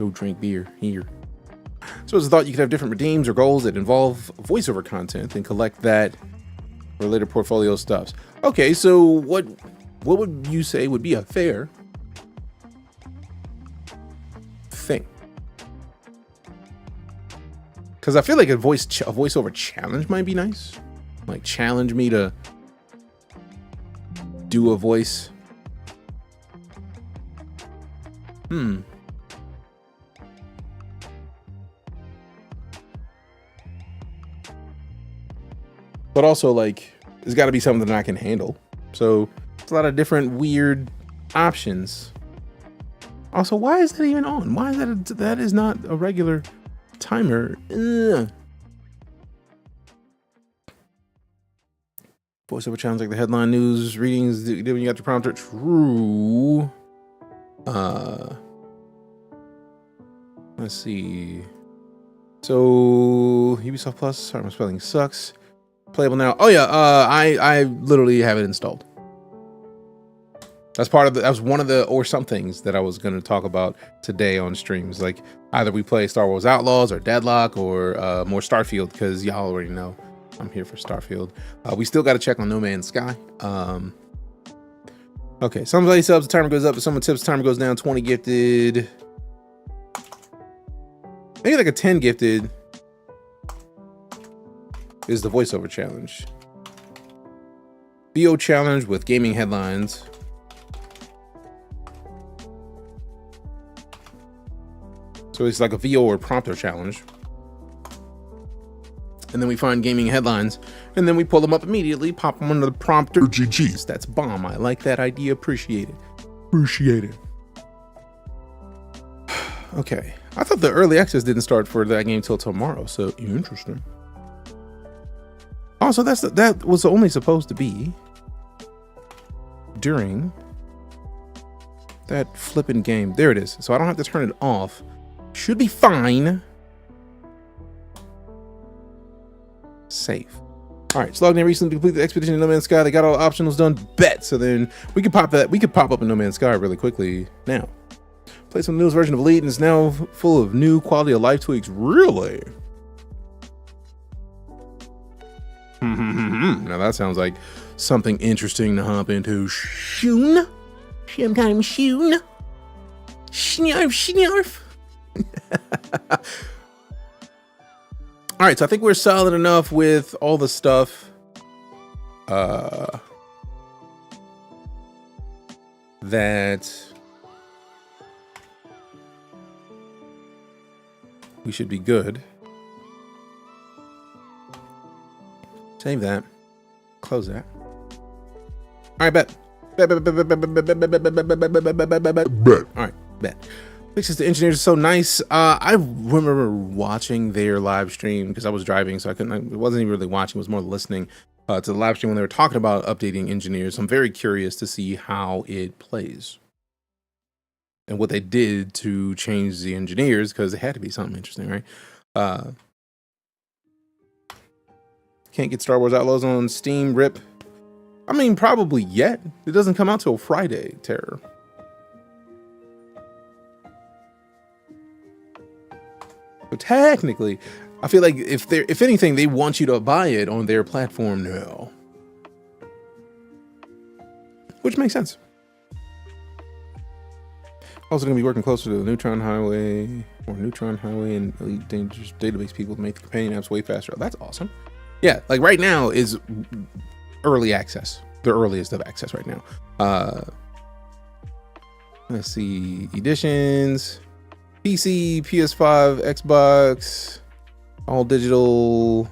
Go drink beer here. So it's a thought you could have different redeems or goals that involve voiceover content and collect that related portfolio stuffs. Okay, so what would you say would be a fair thing? Because I feel like a voiceover challenge might be nice. Like challenge me to do a voice. But also, like, there's got to be something that I can handle. So it's a lot of different weird options. Also, why is that even on? Why is that is not a regular timer? Ugh. Voiceover challenge like the headline news readings when you got your prompter. True. Let's see. So Ubisoft Plus. Sorry, my spelling sucks. Playable now. Oh yeah. I literally have it installed. That was one of the or some things that I was going to talk about today on streams. Like either we play Star Wars Outlaws or Deadlock or more Starfield, because y'all already know I'm here for Starfield. We still got to check on No Man's Sky. Okay, somebody subs, the timer goes up. If someone tips, the timer goes down. 20 gifted. Maybe like a 10 gifted is the voiceover challenge. VO challenge with gaming headlines. So it's like a VO or prompter challenge. And then we find gaming headlines, and then we pull them up immediately, pop them under the prompter. GG's. That's bomb. I like that idea. Appreciate it. Appreciate it. Okay. I thought the early access didn't start for that game till tomorrow, so interesting. Also, that was only supposed to be during that flipping game. There it is. So I don't have to turn it off. Should be fine. Safe. All right, Slog recently completed the expedition in No Man's Sky. They got all the optionals done. Bet. So then we could pop that. We could pop up in No Man's Sky really quickly now. Play some newest version of Elite, and it's now full of new quality of life tweaks. Really? Now that sounds like something interesting to hop into. Shoon. Sometimes shoon. Snarf, snarf. All right, so I think we're solid enough with all the stuff that we should be good. Save that. Close that. All right, bet. Bet. All right, bet. Fixes the engineers are so nice. I remember watching their live stream because I was driving, so I wasn't even really watching, it was more listening to the live stream when they were talking about updating engineers. I'm very curious to see how it plays and what they did to change the engineers, because it had to be something interesting, right? Can't get Star Wars Outlaws on Steam, rip. I mean, probably yet. It doesn't come out till Friday, Terror. So technically, I feel like if anything, they want you to buy it on their platform now. Which makes sense. Also going to be working closer to the Neutron Highway and Elite Dangerous database people to make the companion apps way faster. Oh, that's awesome. Yeah, like right now is early access. The earliest of access right now. Let's see. Editions. PC, PS5, Xbox, all digital.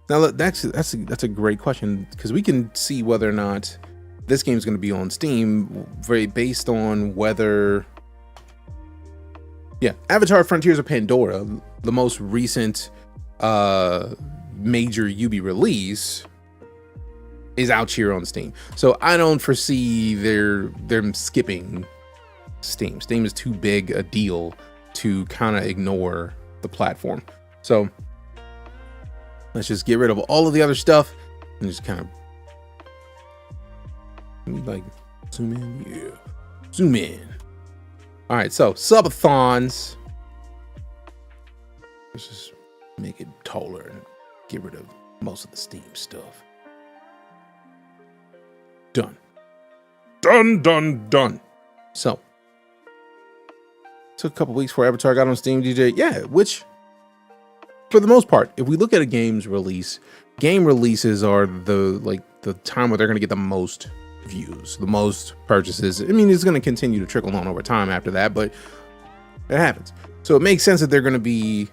Now that's a great question, because we can see whether or not this game is going to be on Steam very based on whether, yeah, Avatar: Frontiers of Pandora, the most recent major Ubi release, is out here on Steam. So I don't foresee them skipping Steam. Steam is too big a deal to kind of ignore the platform. So let's just get rid of all of the other stuff and just kind of like zoom in. Yeah, zoom in. All right, so subathons. Let's just make it taller and get rid of most of the Steam stuff. Done. Done. So, took a couple weeks for Avatar got on Steam, DJ. Yeah, which, for the most part, if we look at a game's release, game releases are the time where they're going to get the most views, the most purchases. I mean, it's going to continue to trickle on over time after that, but it happens. So it makes sense that they're going to be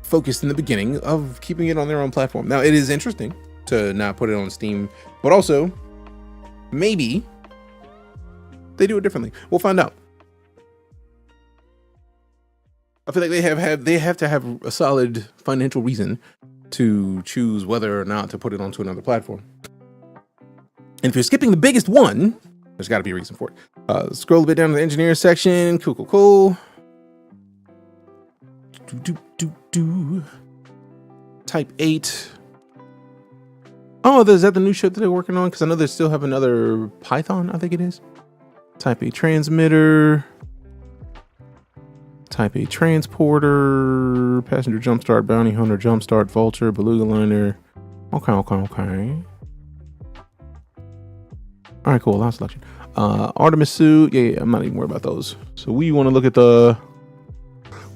focused in the beginning of keeping it on their own platform. Now, it is interesting to not put it on Steam, but also maybe they do it differently. We'll find out. I feel like they have to have a solid financial reason to choose whether or not to put it onto another platform. And if you're skipping the biggest one, there's got to be a reason for it. Scroll a bit down to the engineer section. Cool. Type 8. Oh, is that the new ship that they're working on? Because I know they still have another Python, I think it is. Type 8 transmitter. Type 8 transporter. Passenger jumpstart, bounty hunter, jumpstart, vulture, beluga liner. Okay. All right, cool. Last selection. Artemis suit. Yeah, I'm not even worried about those. So we want to look at the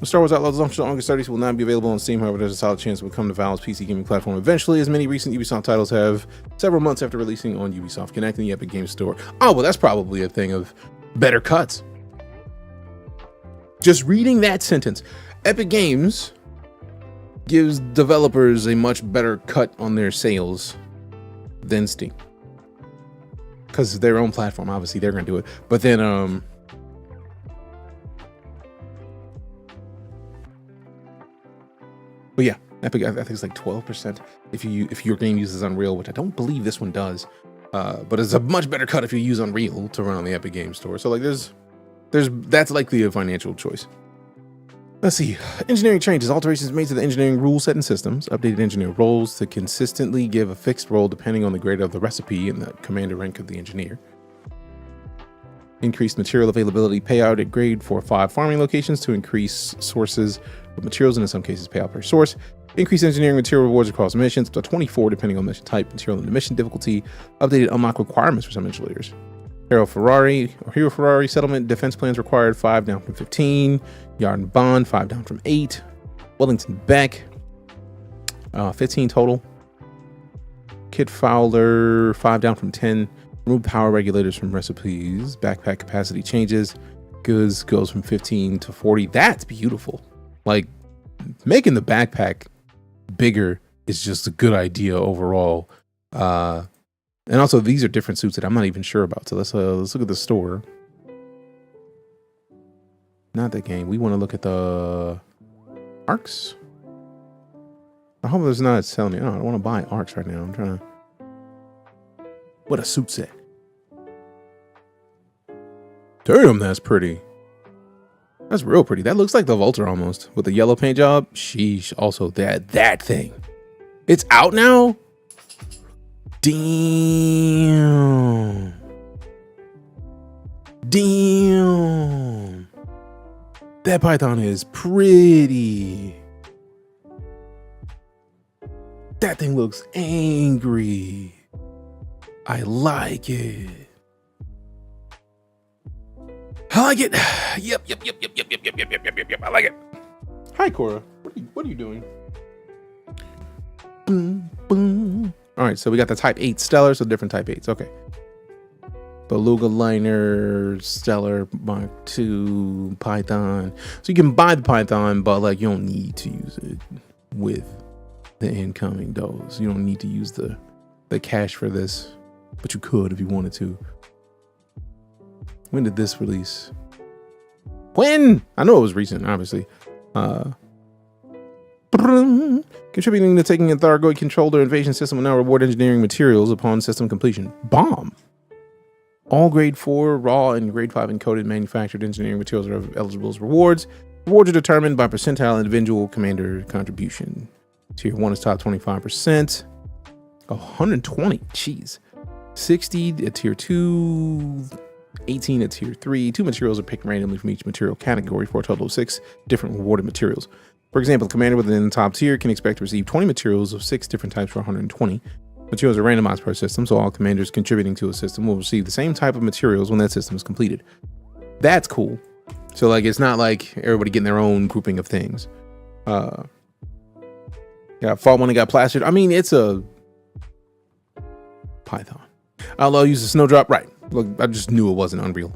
Star Wars Outlaws launch on August 30th will not be available on Steam. However, there's a solid chance it will come to Valve's PC gaming platform eventually, as many recent Ubisoft titles have several months after releasing on Ubisoft Connect and the Epic Games Store. Oh, well, that's probably a thing of better cuts. Just reading that sentence. Epic Games gives developers a much better cut on their sales than Steam. Because their own platform, obviously, they're going to do it. But then, but yeah, Epic, I think it's like 12% if your game uses Unreal, which I don't believe this one does. But it's a much better cut if you use Unreal to run on the Epic Games Store. So like that's likely a financial choice. Let's see. Engineering changes. Alterations made to the engineering rule set and systems. Updated engineer roles to consistently give a fixed role depending on the grade of the recipe and the commander rank of the engineer. Increased material availability payout at grade for 5 farming locations to increase sources of materials and in some cases payout per source. Increased engineering material rewards across missions to 24 depending on mission type, material, and the mission difficulty. Updated unlock requirements for some engineers. Hero Ferrari settlement defense plans required 5 down from 15. Yard and Bond 5 down from 8. Wellington Beck 15 total. Kit Fowler 5 down from 10. Remove power regulators from recipes. Backpack capacity changes. Goods goes from 15 to 40. That's beautiful. Like, making the backpack bigger is just a good idea overall. And also, these are different suits that I'm not even sure about. So let's look at the store. Not that game. We want to look at the arcs. I hope there's not telling me. Oh, I don't want to buy arcs right now. I'm trying to. What a suit set. Damn, that's pretty. That's real pretty. That looks like the Vulture almost with the yellow paint job. Sheesh. Also, that thing. It's out now. Damn. That Python is pretty. That thing looks angry. I like it. I like it. Yep. I like it. Hi, Cora. What are you doing? Boom. All right, so we got the Type 8 Stellar, so different Type 8s. Okay. Beluga Liner, Stellar, Mark II, Python. So you can buy the Python, but like you don't need to use it with the incoming dose. You don't need to use the cash for this, but you could if you wanted to. When did this release? When? I know it was recent, obviously. Contributing to taking a Thargoid controller invasion system will now reward engineering materials upon system completion. Bomb. All grade 4 raw and grade 5 encoded manufactured engineering materials are eligible as rewards. Rewards are determined by percentile individual commander contribution. Tier 1 is top 25%. 120. Jeez. 60 at tier 2. 18 at tier 3. 2 materials are picked randomly from each material category for a total of 6 different rewarded materials. For example, the commander within the top tier can expect to receive 20 materials of 6 different types for 120. Materials are randomized per system, so all commanders contributing to a system will receive the same type of materials when that system is completed. That's cool. So like, it's not like everybody getting their own grouping of things. Got fought when it got plastered. I mean, it's a Python. Outlaw uses snowdrop. Right. Look, I just knew it wasn't Unreal.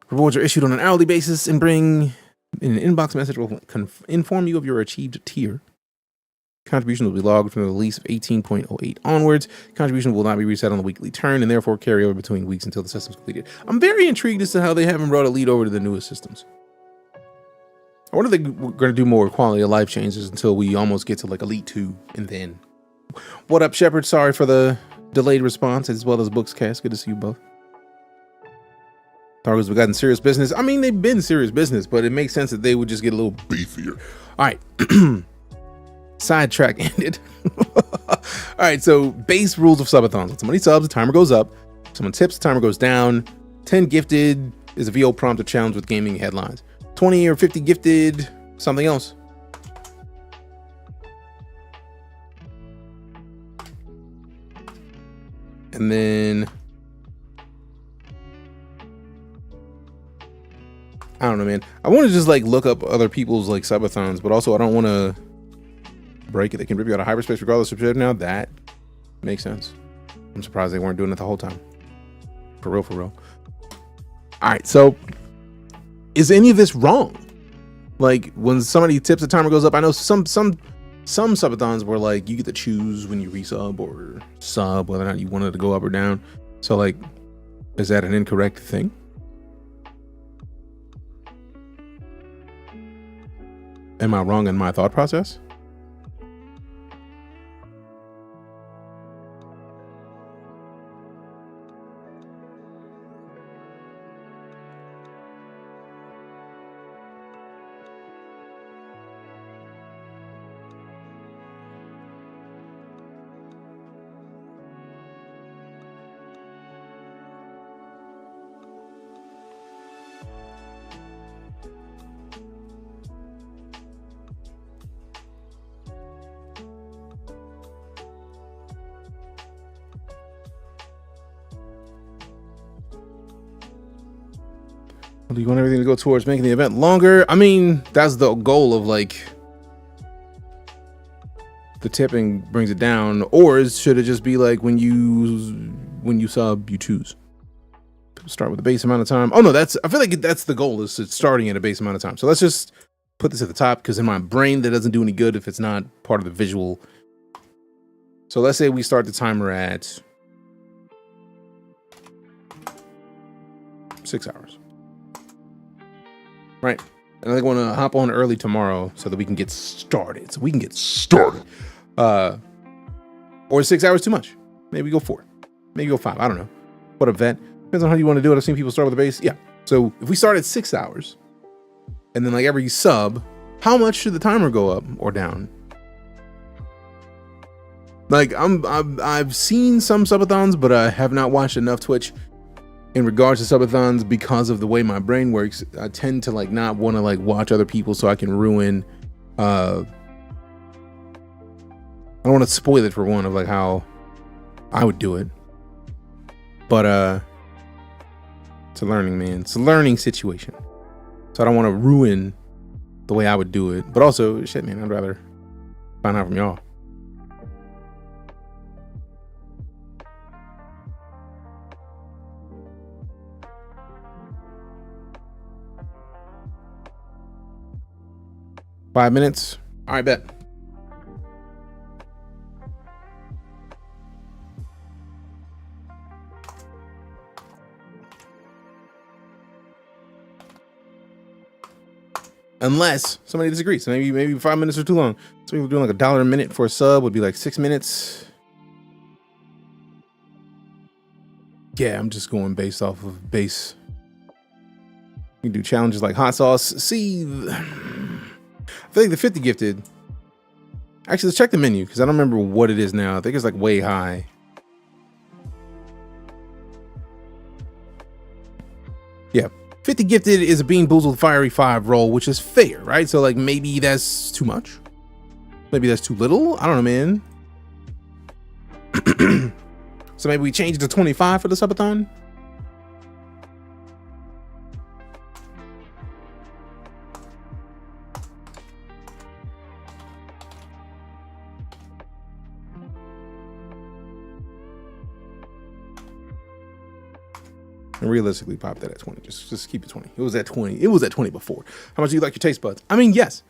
Rewards are issued on an hourly basis and bring in an inbox message will inform you of your achieved tier. Contribution will be logged from the release of 18.08 onwards. Contribution will not be reset on the weekly turn and therefore carry over between weeks until the system's completed. I'm very intrigued as to how they haven't brought Elite over to the newest systems. I wonder if they're going to do more quality of life changes until we almost get to like Elite 2 and then. What up, Shepard? Sorry for the delayed response, as well as Bookscast. Good to see you both. Targos have gotten serious business. I mean, they've been serious business, but it makes sense that they would just get a little beefier. All right. Sidetrack ended. All right, so base rules of subathons. When somebody subs, the timer goes up. Someone tips, the timer goes down. 10 gifted is a VO prompt or challenge with gaming headlines. 20 or 50 gifted, something else. And then I don't know, man. I want to just like look up other people's like subathons, but also I don't want to break it. They can rip you out of hyperspace regardless of shit. Now that makes sense. I'm surprised they weren't doing it the whole time. For real, for real. All right, so is any of this wrong? Like when somebody tips, the timer goes up. I know some subathons were like you get to choose when you resub or sub whether or not you wanted to go up or down. So like, is that an incorrect thing? Am I wrong in my thought process? Do you want everything to go towards making the event longer? I mean, that's the goal of like the tipping brings it down, or should it just be like when you sub, you choose start with the base amount of time? Oh no, I feel like that's the goal, is it's starting at a base amount of time. So let's just put this at the top, because in my brain that doesn't do any good if it's not part of the visual. So let's say we start the timer at 6 hours. Right, and I want to hop on early tomorrow so that we can get started. Or 6 hours too much? Maybe go 4, maybe go 5. I don't know. What a vet. Depends on how you want to do it. I've seen people start with the base. Yeah. So if we start at 6 hours, and then like every sub, how much should the timer go up or down? Like I've seen some subathons, but I have not watched enough Twitch in regards to subathons because of the way my brain works. I tend to like not want to like watch other people so I can ruin I don't want to spoil it for one of like how I would do it. But it's a learning, man. It's a learning situation. So I don't want to ruin the way I would do it. But also, shit, man, I'd rather find out from y'all. Five minutes. All right, bet. Unless somebody disagrees. So maybe 5 minutes are too long. So we're doing like $1 a minute for a sub would be like 6 minutes. Yeah, I'm just going based off of base. You can do challenges like hot sauce. See, I feel like the 50 gifted. Actually, let's check the menu because I don't remember what it is now. I think it's like way high. Yeah. 50 gifted is a Bean Boozled Fiery 5 roll, which is fair, right? So like maybe that's too much. Maybe that's too little. I don't know, man. So maybe we change it to 25 for the subathon. And realistically pop that at 20. Just keep it 20. It was at 20. It was at 20 before. How much do you like your taste buds? I mean, yes.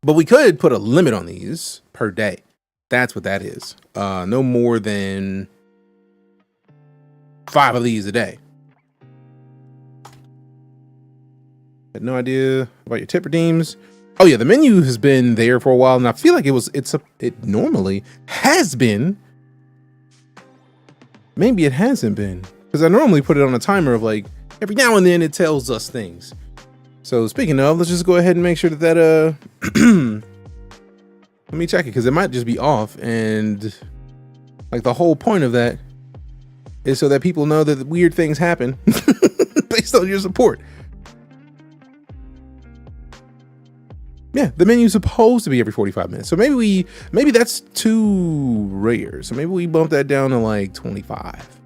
But we could put a limit on these per day. That's what that is. No more than 5 of these a day. Had no idea about your tip redeems. Oh yeah, the menu has been there for a while, and I feel like it normally has been. Maybe it hasn't been, because I normally put it on a timer of like every now and then it tells us things. So speaking of, let's just go ahead and make sure that let me check it, because it might just be off, and like the whole point of that is so that people know that weird things happen based on your support. Yeah, the menu's supposed to be every 45 minutes. So maybe that's too rare. So maybe we bump that down to like 25.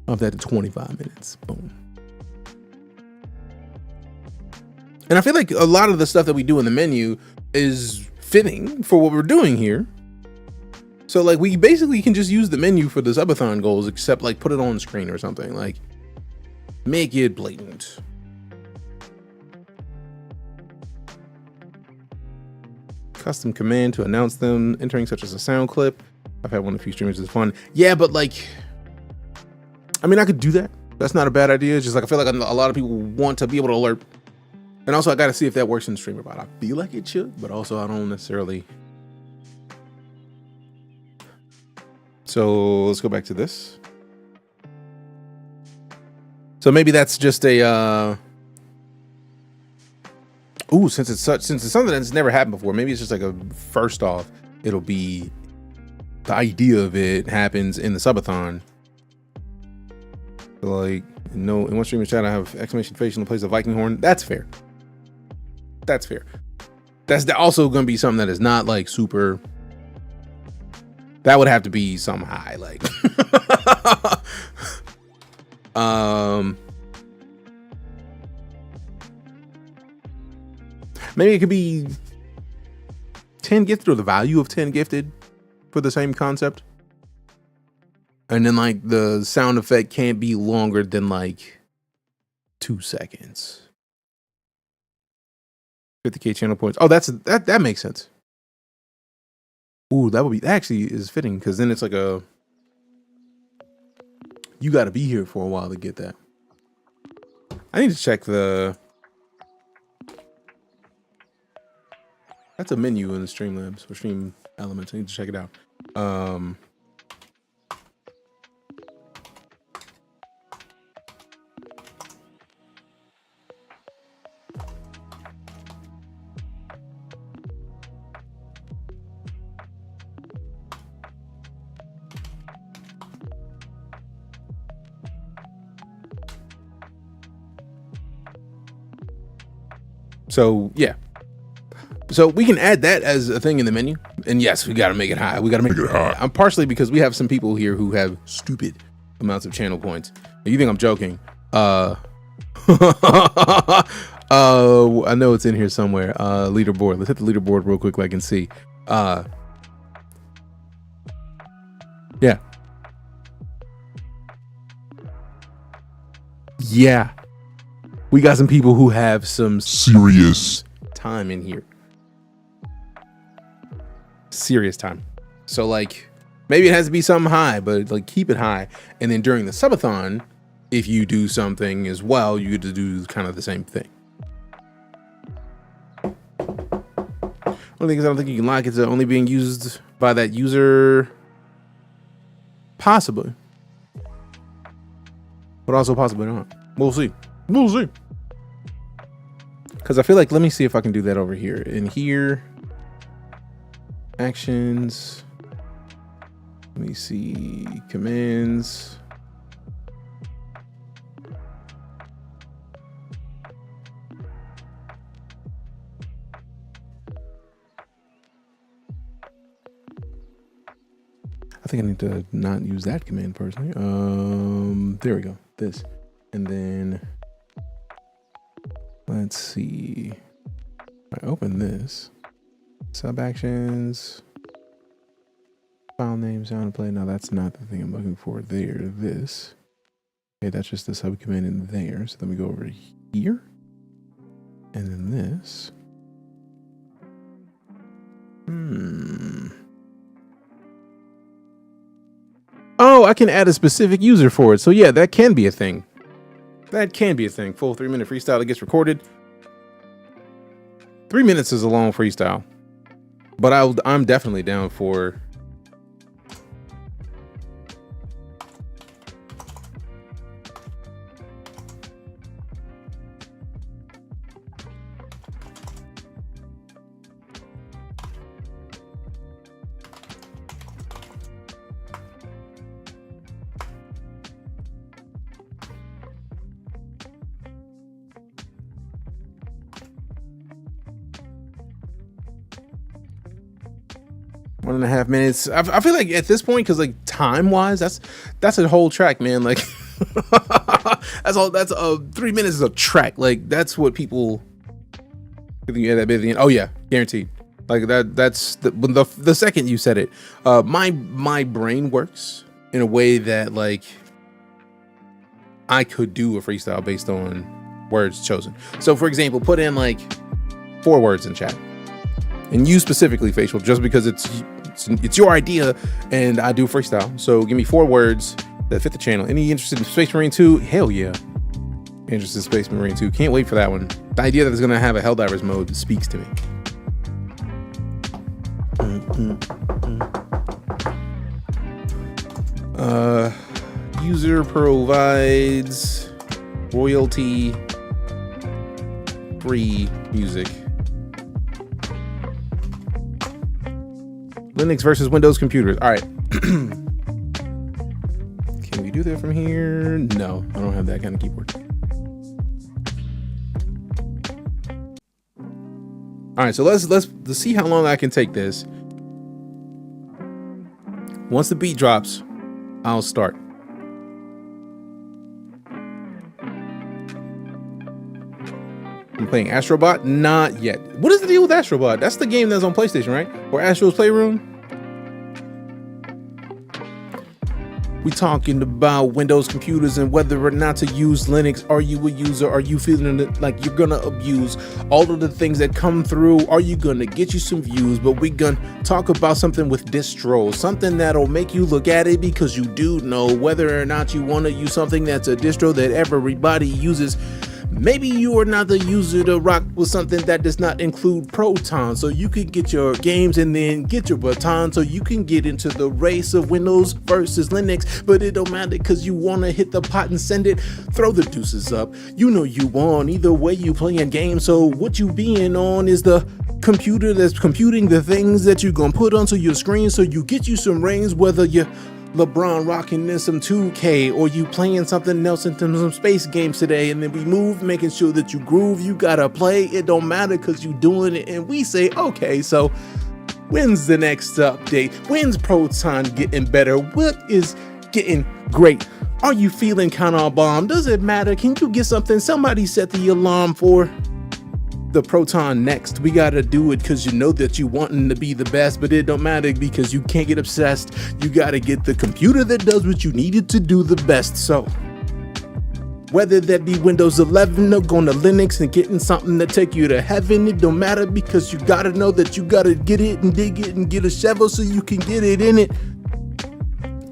Bump that to 25 minutes. Boom. And I feel like a lot of the stuff that we do in the menu is fitting for what we're doing here. So like we basically can just use the menu for the subathon goals, except like put it on screen or something. Like make it blatant. Custom command to announce them entering, such as a sound clip. I've had one of a few streamers. It's fun. Yeah, but like, I mean, I could do that. That's not a bad idea. It's just like I feel like a lot of people want to be able to alert. And also, I got to see if that works in streamer bot. I feel like it should, but also I don't necessarily. So let's go back to this. So maybe that's just a. Ooh, since it's something that's never happened before, maybe it's just like first off, it'll be the idea of it happens in the subathon. So like, in one streamer chat, I have exclamation face in the place of Viking horn. That's fair. That's fair. That's also going to be something that is not like super. That would have to be some high, like. Maybe it could be 10 gifted, or the value of 10 gifted for the same concept. And then like the sound effect can't be longer than like 2 seconds. 50k channel points. Oh, that makes sense. Ooh, that actually is fitting, because then it's like you got to be here for a while to get that. I need to check that's a menu in the Streamlabs or Stream Elements. I need to check it out. So yeah. So we can add that as a thing in the menu. And yes, we got to make it high. We got to make it high. I'm partially because we have some people here who have stupid amounts of channel points. You think I'm joking? I know it's in here somewhere. Leaderboard. Let's hit the leaderboard real quick, like I can see. Yeah. Yeah. We got some people who have some serious time in here. Serious time. So like maybe it has to be something high, but like keep it high. And then during the subathon, if you do something as well, you get to do kind of the same thing. Only thing is I don't think you can lock it's only being used by that user. Possibly. But also possibly not. We'll see. We'll see. Because I feel like, let me see if I can do that over here. In here, actions. Let me see, commands. I think I need to not use that command personally. There we go. This. And then let's see. I open this. Sub actions. File name, sound play. No, that's not the thing I'm looking for there. This. Okay, that's just the sub command in there. So then we go over here. And then this. Oh, I can add a specific user for it. So yeah, that can be a thing. That can be a thing. Full 3-minute freestyle that gets recorded. 3 minutes is a long freestyle. But I'm definitely down for... One and a half minutes. I feel like at this point, because like time wise, that's a whole track, man. Like that's all. That's 3 minutes is a track. Like that's what people. Yeah, that bit at the end. Oh yeah, guaranteed. Like that's the second you said it. My brain works in a way that like I could do a freestyle based on words chosen. So for example, put in like 4 words in chat. And you specifically, Facial, just because it's your idea and I do freestyle. So give me 4 words that fit the channel. Any interested in Space Marine 2? Hell yeah. Interested in Space Marine 2. Can't wait for that one. The idea that it's going to have a Helldivers mode speaks to me. User provides royalty free music. Linux versus Windows computers. All right. Can we do that from here? No, I don't have that kind of keyboard. All right, so let's see how long I can take this. Once the beat drops, I'll start. I'm playing Astrobot? Not yet. What is the deal with Astrobot? That's the game that's on PlayStation, right? Or Astro's Playroom? We talking about Windows computers and whether or not to use Linux. Are you a user? Are you feeling like you're gonna abuse all of the things that come through? Are you gonna get you some views? But we gonna talk about something with distros, something that'll make you look at it because you do know whether or not you want to use something that's a distro that everybody uses. Maybe you are not the user to rock with something that does not include Proton, so you can get your games and then get your baton so you can get into the race of Windows versus Linux. But it don't matter because you want to hit the pot and send it. Throw the deuces up. You know you won. Either way you playing games, so what you being on is the computer that's computing the things that you're gonna put onto your screen so you get you some rings, whether you're LeBron rocking in some 2K or you playing something else in some space games today, and then we move making sure that you groove. You gotta play. It don't matter because you doing it, and we say okay, so when's the next update? When's Proton getting better? What is getting great? Are you feeling kind of bomb? Does it matter? Can you get something? Somebody set the alarm for the Proton next. We gotta do it because you know that you wanting to be the best, but it don't matter because you can't get obsessed. You gotta get the computer that does what you needed to do the best. So whether that be Windows 11 or going to Linux and getting something to take you to heaven, it don't matter because you gotta know that you gotta get it and dig it and get a shovel so you can get it in it.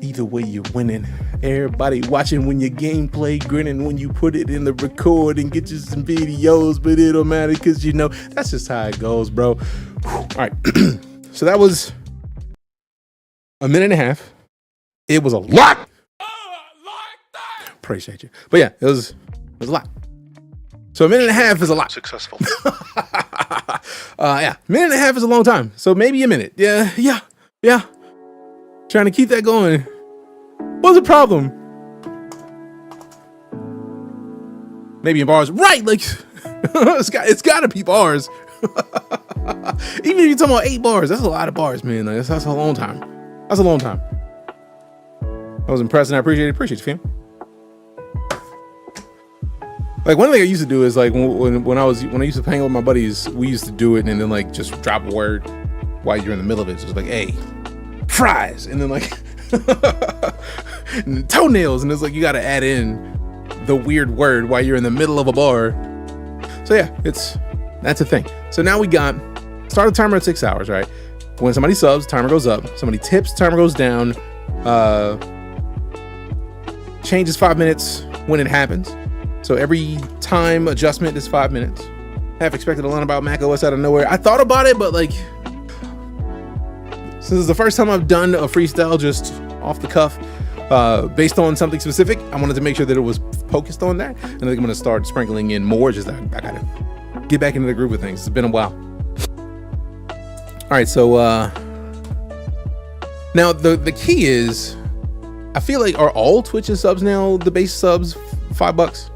Either way, you're winning. Everybody watching when your gameplay, grinning when you put it in the record and get you some videos, but it don't matter because you know that's just how it goes, bro. All right, so that was a minute and a half. It was a lot. Appreciate you, but yeah, it was a lot. So a minute and a half is a lot. Successful. Yeah, minute and a half is a long time. So maybe a minute. Yeah. Trying to keep that going. What's the problem? Maybe in bars, right? Like it's gotta be bars. Even if you're talking about 8 bars, that's a lot of bars, man. Like, that's a long time. That's a long time. I was impressed and I appreciate you, fam. Like one thing I used to do is like when I used to hang out with my buddies, we used to do it and then like just drop a word while you're in the middle of it. So it's like, hey, fries, and then like and toenails, and it's like you got to add in the weird word while you're in the middle of a bar. So yeah, that's a thing. So now we got start a timer at 6 hours, right? When somebody subs, timer goes up. Somebody tips, timer goes down. Changes 5 minutes when it happens. So every time adjustment is 5 minutes. Half expected to learn about Mac OS out of nowhere. I thought about it, but like, since it's the first time I've done a freestyle just off the cuff, based on something specific, I wanted to make sure that it was focused on that. And I think I'm gonna start sprinkling in more. Just I gotta get back into the groove of things. It's been a while. All right, so now the key is, I feel like are all Twitch's subs now the base subs $5?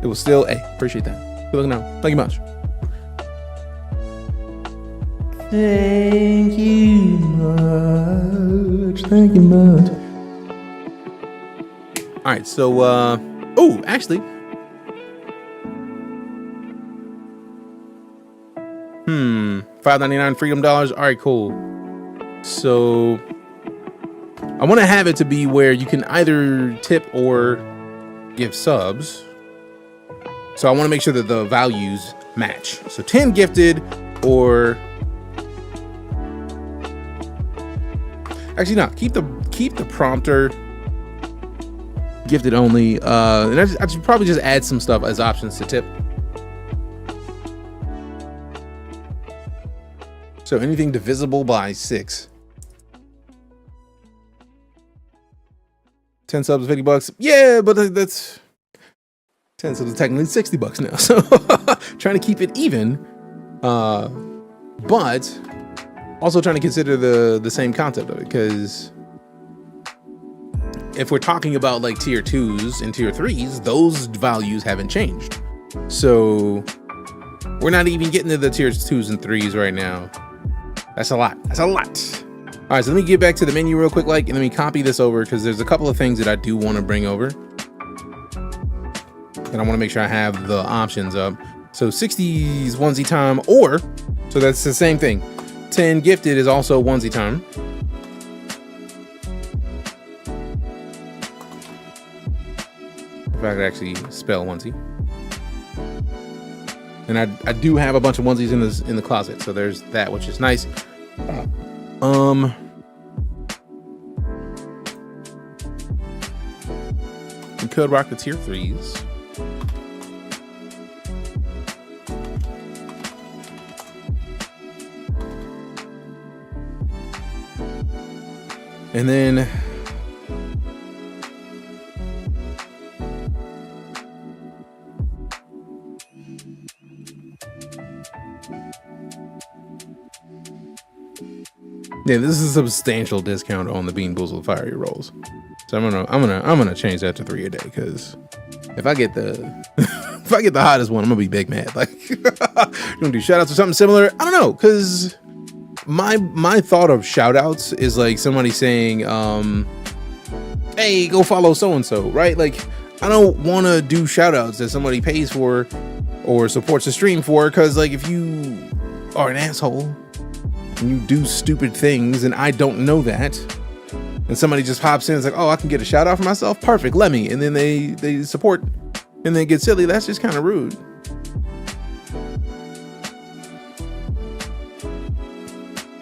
It was still, hey, appreciate that. Good looking out. Thank you much. Thank you much. Thank you much. All right, so oh, actually, $5.99 freedom dollars. All right, cool. So I want to have it to be where you can either tip or give subs. So I want to make sure that the values match. So 10 gifted or actually not. Keep the prompter gifted only. And I should probably just add some stuff as options to tip. So anything divisible by 6. 10 subs, $50. Yeah, but that's 10 subs is technically $60 now. So trying to keep it even, but also trying to consider the same concept of it, because if we're talking about like tier 2s and tier 3s, those values haven't changed. So we're not even getting to the tier 2s and 3s right now. That's a lot. That's a lot. All right, so let me get back to the menu real quick, and let me copy this over, because there's a couple of things that I do want to bring over. And I want to make sure I have the options up. So 60s onesie time, or, so that's the same thing. 10 gifted is also onesie time. If I could actually spell onesie. And I do have a bunch of onesies in the closet, so there's that, which is nice. We could rock the tier 3s. And then yeah, this is a substantial discount on the Bean Boozled Fiery Rolls. So I'm gonna change that to 3 a day, because if I get the if I get the hottest one, I'm gonna be big mad. Like, you gonna do shout outs or something similar? I don't know, because my thought of shout outs is like somebody saying, hey, go follow so and so, right? Like, I don't want to do shout outs that somebody pays for or supports the stream for, because like if you are an asshole and you do stupid things and I don't know that, and somebody just pops in, it's like, oh, I can get a shout out for myself, perfect, let me, and then they support and then get silly, that's just kind of rude.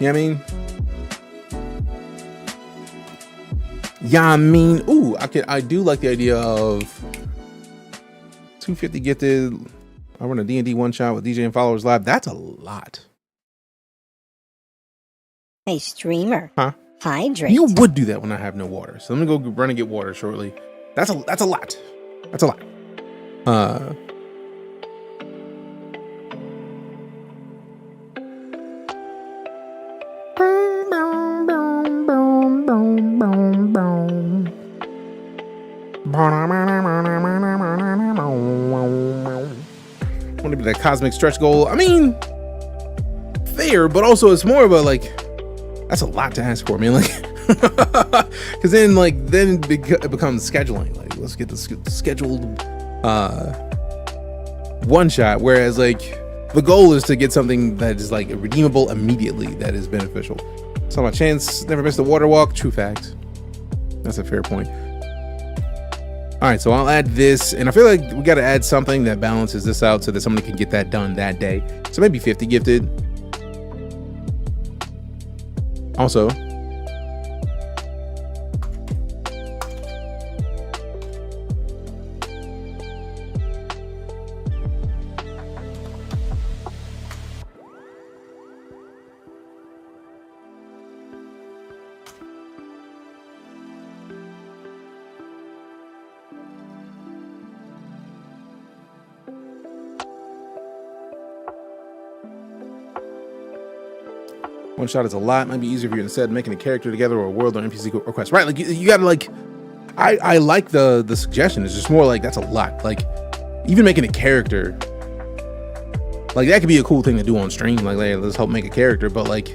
You know what I mean? Yeah, I mean, ooh, I do like the idea of 250 gifted. I run a D&D one shot with DJ and followers live. That's a lot. Hey, streamer. Huh? Hydrate. You would do that when I have no water. So let me go run and get water shortly. That's a lot. That's a lot. Want to be that cosmic stretch goal. I mean, fair, but also it's more of a like, that's a lot to ask for, man. Like, Because then it becomes scheduling. Like, let's get the scheduled one shot. Whereas like the goal is to get something that is like redeemable immediately, that is beneficial. So my chance never missed a water walk. True fact. That's a fair point. All right, so I'll add this, and I feel like we got to add something that balances this out so that somebody can get that done that day. So maybe 50 gifted. Also, one shot is a lot. Might be easier if you're instead making a character together or a world or NPC request. Right, like you gotta like. I like the suggestion. It's just more like that's a lot. Like even making a character, like that could be a cool thing to do on stream. Like hey, let's help make a character. But like,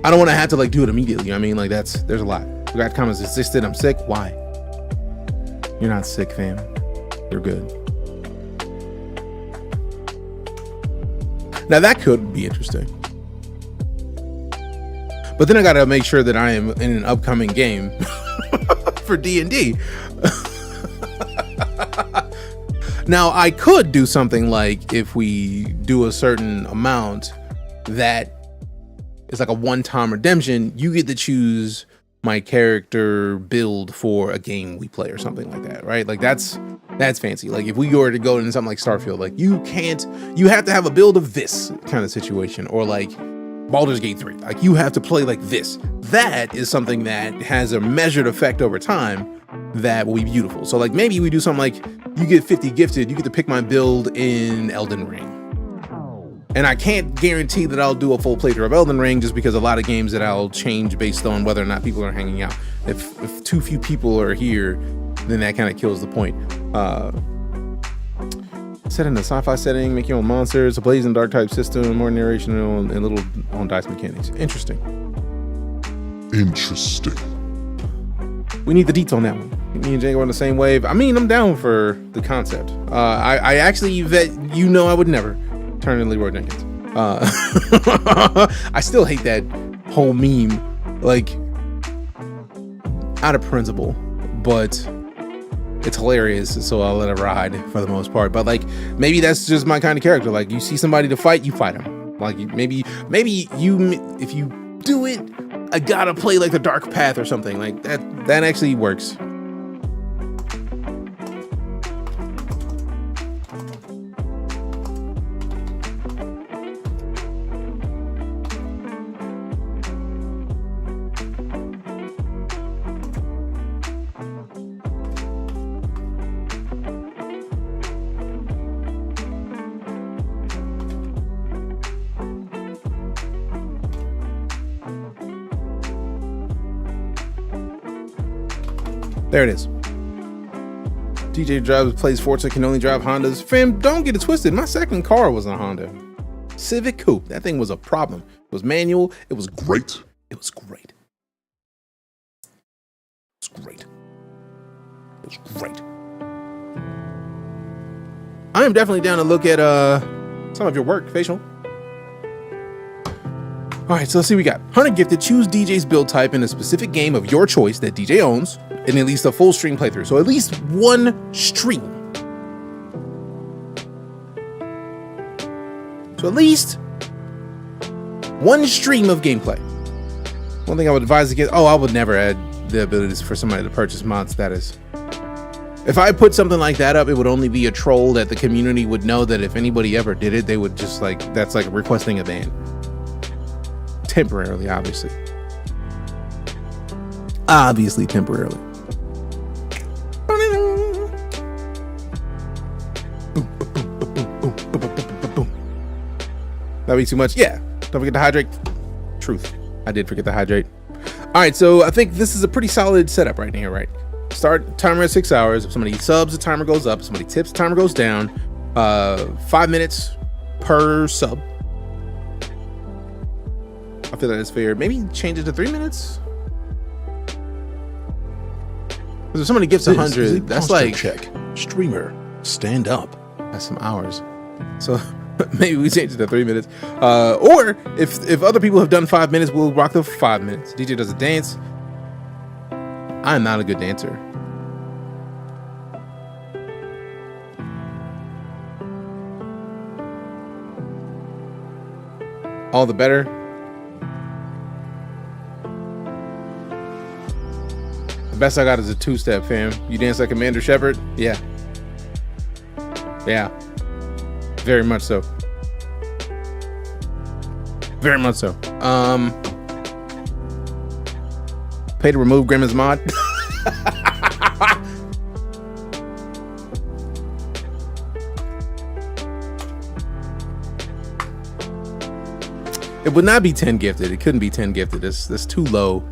I don't want to have to like do it immediately. You know what I mean? Like there's a lot. We got comments. Insisted. I'm sick. Why? You're not sick, fam. You're good. Now that could be interesting. But then I gotta make sure that I am in an upcoming game for D&D. Now I could do something like if we do a certain amount that is like a one-time redemption, you get to choose my character build for a game we play or something like that, right? Like that's fancy. Like if we were to go into something like Starfield, like you have to have a build of this kind of situation, or like Baldur's Gate 3, like you have to play like this. That is something that has a measured effect over time that will be beautiful. So like maybe we do something like you get 50 gifted, you get to pick my build in Elden Ring. And I can't guarantee that I'll do a full playthrough of Elden Ring, just because a lot of games that I'll change based on whether or not people are hanging out. If too few people are here, then that kind of kills the point. Set in a sci-fi setting, make your own monsters, a blazing dark type system, more narration and little on dice mechanics. Interesting. We need the deets on that one. Me and Django on the same wave. I mean, I'm down for the concept. I actually I would never turn in Leroy Jenkins. I still hate that whole meme, like out of principle, but it's hilarious, so I'll let it ride for the most part. But like maybe that's just my kind of character. Like you see somebody to fight, you fight them. Like maybe you, if you do it, I gotta play like the dark path or something like that. That actually works. There it is. DJ plays Forza, can only drive Hondas. Fam, don't get it twisted. My second car was a Honda Civic Coupe. That thing was a problem. It was manual. It was great. It was great. It was great. It was great. I am definitely down to look at some of your work, Facial. All right, so let's see what we got. 100 gifted. Choose DJ's build type in a specific game of your choice that DJ owns, and at least a full stream playthrough. So at least one stream. So at least one stream of gameplay. One thing I would advise against, I would never add the abilities for somebody to purchase mod status. If I put something like that up, it would only be a troll that the community would know that if anybody ever did it, they would just like, that's like requesting a ban. Temporarily, obviously. Obviously, temporarily. That'd be too much. Yeah. Don't forget to hydrate. Truth. I did forget to hydrate. All right. So I think this is a pretty solid setup right here, right? Start timer at 6 hours. If somebody subs, the timer goes up. If somebody tips, the timer goes down. 5 minutes per sub. I feel that is fair. Maybe change it to 3 minutes. If somebody gets 100, that's like check. Streamer, stand up. That's some hours. So maybe we change it to 3 minutes. Or if other people have done 5 minutes, we'll rock them for 5 minutes. DJ does a dance. I'm not a good dancer. All the better. The best I got is a two-step, fam. You dance like Commander Shepard? Yeah. Yeah. Very much so. Very much so. Pay to remove Grima's mod. It would not be 10 gifted. It couldn't be 10 gifted. That's too low.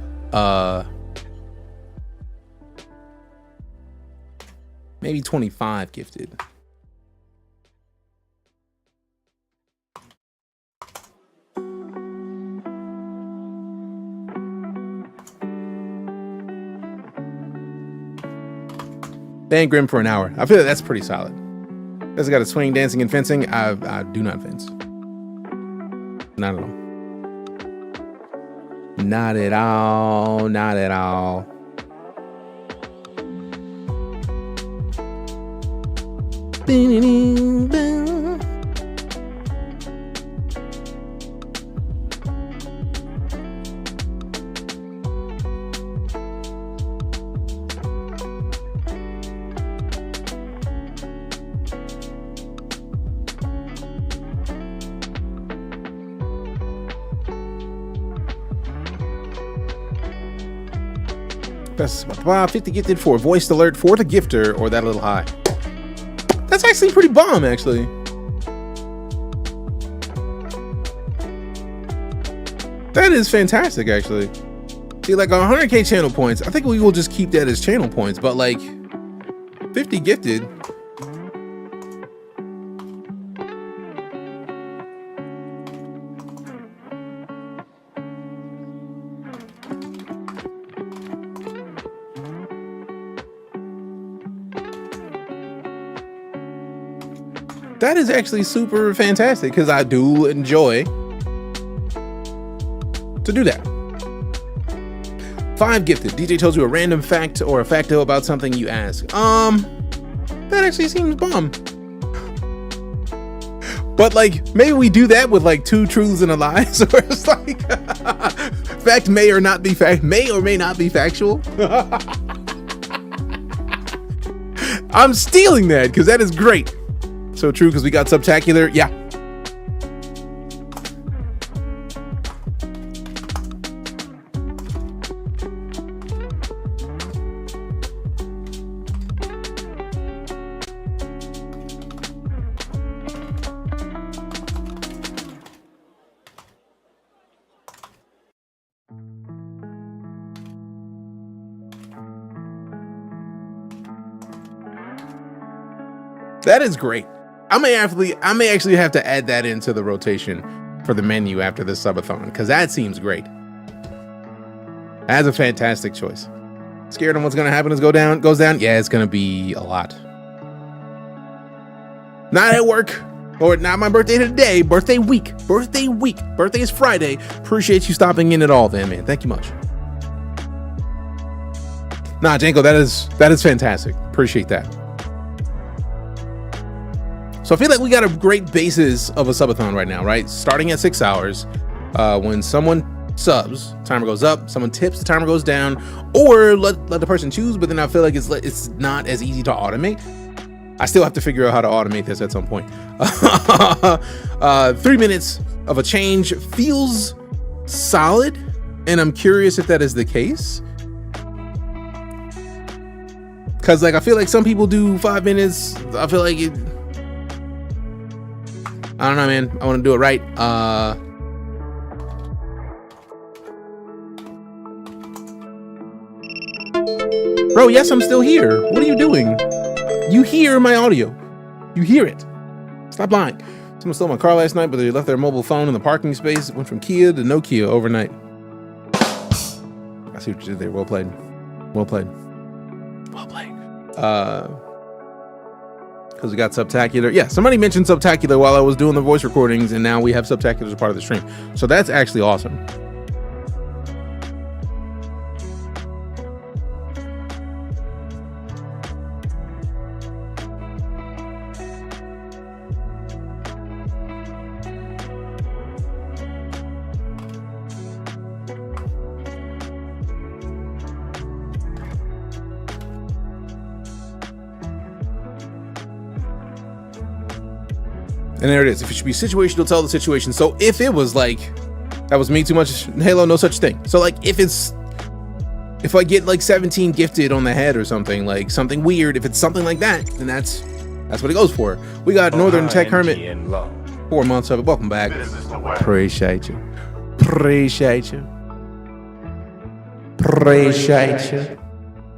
Maybe 25 gifted. Ban Grim for an hour. I feel like that's pretty solid. Has got a swing, dancing, and fencing. I do not fence. Not at all. Not at all. Not at all. That's 50 gifted for voiced alert for the gifter, or that a little high. That's actually pretty bomb, actually. That is fantastic, actually. See, like 100k channel points, I think we will just keep that as channel points, but like 50 gifted. That is actually super fantastic because I do enjoy to do that. 5 gifted. DJ tells you a random fact or a facto about something you ask. That actually seems bomb. But like, maybe we do that with like 2 truths and a lie. So it's like, fact may or not be fact, may or may not be factual. I'm stealing that because that is great. So true, because we got subtacular. Yeah. That is great. I may actually have to add that into the rotation for the menu after this subathon, because that seems great. That's a fantastic choice. Scared on what's gonna happen as goes down? Yeah, it's gonna be a lot. Not at work, or not my birthday today, birthday week. Birthday is Friday. Appreciate you stopping in at all then, man. Thank you much. Nah, Janko, that is fantastic. Appreciate that. So I feel like we got a great basis of a subathon right now, right? Starting at 6 hours. When someone subs, timer goes up. Someone tips, the timer goes down. Or let the person choose, but then I feel like it's not as easy to automate. I still have to figure out how to automate this at some point. 3 minutes of a change feels solid, and I'm curious if that is the case. Because like I feel like some people do 5 minutes. I feel like it... I don't know, man. I want to do it right. Bro, yes, I'm still here. What are you doing? You hear my audio. You hear it. Stop lying. Someone stole my car last night, but they left their mobile phone in the parking space. It went from Kia to Nokia overnight. I see what you did there. Well played. Well played. well played. Because we got Subtacular. Yeah, somebody mentioned Subtacular while I was doing the voice recordings, and now we have Subtacular as a part of the stream. So that's actually awesome. And there it is. If it should be situational, tell the situation. So if it was like, that was me too much, Halo, no such thing. So like, if I get like 17 gifted on the head or something, like something weird, if it's something like that, then that's what it goes for. We got Northern Tech Hermit, 4 months of it. Welcome back. Appreciate you. Appreciate you. Appreciate you.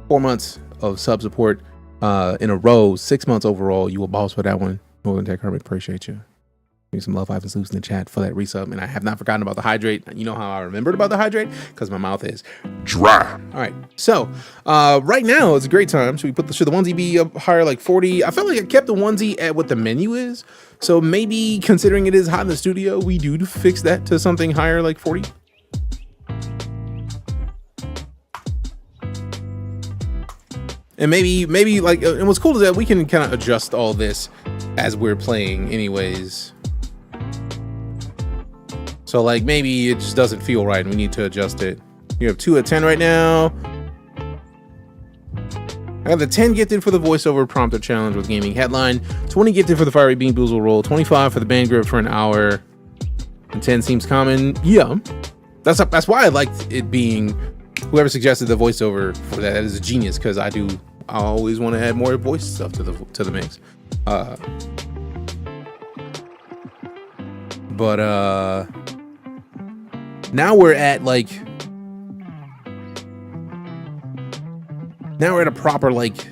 4 months of sub support in a row, 6 months overall. You a boss for that one. Northern Tech Hermit, appreciate you. Give me some love, five and salutes in the chat for that resub. And I have not forgotten about the hydrate. You know how I remembered about the hydrate? Because my mouth is dry. All right. So right now it's a great time. Should the onesie be up higher, like 40? I felt like I kept the onesie at what the menu is. So maybe considering it is hot in the studio, we do fix that to something higher, like 40. And maybe like, and what's cool is that we can kind of adjust all this as we're playing anyways. So like maybe it just doesn't feel right and we need to adjust it. You have 2 at 10 right now. I have the 10 gifted for the voiceover prompter challenge with gaming headline, 20 gifted for the fiery bean boozle roll, 25 for the band grip for an hour, and 10 seems common. Yeah, that's why I liked it being whoever suggested the voiceover for that is a genius, because I always want to add more voice stuff to the mix. But now we're at like, now we're at a proper like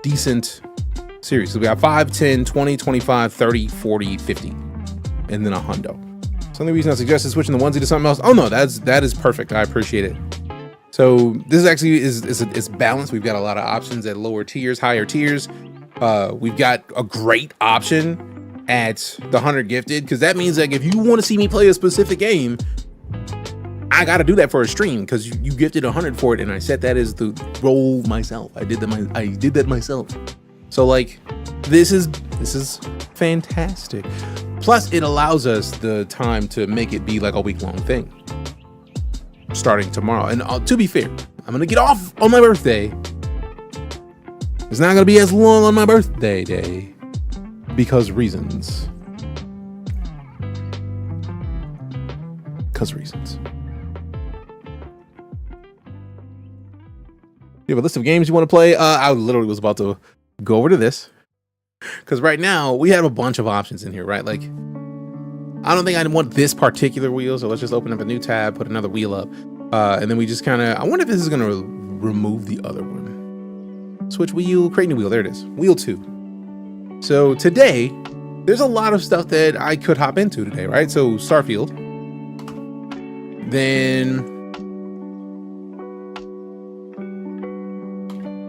decent series. So we got 5, 10, 20, 25, 30, 40, 50, and then a hundo. So the only reason I suggested switching the onesie to something else. Oh no, that is perfect. I appreciate it. So this is actually is balanced. We've got a lot of options at lower tiers, higher tiers. We've got a great option at the 100 gifted, because that means like if you want to see me play a specific game, I got to do that for a stream, because you gifted 100 for it, and I set that as the role myself. I did that myself. So like this is fantastic. Plus it allows us the time to make it be like a week-long thing, starting tomorrow. And to be fair, I'm gonna get off on my birthday. It's not gonna be as long on my birthday day because reasons. You have a list of games you want to play? I literally was about to go over to this, because right now we have a bunch of options in here, right? Like, I don't think I want this particular wheel, so let's just open up a new tab, put another wheel up, and then we just kind of, I wonder if this is going to remove the other one. Switch wheel, create new wheel, there it is, wheel 2. So today, there's a lot of stuff that I could hop into today, right? So Starfield, then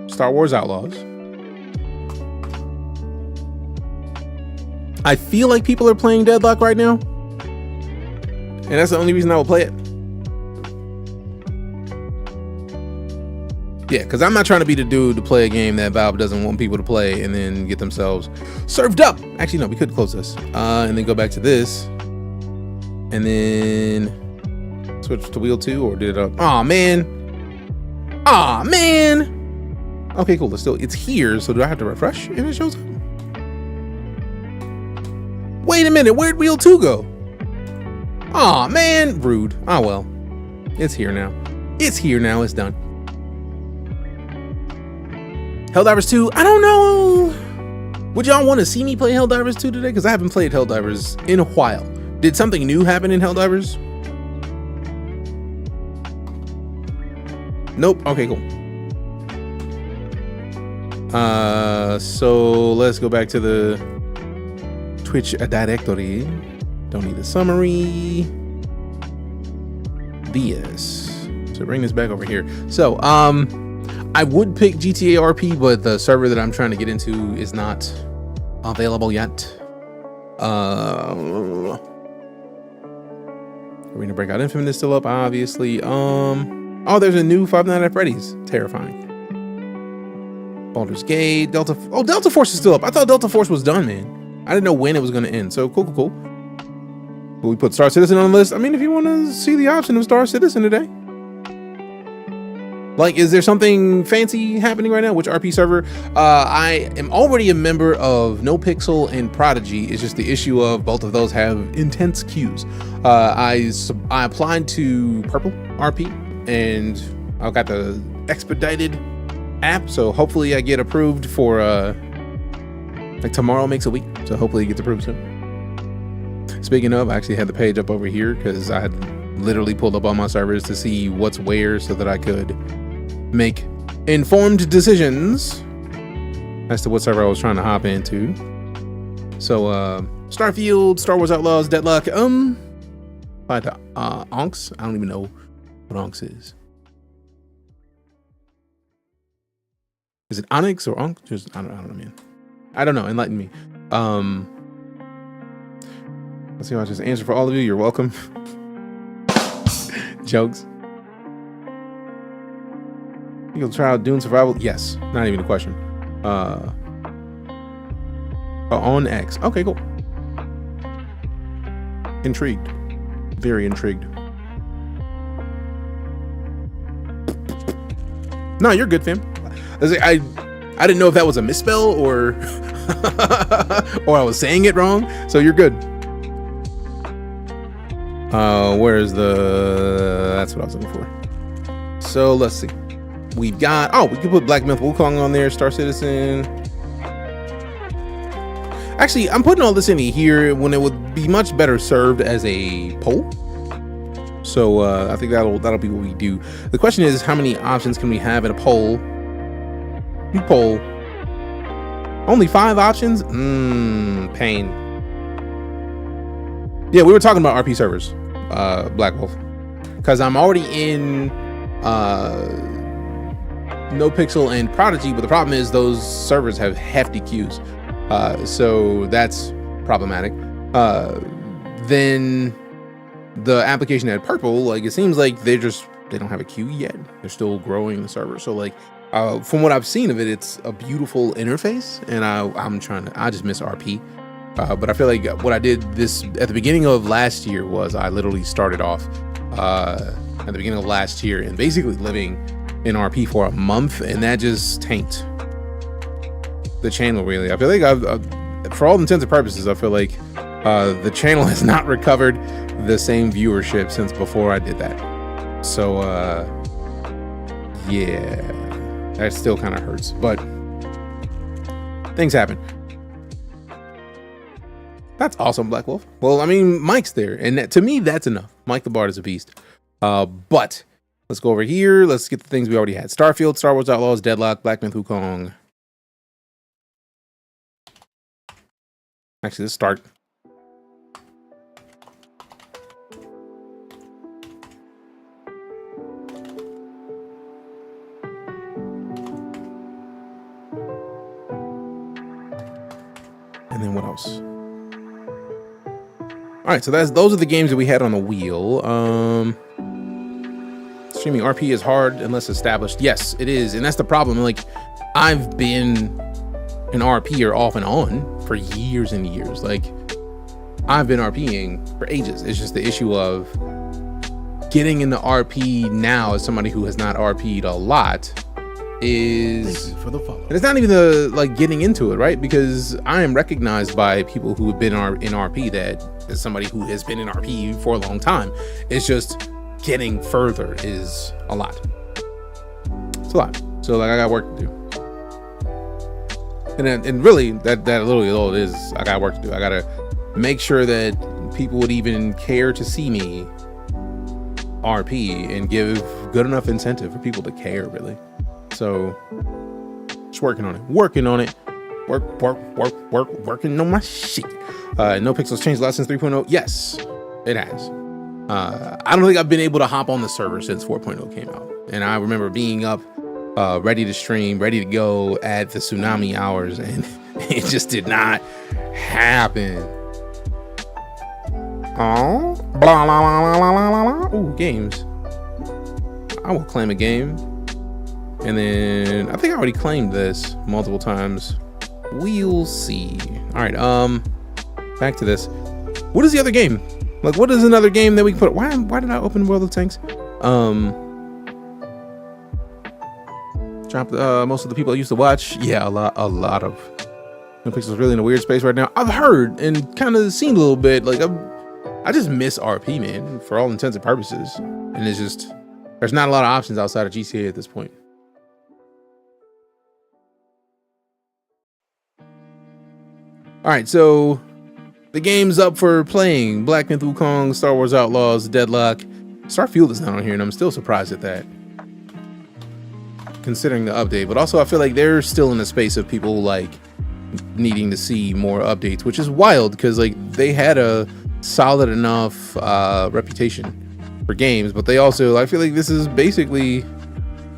Star Wars Outlaws. I feel like people are playing Deadlock right now, and that's the only reason I will play it. Yeah, because I'm not trying to be the dude to play a game that Valve doesn't want people to play and then get themselves served up. Actually, no, we could close this and then go back to this and then switch to wheel 2, or did it? Oh man. Okay, cool. It's here. So do I have to refresh and it shows up? Wait a minute, where'd wheel 2 go? Aw, man, rude. Oh, well, it's here now. It's done. Helldivers 2, I don't know. Would y'all want to see me play Helldivers 2 today? Because I haven't played Helldivers in a while. Did something new happen in Helldivers? Nope, okay, cool. So let's go back to the Twitch directory. Don't need a summary. BS. So bring this back over here. So I would pick GTA RP, but the server that I'm trying to get into is not available yet. Arena Breakout Infinite is still up, obviously. Oh, there's a new Five Nights at Freddy's. Terrifying. Baldur's Gate, Delta. Oh, Delta Force is still up. I thought Delta Force was done, man. I didn't know when it was going to end. So cool. Will we put Star Citizen on the list? I mean, if you want to see the option of Star Citizen today. Like, is there something fancy happening right now? Which RP server? I am already a member of NoPixel and Prodigy. It's just the issue of both of those have intense queues. I applied to Purple RP and I got the expedited app. So hopefully I get approved for, like tomorrow makes a week. So hopefully it gets approved soon. Speaking of, I actually had the page up over here because I had literally pulled up all my servers to see what's where so that I could make informed decisions as to what server I was trying to hop into. So Starfield, Star Wars Outlaws, Deadlock, by the Onks. I don't even know what Onks is. Is it Onyx or Onks? Just I don't know, man. I don't know. Enlighten me. Let's see if I just answer for all of you. You're welcome. Jokes. You'll try out Dune Survival? Yes. Not even a question. On X. Okay, cool. Intrigued. Very intrigued. No, you're good, fam. I didn't know if that was a misspell or or I was saying it wrong. So you're good. Where's the... That's what I was looking for. So let's see. We've got, oh, we can put Black Myth Wukong on there, Star Citizen. Actually, I'm putting all this in here when it would be much better served as a poll. So I think that'll be what we do. The question is, how many options can we have in a poll? We poll. Only 5 options? Pain. Yeah, we were talking about RP servers, Black Wolf. Because I'm already in NoPixel and Prodigy, but the problem is those servers have hefty queues, so that's problematic. Then the application at Purple, like, it seems like they don't have a queue yet. They're still growing the server. So like, from what I've seen of it, it's a beautiful interface, and I just miss RP. But I feel like what I did at the beginning of last year was I literally started off at the beginning of last year and basically living in RP for a month, and that just tanked the channel, really. I feel like for all intents and purposes, I feel like the channel has not recovered the same viewership since before I did that. So yeah, that still kind of hurts, but things happen. That's awesome, Black Wolf. Well, I mean, Mike's there, and to me, that's enough. Mike the Bard is a beast. But let's go over here. Let's get the things we already had. Starfield, Star Wars Outlaws, Deadlock, Black Myth Wukong. Actually, let's start. And then what else? All right, so those are the games that we had on the wheel. Streaming RP is hard unless established. Yes, it is, and that's the problem. Like, I've been an RPer off and on for years and years. Like, I've been RPing for ages. It's just the issue of getting into RP now as somebody who has not RP'd a lot is, Thank you for the follow. and it's not even the like getting into it, right? Because I am recognized by people who have been in RP that as somebody who has been in RP for a long time. It's just getting further is a lot. It's a lot. So like, I got work to do. And really that literally all it is. I got work to do. I gotta make sure that people would even care to see me RP and give good enough incentive for people to care, really. So just working on it. Working on my shit. NoPixel's changed a lot since 3.0. Yes, it has. I don't think I've been able to hop on the server since 4.0 came out. And I remember being up ready to stream, ready to go at the tsunami hours, and it just did not happen. Oh, blah, blah, blah, blah, blah, blah. Ooh, games. I will claim a game. And then I think I already claimed this multiple times. We'll see. All right, back to this. What is the other game? Like, what is another game that we can put? Why did I open World of Tanks? Drop most of the people I used to watch. Yeah, a lot of Pixel's really in a weird space right now. I've heard and kind of seen a little bit. Like, I just miss RP, man, for all intents and purposes. And it's just, there's not a lot of options outside of GTA at this point. All right, so the game's up for playing. Black Myth Wukong, Star Wars Outlaws, Deadlock. Starfield is not on here, and I'm still surprised at that, considering the update. But also, I feel like they're still in a space of people like needing to see more updates, which is wild because like they had a solid enough reputation for games, but they also, I feel like this is basically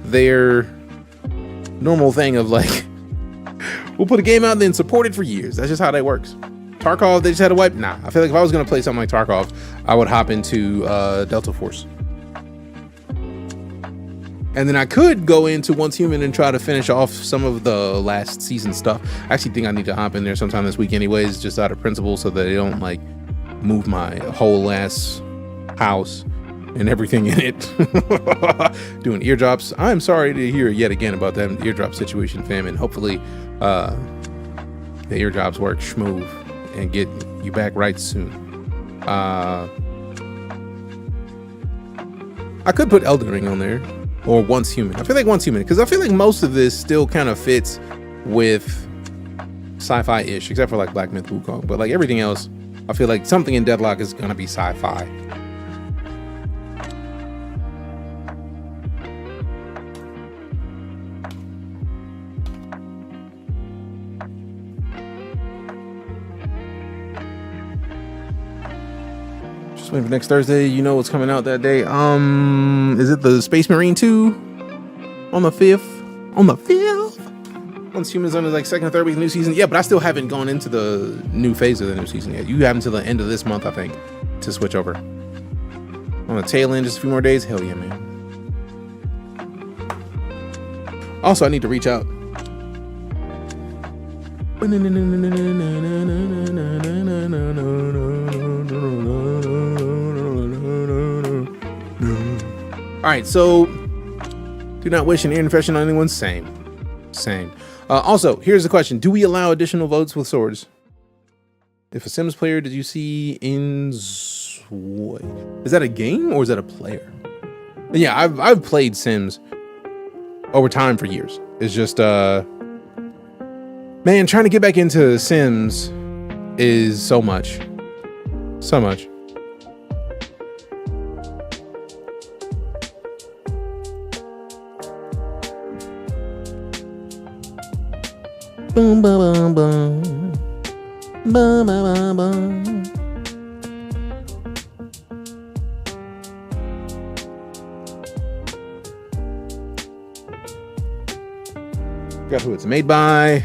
their normal thing of like, we'll put a game out and then support it for years. That's just how that works. Tarkov, they just had to wipe. Nah, I feel like if I was gonna play something like Tarkov, I would hop into Delta Force. And then I could go into Once Human and try to finish off some of the last season stuff. I actually think I need to hop in there sometime this week anyways, just out of principle, so that they don't like move my whole ass house and everything in it. Doing eardrops. I'm sorry to hear yet again about that eardrop situation, fam, and hopefully the eardrops work smooth and get you back right soon. I could put Elden Ring on there, or Once Human. I feel like Once Human, because I feel like most of this still kind of fits with sci-fi-ish, except for like Black Myth Wukong. But like everything else, I feel like something in Deadlock is gonna be sci-fi. Just waiting for next Thursday. You know what's coming out that day. Is it the Space Marine 2 on the 5th? On the 5th? Once Humans on the like second or third week of the new season. Yeah, but I still haven't gone into the new phase of the new season yet. You have until the end of this month, I think, to switch over. On the tail end, just a few more days. Hell yeah, man. Also, I need to reach out. All right, so do not wish an ear infection on anyone. Same. Also, here's the question: do we allow additional votes with swords? If a Sims player, did you see in Zoy? Is that a game or is that a player? Yeah, I've played Sims over time for years. It's just man, trying to get back into Sims is so much. Boom, boom, boom, boom, boom, boom, boom. Got who it's made by.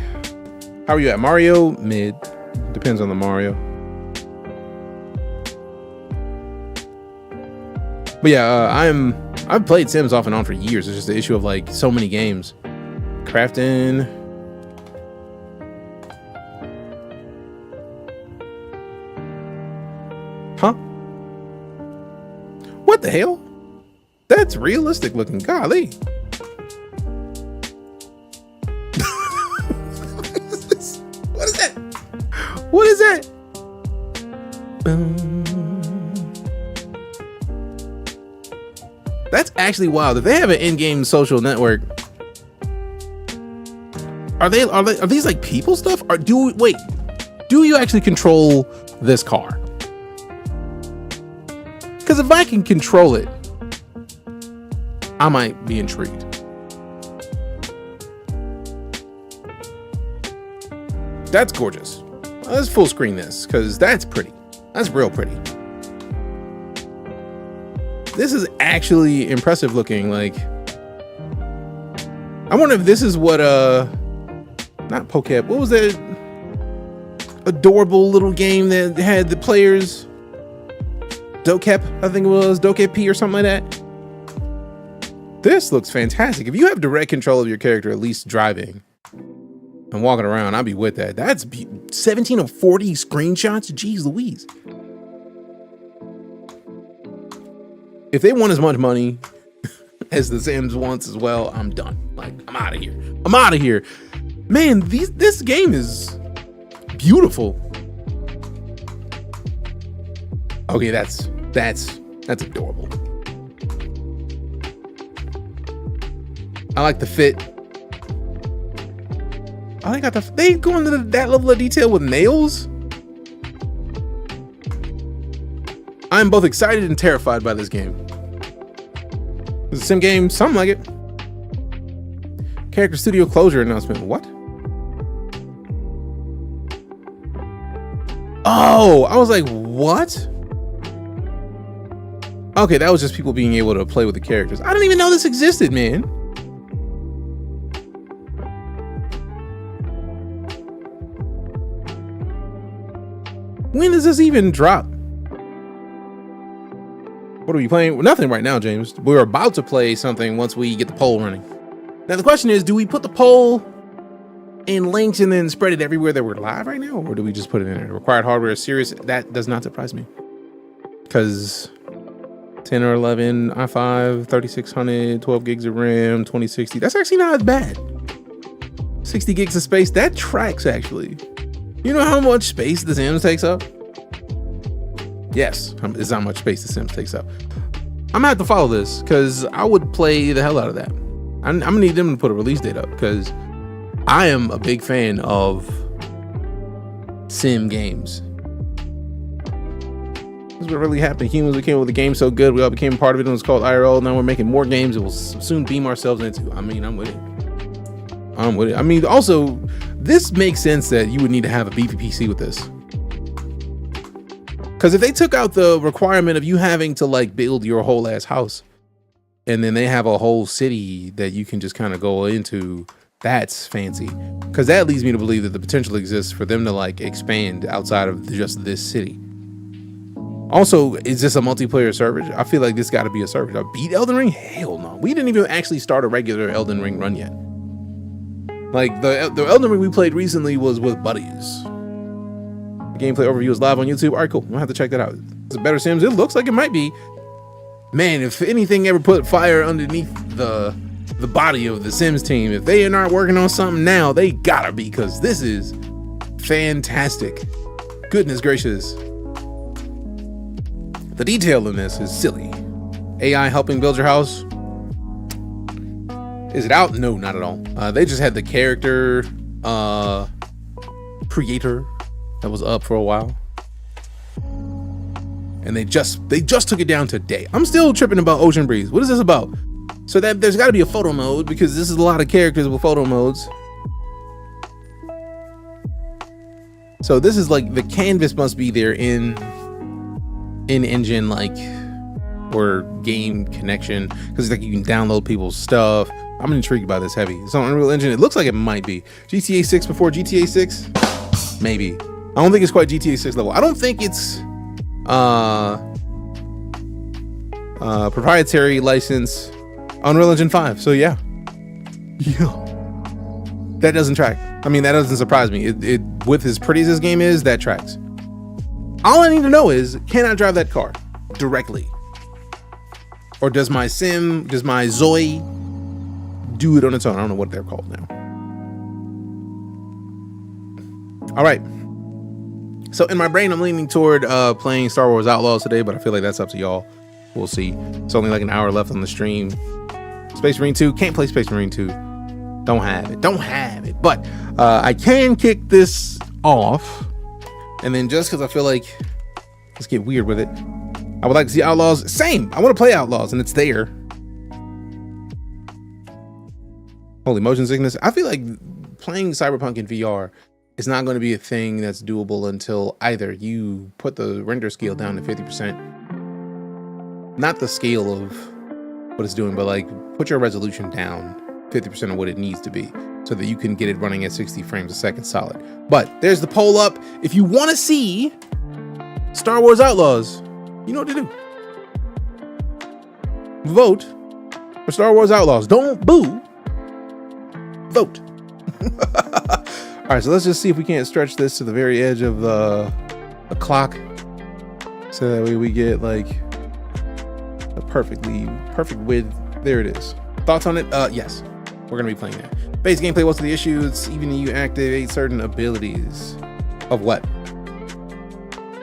How are you at? Mario? Mid. Depends on the Mario. But yeah, I've played Sims off and on for years. It's just the issue of like so many games. Crafting. Huh? What the hell? That's realistic looking. Golly. What is that? What is that? That's actually wild. If they have an in-game social network, are these like people stuff? Or do you actually control this car? Because if I can control it, I might be intrigued. That's gorgeous. Let's full screen this because that's pretty. That's real pretty. This is actually impressive looking. Like, I wonder if this is what not Pokep. What was that adorable little game that had the players? Dokep, I think it was Dokep P or something like that. This looks fantastic. If you have direct control of your character, at least driving and walking around, I'll be with that. That's 17 of 40 screenshots. Jeez Louise. If they want as much money as The Sims wants as well, I'm done. Like, I'm out of here. I'm out of here. Man, this game is beautiful. Okay, that's adorable. I like the fit. Oh, they go into that level of detail with nails. I'm both excited and terrified by this game. It's a sim game, something like it. Character studio closure announcement. What? Oh, I was like, what? Okay, that was just people being able to play with the characters. I didn't even know this existed, man. When does this even drop? What are we playing? Nothing right now, James. We're about to play something once we get the poll running. Now the question is, do we put the poll in links and then spread it everywhere that we're live right now? Or do we just put it in there? Required hardware is serious. That does not surprise me. Because 10 or 11 i5, 3600, 12 gigs of RAM, 2060. That's actually not as bad. 60 gigs of space. That tracks actually. You know how much space The Sims takes up? Yes, it's how much space The Sims takes up. I'm gonna have to follow this because I would play the hell out of that. I'm gonna need them to put a release date up because I am a big fan of sim games. This is what really happened. Humans became with the game so good, we all became part of it, and it was called IRL. Now we're making more games that we'll soon beam ourselves into. I mean, I'm with it. I'm with it. I mean, also, this makes sense that you would need to have a beefy PC with this. Because if they took out the requirement of you having to like build your whole ass house, and then they have a whole city that you can just kind of go into, that's fancy. Because that leads me to believe that the potential exists for them to like expand outside of just this city. Also, is this a multiplayer server? I feel like this got to be a server. I beat Elden Ring? Hell no. We didn't even actually start a regular Elden Ring run yet. Like the Elden Ring we played recently was with buddies. Gameplay overview is live on YouTube. All right, cool. We'll have to check that out. Is it better Sims? It looks like it might be. Man, if anything ever put fire underneath the body of the Sims team, if they are not working on something now, they gotta be, because this is fantastic. Goodness gracious. The detail in this is silly. AI helping build your house. Is it out? No, not at all. They just had the character creator that was up for a while, and they just took it down today. I'm still tripping about Ocean Breeze. What is this about? So that there's got to be a photo mode, because this is a lot of characters with photo modes. So this is like the canvas must be there in engine, like, or game connection, because like you can download people's stuff. I'm intrigued by this heavy. It's on Unreal Engine. It looks like it might be GTA 6 before GTA 6. Maybe. I don't think it's quite GTA 6 level. I don't think it's proprietary license Unreal Engine 5. So yeah. That doesn't track. I mean, that doesn't surprise me. It with as pretty as this game is, that tracks. All I need to know is, can I drive that car directly? Or does my Zoe do it on its own? I don't know what they're called now. All right. So in my brain, I'm leaning toward playing Star Wars Outlaws today, but I feel like that's up to y'all. We'll see. It's only like an hour left on the stream. Space Marine 2. Can't play Space Marine 2. Don't have it. But I can kick this off. And then just because I feel like, let's get weird with it. I would like to see Outlaws. Same. I want to play Outlaws, and it's there. Holy motion sickness. I feel like playing Cyberpunk in VR is not going to be a thing that's doable until either you put the render scale down to 50%. Not the scale of what it's doing, but like put your resolution down 50% of what it needs to be so that you can get it running at 60 frames a second solid. But there's the poll up. If you want to see Star Wars Outlaws, you know what to do. Vote for Star Wars Outlaws. Don't boo. Vote. All right, so let's just see if we can't stretch this to the very edge of the clock, so that way we get like a perfect width. There it is. Thoughts on it? Yes, we're gonna be playing that. Base gameplay. What's the issue? It's even you activate certain abilities. Of what?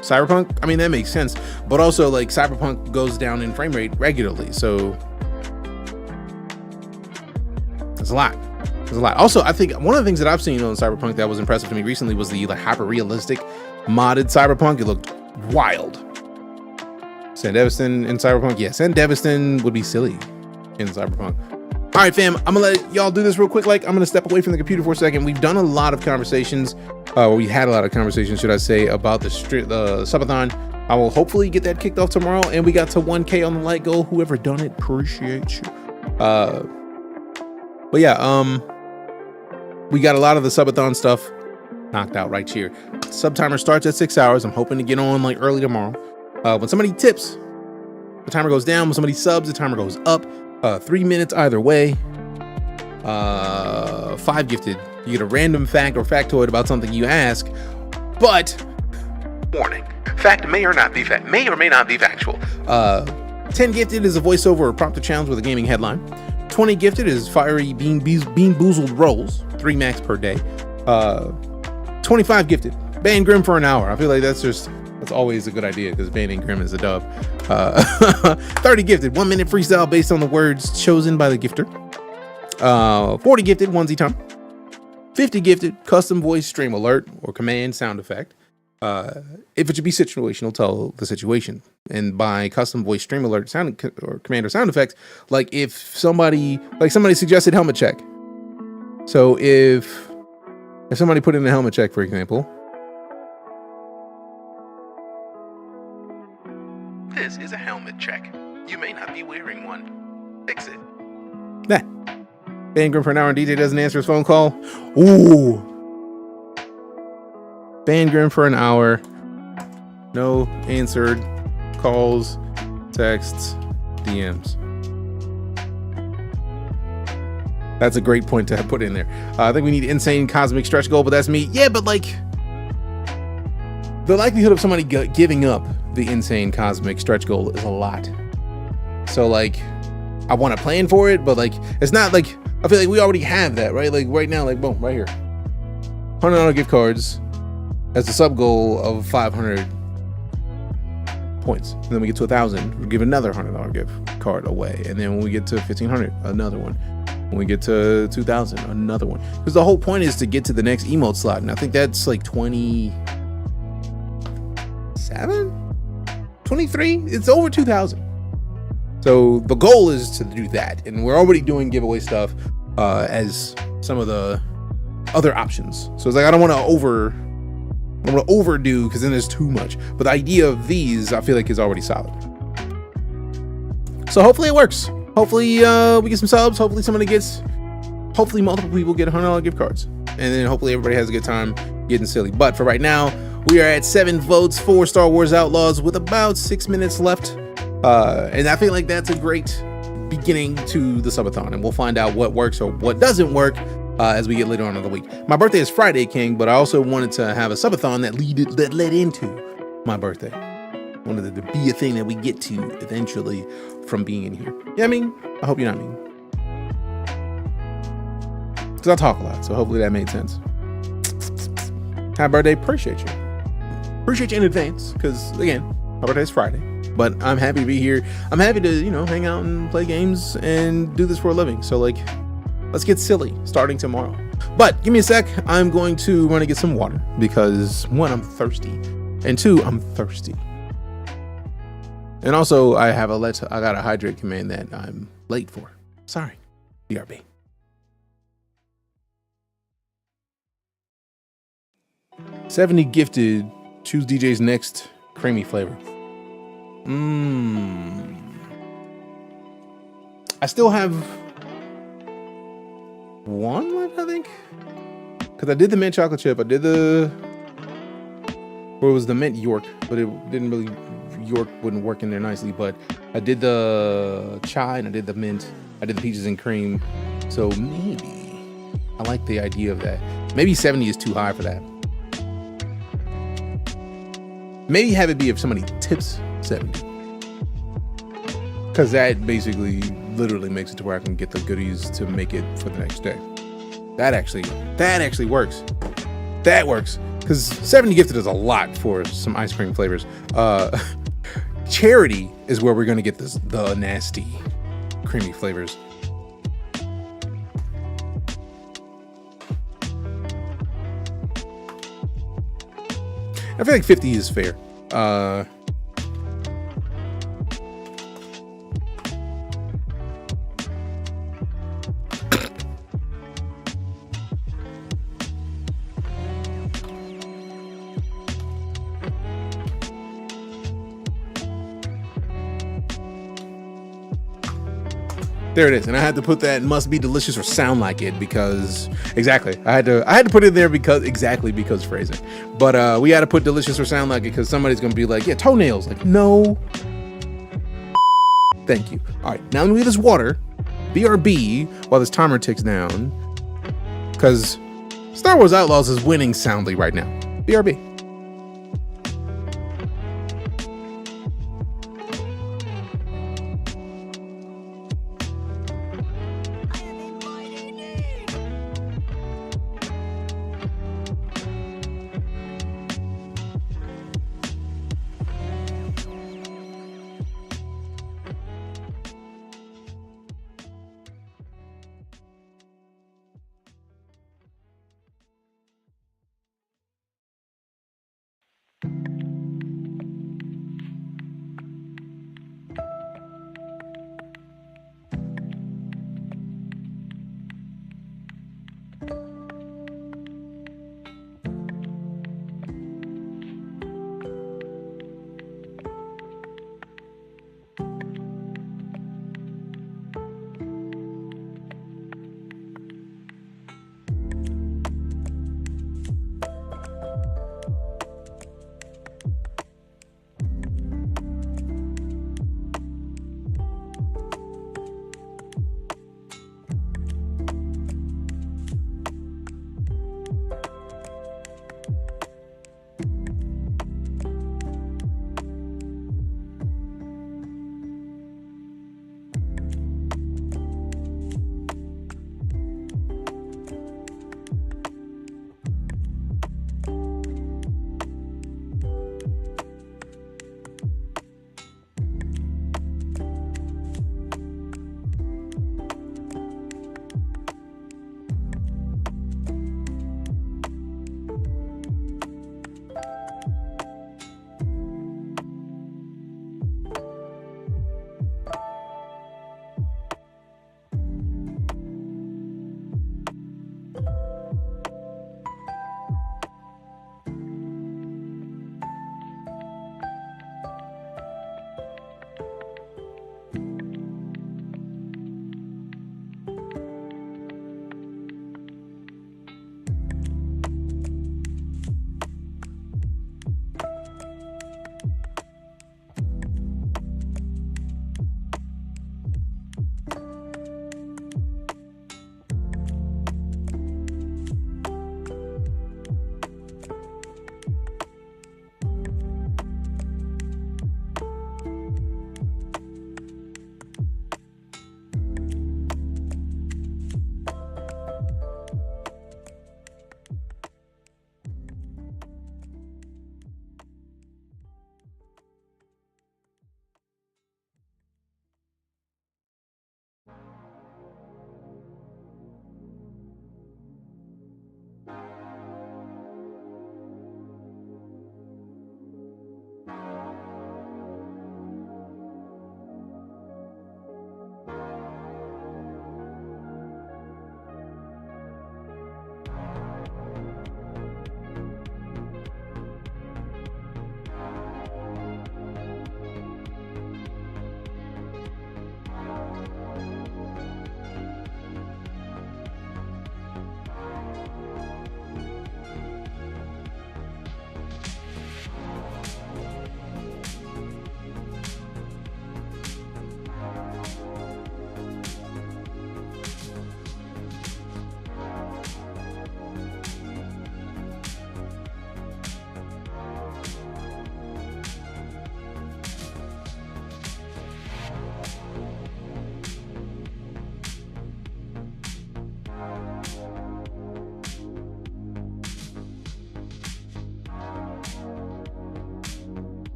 Cyberpunk? I mean, that makes sense, but also like Cyberpunk goes down in frame rate regularly, so it's a lot. There's a lot. Also, I think one of the things that I've seen on Cyberpunk that was impressive to me recently was the like hyper realistic modded Cyberpunk. It looked wild. Sandevistan in Cyberpunk, yeah, Sandevistan would be silly in Cyberpunk. All right, fam, I'm gonna let y'all do this real quick. Like, I'm gonna step away from the computer for a second. We've done a lot of conversations. We had a lot of conversations, should I say, about the subathon. I will hopefully get that kicked off tomorrow, and we got to 1K on the light goal. Whoever done it, appreciate you. But yeah, we got a lot of the subathon stuff knocked out right here. Sub timer starts at 6 hours. I'm hoping to get on like early tomorrow. When somebody tips, the timer goes down. When somebody subs, the timer goes up. 3 minutes either way. 5 gifted. You get a random fact or factoid about something you ask, but warning: fact may or not be fact, may or may not be factual. 10 gifted is a voiceover or prompter challenge with a gaming headline. 20 gifted is fiery bean boozled rolls, 3 max per day. 25 gifted, ban Grim for an hour. I feel like that's always a good idea because banning Grim is a dub. 30 gifted, 1 minute freestyle based on the words chosen by the gifter. 40 gifted, onesie time. 50 gifted, custom voice stream alert or command sound effect. If it should be situational, tell the situation. And by custom voice stream alert sound or command or sound effects, like if somebody suggested helmet check. So if somebody put in a helmet check, for example, this is a helmet check. You may not be wearing one. Fix it. That. Ban Grim for an hour and DJ doesn't answer his phone call. Ooh. Ban Grim for an hour. No answered calls, texts, DMs. That's a great point to have put in there. I think we need insane cosmic stretch goal, but that's me. Yeah, but like the likelihood of somebody giving up the insane cosmic stretch goal is a lot. So like I want to plan for it, but like it's not like I feel like we already have that, right? Like right now, like boom, right here. $100 gift cards as a sub goal of 500 points. And then we get to 1,000, we give another $100 gift card away. And then when we get to 1,500, another one. When we get to 2,000, another one. Because the whole point is to get to the next emote slot. And I think that's like 27, 23. It's over 2,000. So the goal is to do that, and we're already doing giveaway stuff as some of the other options. So it's like I don't want to overdo because then there's too much. But the idea of these, I feel like, is already solid. So hopefully it works. Hopefully we get some subs. Hopefully multiple people get $100 gift cards, and then hopefully everybody has a good time getting silly. But for right now, we are at 7 votes for Star Wars Outlaws with about 6 minutes left. And I feel like that's a great beginning to the subathon, and we'll find out what works or what doesn't work as we get later on in the week. My birthday is Friday, King, but I also wanted to have a subathon that led into my birthday. Wanted it to be a thing that we get to eventually from being in here. Yeah, I mean, I hope you're not mean. Because I talk a lot, so hopefully that made sense. Happy birthday, appreciate you. Appreciate you in advance, because again, my birthday is Friday. But I'm happy to be here. I'm happy to, hang out and play games and do this for a living. So like, let's get silly starting tomorrow. But give me a sec. I'm going to run and get some water because 1, I'm thirsty, and 2, I'm thirsty. And also I got a hydrate command that I'm late for. Sorry, BRB. $70 gifted. Choose DJ's next creamy flavor. I still have one left, I think. Because I did the mint chocolate chip. I did the... Or it was the mint York, but it didn't really... York wouldn't work in there nicely, but I did the chai and I did the mint. I did the peaches and cream. So maybe... I like the idea of that. Maybe 70 is too high for that. Maybe have it be if somebody tips 70. Because that basically literally makes it to where I can get the goodies to make it for the next day. That actually works. That works. Because 70 gifted is a lot for some ice cream flavors. Charity is where we're going to get the nasty creamy flavors. I feel like 50 is fair. There it is, and I had to put that must be delicious or sound like it because exactly. I had to put it there because phrasing. But we had to put delicious or sound like it because somebody's gonna be like, yeah, toenails. Like, no. Thank you. All right, now I'm gonna get this water. BRB while this timer ticks down. Because Star Wars Outlaws is winning soundly right now. BRB.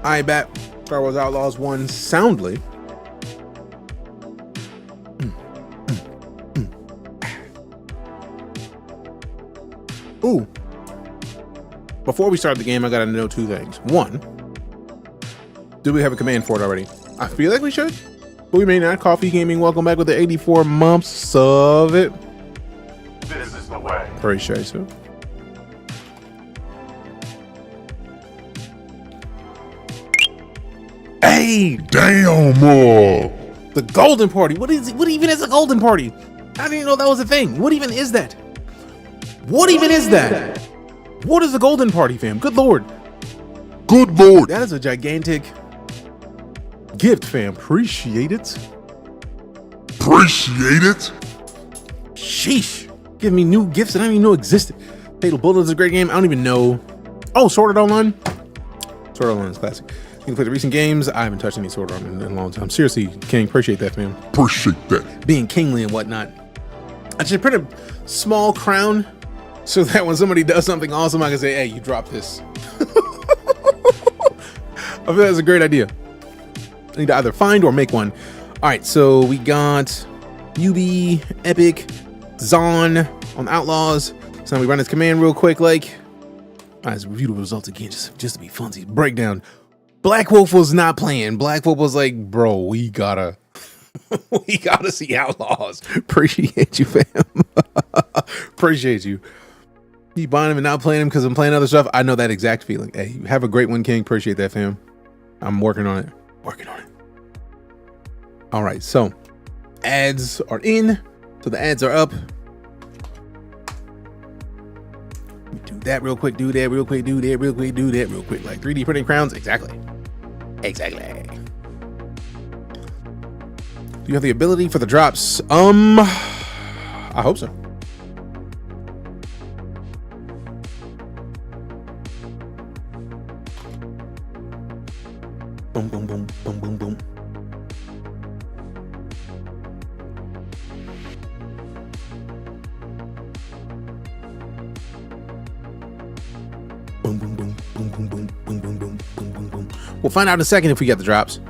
I bet Star Wars Outlaws won soundly. Ooh. Before we start the game, I gotta know two things. One, do we have a command for it already? I feel like we should, but we may not. Coffee Gaming, welcome back with the 84 months of it. This is the way. Appreciate you. Hey, Damn! the golden party. What even is a golden party? I didn't know that was a thing. What even is that? What even is that? What is the golden party, fam? Good lord. Good lord! That is a gigantic gift, fam. Appreciate it. Appreciate it! Sheesh. Give me new gifts that I didn't even know existed. Fatal Bullet is a great game. I don't even know. Oh, Sword Art Online. Sword Art Online is classic. You can play the recent games. I haven't touched any Sword Art in a long time. Seriously, King, appreciate that, fam. Appreciate that. Being kingly and whatnot. I should print a small crown so that when somebody does something awesome, I can say, hey, you dropped this. I feel that's a great idea. I need to either find or make one. All right, so we got UB, Epic, Zon on Outlaws. So now we run this command real quick, like, let's review the results again, just to be funsies. Breakdown. Black Wolf was not playing. Black Wolf was like, bro, we gotta see Outlaws. Appreciate you, fam. Appreciate you. You buying them and not playing them because I'm playing other stuff. I know that exact feeling. Hey, have a great one, King. Appreciate that, fam. I'm working on it. All right, so ads are in. So the ads are up. Do that real quick, do that real quick, do that real quick, do that real quick. Like 3D printing crowns. Exactly. Do you have the ability for the drops? I hope so. Boom, boom, boom, boom, boom, boom. Boom, boom, boom, boom, boom, boom, boom, boom, boom, boom, boom, boom. We'll find out in a second if we get the drops.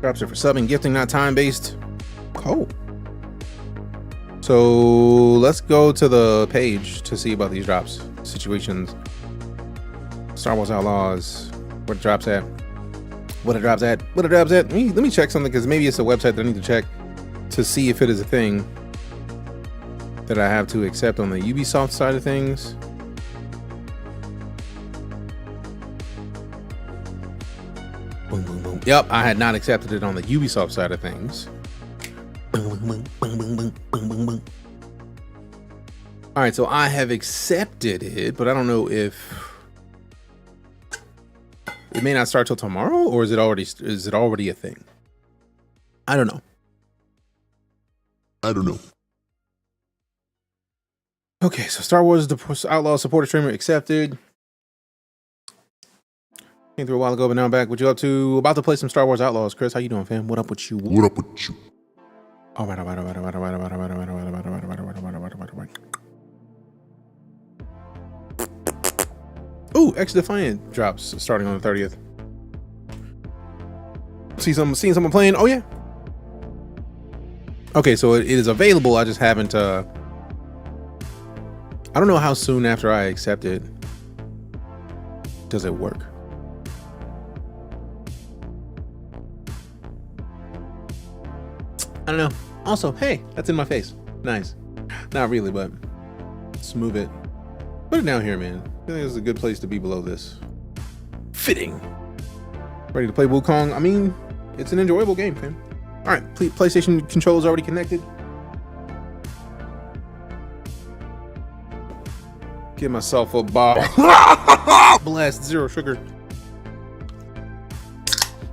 Drops are for subbing, gifting, not time-based. Cool. So let's go to the page to see about these drops. Situations. Star Wars Outlaws. Where the drops at? What the drops at? What the drops at? Let me check something, because maybe it's a website that I need to check to see if it is a thing that I have to accept on the Ubisoft side of things. Boom, boom, boom. Yep, I had not accepted it on the Ubisoft side of things. Boom, boom, boom, boom, boom, boom, boom, boom. All right, so I have accepted it, but I don't know if it may not start till tomorrow, or is it already a thing? I don't know. Okay, so Star Wars Outlaw supporter streamer accepted. Came through a while ago, but now I'm back. What you up to? About to play some Star Wars Outlaws. Chris, how you doing, fam? What up with you? All right. Ooh, X Defiant drops starting on the 30th. Seeing someone playing. Oh yeah. Okay, so it is available. I just haven't. I don't know how soon after I accept it does it work. I don't know. Also, hey, that's in my face. Nice. Not really, but let's move it. Put it down here, man. I think it's a good place to be below this. Fitting. Ready to play Wukong? I mean, it's an enjoyable game, fam. All right, PlayStation controllers already connected. Give myself a ball. Blast, zero sugar.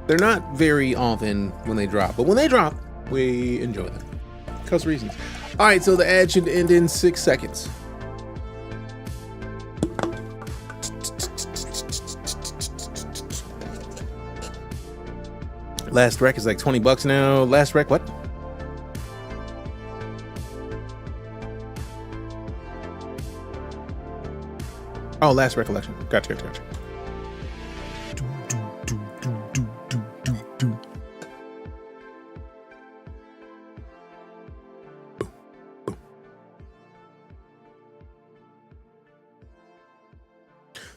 They're not very often when they drop, but when they drop, we enjoy them. Because reasons. All right, so the ad should end in 6 seconds. Last rec is like $20 now. Last rec, what? Oh, Last Recollection. Gotcha.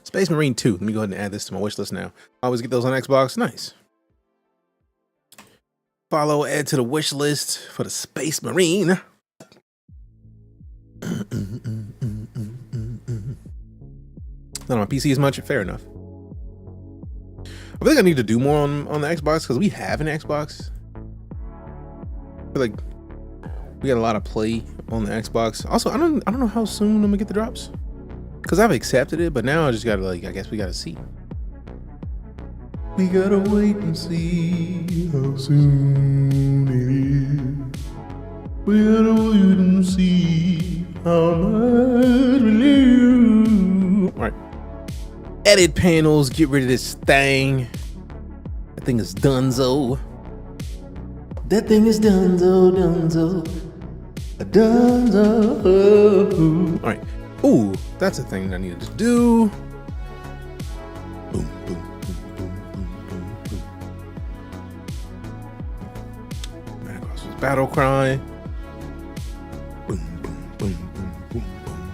Space Marine 2. Let me go ahead and add this to my wish list now. I always get those on Xbox. Nice. Follow, add to the wish list for the Space Marine. Not on my PC as much. Fair enough. I feel like I need to do more on the Xbox because we have an Xbox. I feel like we got a lot of play on the Xbox. Also, I don't know how soon I'm gonna get the drops. Cause I've accepted it, but now I just gotta I guess we gotta see. We gotta wait and see how soon it is. We gotta wait and see how much we lose. All right. Edit panels, get rid of this thing. That thing is donezo. That thing is donezo. All right. Ooh, that's a thing that I needed to do. Boom, boom, boom, boom, boom, boom, boom. Macross's battle cry. Boom, boom, boom, boom, boom,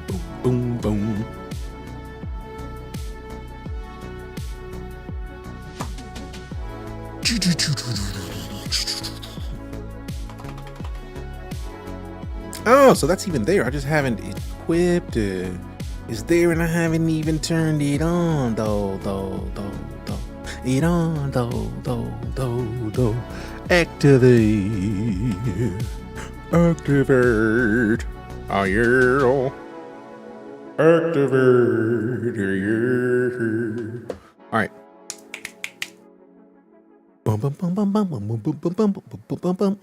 boom, boom, boom. Oh, so that's even there. I just haven't equipped it. It's there and I haven't even turned it on, though. It on, though. Activate. Oh, yeah. Activate. Yeah. All right. Bum, bum, bum, bum, bum, bum, bum, bum, bum, bum, bum, bum, bum.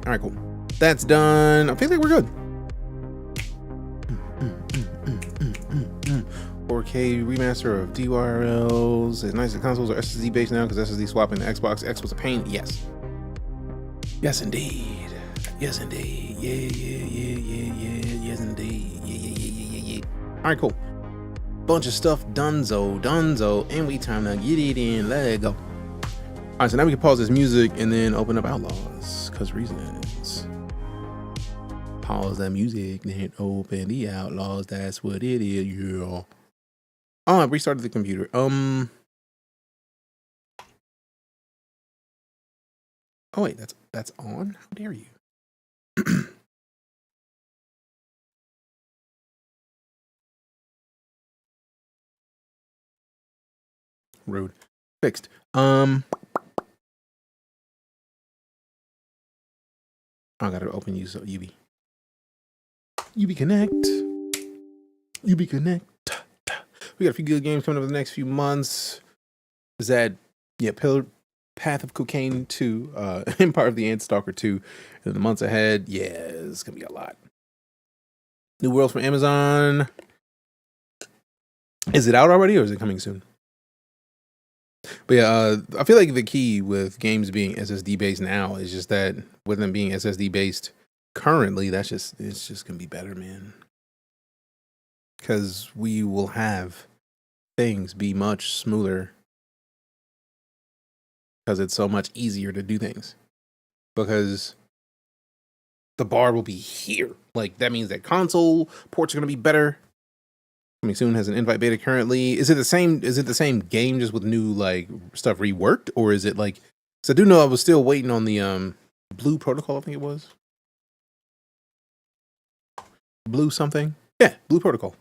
All right, cool. That's done. I feel like we're good. 4K remaster of DYRLs. It's nice that consoles are SSD based now because SSD swapping the Xbox X was a pain. Yes. Yes, indeed. Yes, indeed. Yeah. Yes, indeed. Yeah. All right, cool. Bunch of stuff donezo, and we time to get it in. Let go. All right, so now we can pause this music and then open up Outlaws, because reasons. Pause that music, then open the Outlaws. That's what it is, yeah. Oh, I restarted the computer. Oh wait, that's on? How dare you? Rude. Fixed. I gotta open UB. UB Connect. UB Connect. We got a few good games coming over the next few months. Is that Path of Cocaine 2, Empire of the Ant Stalker 2 in the months ahead? Yeah, it's gonna be a lot. New Worlds from Amazon. Is it out already or is it coming soon? But yeah, I feel like the key with games being SSD based now is just that with them being SSD based currently, it's just gonna be better, man. Because we will have things be much smoother because it's so much easier to do things. Because the bar will be here. Like that means that console ports are gonna be better. Coming soon has an invite beta currently. Is it the same game just with new like stuff reworked, or is it like? So I do know I was still waiting on the Blue Protocol. I think it was. Blue something. Yeah, Blue Protocol.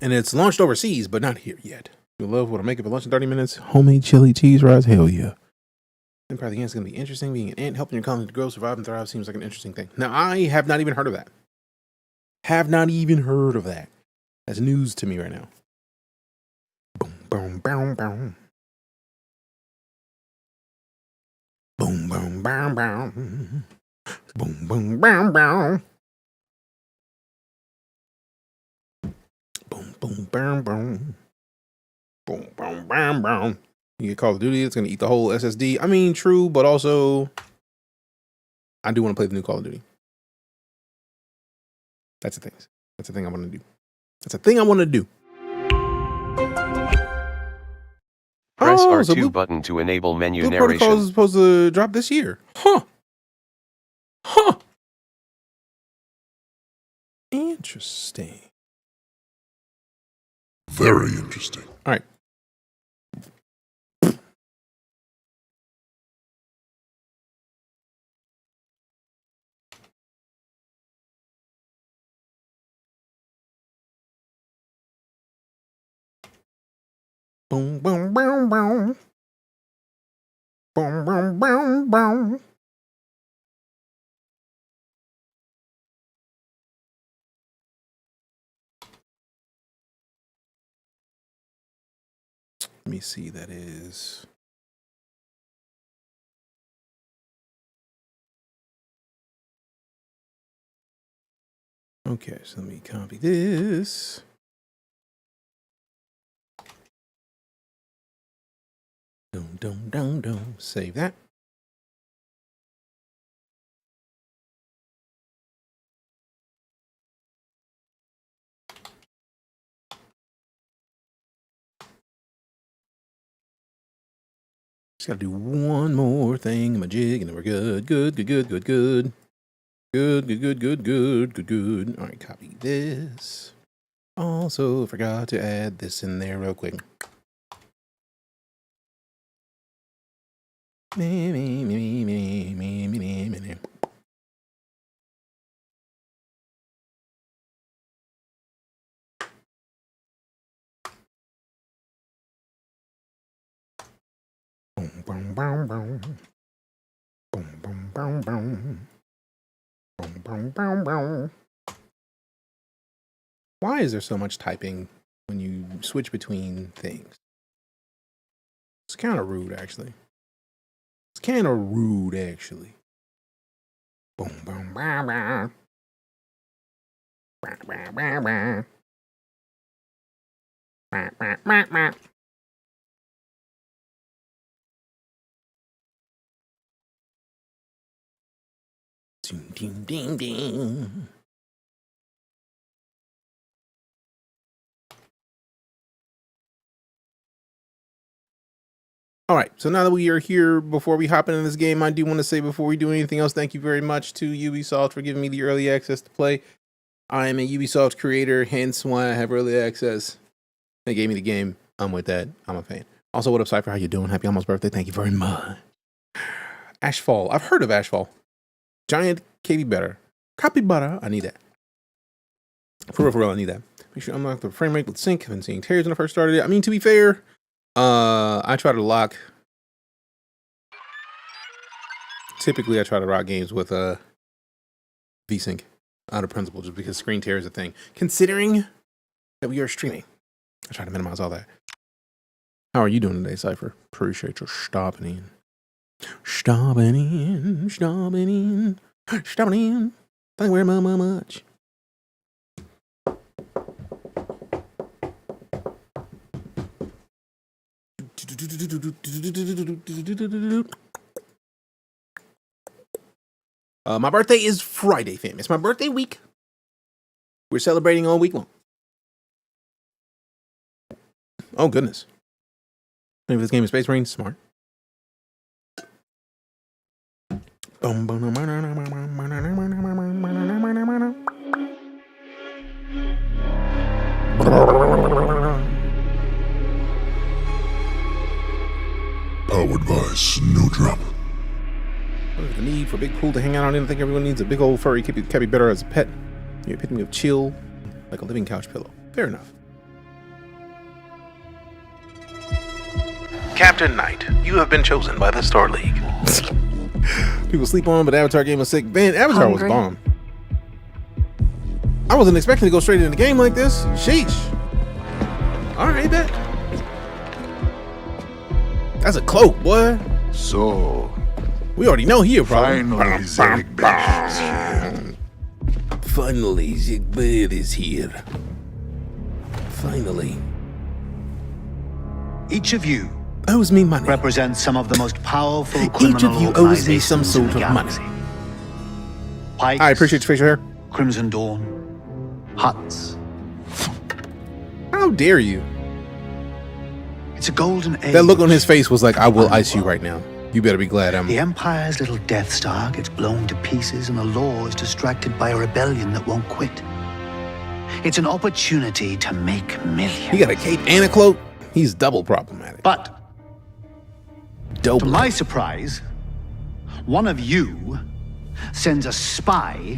And it's launched overseas, but not here yet. You'll love what I make it for lunch in 30 minutes. Homemade chili cheese fries. Hell yeah. And probably the end's going to be interesting. Being an ant, helping your colony to grow, survive, and thrive seems like an interesting thing. Now, I have not even heard of that. Have not even heard of that. That's news to me right now. Boom, boom, boom, boom. Boom, boom, boom, boom. Boom, boom, boom, boom. Boom, boom, boom, boom. Boom, boom, boom, boom. You get Call of Duty, it's going to eat the whole SSD. I mean, true, but also, I do want to play the new Call of Duty. That's the thing. That's the thing I want to do. That's the thing I want to do. Press Oh, R2 so Blue, button to enable menu Blue narration. Protocol is supposed to drop this year. Huh. Huh. Interesting. Very interesting. All right. Boom, boom, boom, boom. Boom, boom, boom, boom. Let me see, that is. Okay, so let me copy this. Dum. Save that. Just gotta do one more thing in my jig, and then we're good. Good. All right, copy this. Also, forgot to add this in there real quick. Boom, boom, boom, boom. Boom, boom, boom, boom. Boom, boom, boom, boom. Why is there so much typing when you switch between things? It's kind of rude, actually. Boom, boom, boom, boom. Bah, bah, bah, bah. Bah, bah, bah, bah. Ding, ding, ding. All right, so now that we are here, before we hop into this game, I do want to say before we do anything else, thank you very much to Ubisoft for giving me the early access to play. I am a Ubisoft creator, hence why I have early access. They gave me the game. I'm with that. I'm a fan. Also, what up, Cypher? How you doing? Happy almost birthday. Thank you very much. Ashfall. I've heard of Ashfall. Giant capybara. Capybara. I need that. For real, I need that. Make sure unlock the frame rate with sync. I've been seeing tears when I first started it. I mean, to be fair, I try to lock. Typically, I try to rock games with VSync out of principle, just because screen tear is a thing. Considering that we are streaming, I try to minimize all that. How are you doing today, Cypher? Appreciate your stopping in. Stopping in. Thank you very much. My birthday is Friday, fam. It's my birthday week. We're celebrating all week long. Oh, goodness. Maybe this game is Space Marine. Smart. Powered by Snowdrop. What is the need for a big pool to hang out on. I think everyone needs a big old furry capybara as a pet. You epitome of chill, like a living couch pillow. Fair enough. Captain Knight, you have been chosen by the Star League. People sleep on, but the Avatar game was sick. Man, Avatar was bomb. I wasn't expecting to go straight into the game like this. Sheesh. All right, bet. That's a cloak, boy. So, We already know he a problem. finally, Zerek Besh is here. Finally, Zigbird is here. Finally. Each of you Owes me money. represents some of the most powerful Each criminal of you owes me some organizations in sort the of money. galaxy. Pikes, I appreciate your facial hair. Crimson Dawn, Huts. How dare you? It's a golden age. That look on his face was like, I will ice you right now. You better be glad I'm... The Empire's little Death Star gets blown to pieces and the law is distracted by a rebellion that won't quit. It's an opportunity to make millions. He got a cape and a cloak. He's double problematic. But, Dope. to my surprise, one of you sends a spy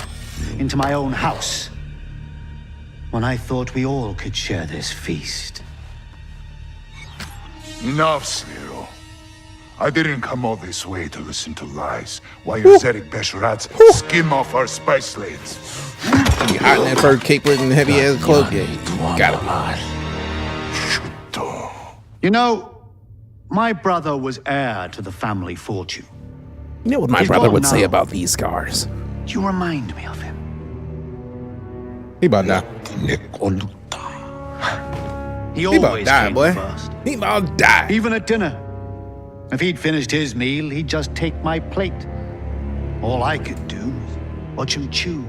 into my own house when I thought we all could share this feast. Enough, Spiro. I didn't come all this way to listen to lies while your Zerek Besh rats skim off our spice slates. You hot in that fur capelet and heavy ass cloak? Yeah, you gotta You know, my brother was heir to the family fortune. be. You know what my He's brother gone would say now. about these scars? You remind me of him. He about to die. He He about to always die, came boy. first. He about to die. Even at dinner. If he'd finished his meal, he'd just take my plate. All I could do was watch him chew.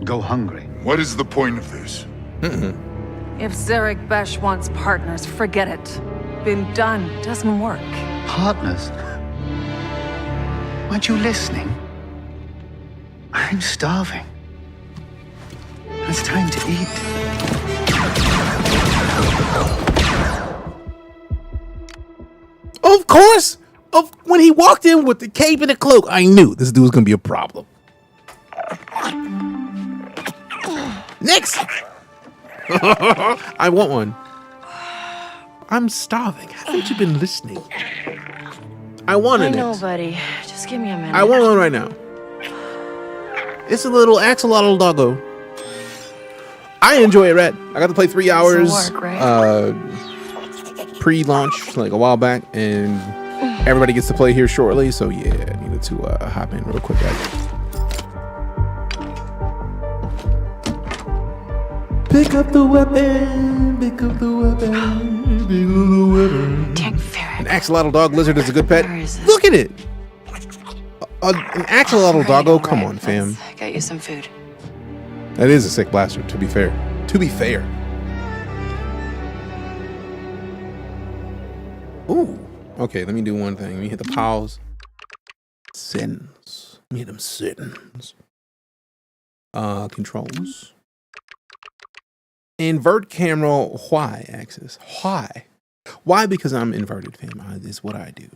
Go hungry. What is the point of this? If Zerek Besh wants partners, forget it. Been done. Doesn't work. Partners? Weren't you listening? I'm starving. It's time to eat. Of course. When he walked in with the cape and the cloak, I knew this dude was gonna be a problem. Next. I want one. I'm starving. Haven't you been listening? I want I an know, Nix. buddy. Just give me a minute. I want one right now. It's a little axolotl doggo. I enjoy it, Rat. I got to play 3 hours This'll work, right? pre-launch like a while back, and everybody gets to play here shortly. So yeah, I needed to hop in real quick, guys. Pick up the weapon. Pick up the weapon. Pick up the weapon. Dang ferret. An axolotl dog lizard is a good pet. Where is it? Look at it. An axolotl doggo. Come on, fam. Let's get you some food. That is a sick blaster, to be fair. To be fair. Ooh. Okay, let me do one thing. Let me hit the pause. Settings. Let me hit them settings. Controls. Invert camera y-axis. Why? Why? Because I'm inverted, fam. It's what I do.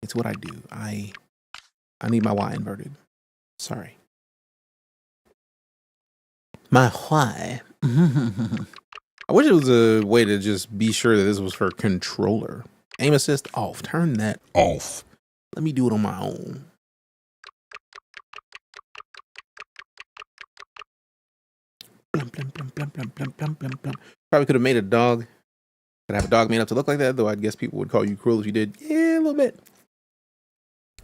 It's what I do. I need my y inverted. Sorry. My why. I wish it was a way to just be sure that this was for controller. Aim assist off. Turn that off. Let me do it on my own. Blum, blum, blum, blum, blum, blum, blum, blum, blum. Probably could have made a dog. Could have a dog made up to look like that, though I guess people would call you cruel if you did. Yeah, a little bit.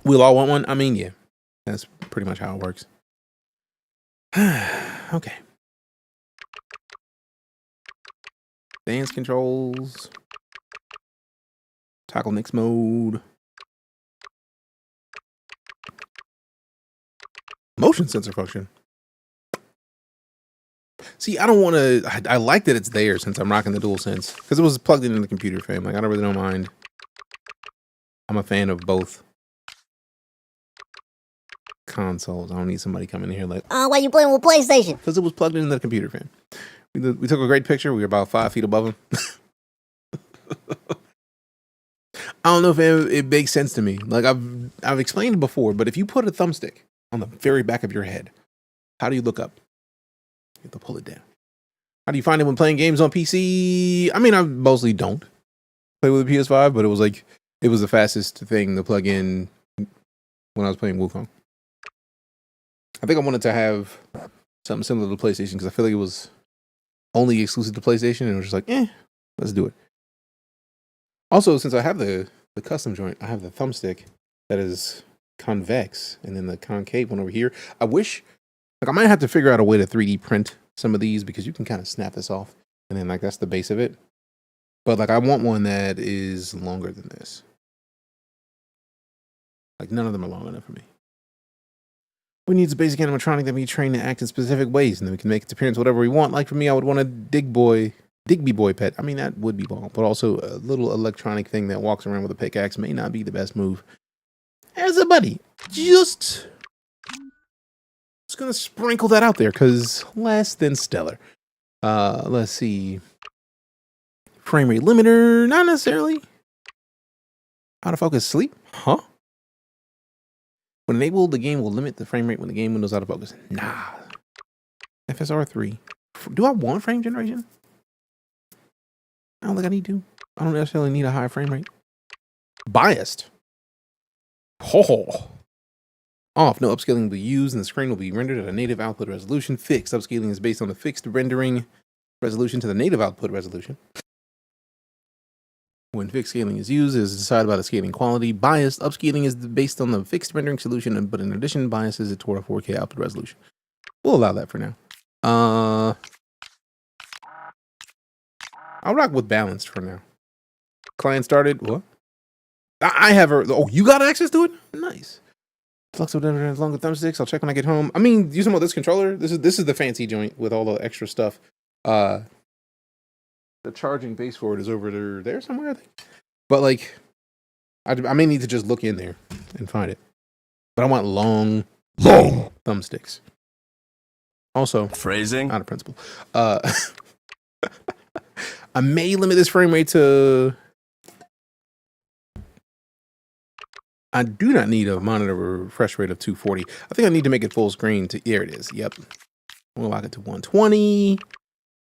We'll all want one. I mean, yeah. That's pretty much how it works. Okay. Dance controls. Toggle mix mode. Motion sensor function. See, I don't want to. I like that it's there since I'm rocking the DualSense because it was plugged into the computer, fam. Like, I don't mind. I'm a fan of both consoles. I don't need somebody coming in here like, Why you playing with PlayStation? because it was plugged into the computer, fam. We took a great picture. We were about 5 feet above him. I don't know if it makes sense to me. Like I've explained it before, but if you put a thumbstick on the very back of your head, how do you look up? You have to pull it down. How do you find it when playing games on PC? I mean, I mostly don't play with the PS5, but it was the fastest thing to plug in when I was playing Wukong. I think I wanted to have something similar to PlayStation because I feel like it was only exclusive to PlayStation, and it was just like, let's do it. Also, since I have the custom joint, I have the thumbstick that is convex, and then the concave one over here. I wish, like, I might have to figure out a way to 3D print some of these because you can kind of snap this off, and then like that's the base of it. But like, I want one that is longer than this. Like, none of them are long enough for me. We need a basic animatronic that we train to act in specific ways, and then we can make its appearance whatever we want. Like for me, I would want a Digby Boy pet. I mean, that would be bomb, but also a little electronic thing that walks around with a pickaxe may not be the best move. As a buddy, just gonna sprinkle that out there because less than stellar. Let's see. Frame rate limiter, not necessarily. Out of focus sleep, huh? When enabled, the game will limit the frame rate when the game window's out of focus. Nah. FSR 3. Do I want frame generation? I don't think I need to. I don't necessarily need a high frame rate. Biased. Oh. Off. No upscaling will be used, and the screen will be rendered at a native output resolution. Fixed. Upscaling is based on the fixed rendering resolution to the native output resolution. When fixed scaling is used, it is decided by the scaling quality. Biased. Upscaling is based on the fixed rendering solution, but in addition, biases it toward a 4K output resolution. We'll allow that for now. I'll rock with balanced for now. Client started. What? I have her. Oh, you got access to it? Nice. Flux whatever has longer thumbsticks. I'll check when I get home. I mean, using this controller. This is the fancy joint with all the extra stuff. The charging base for it is over there somewhere, I think. But like, I may need to just look in there and find it. But I want long thumbsticks. Also, phrasing out of principle. I may limit this frame rate to. I do not need a monitor refresh rate of 240. I think I need to make it full screen to. Here it is. Yep. We'll lock it to 120.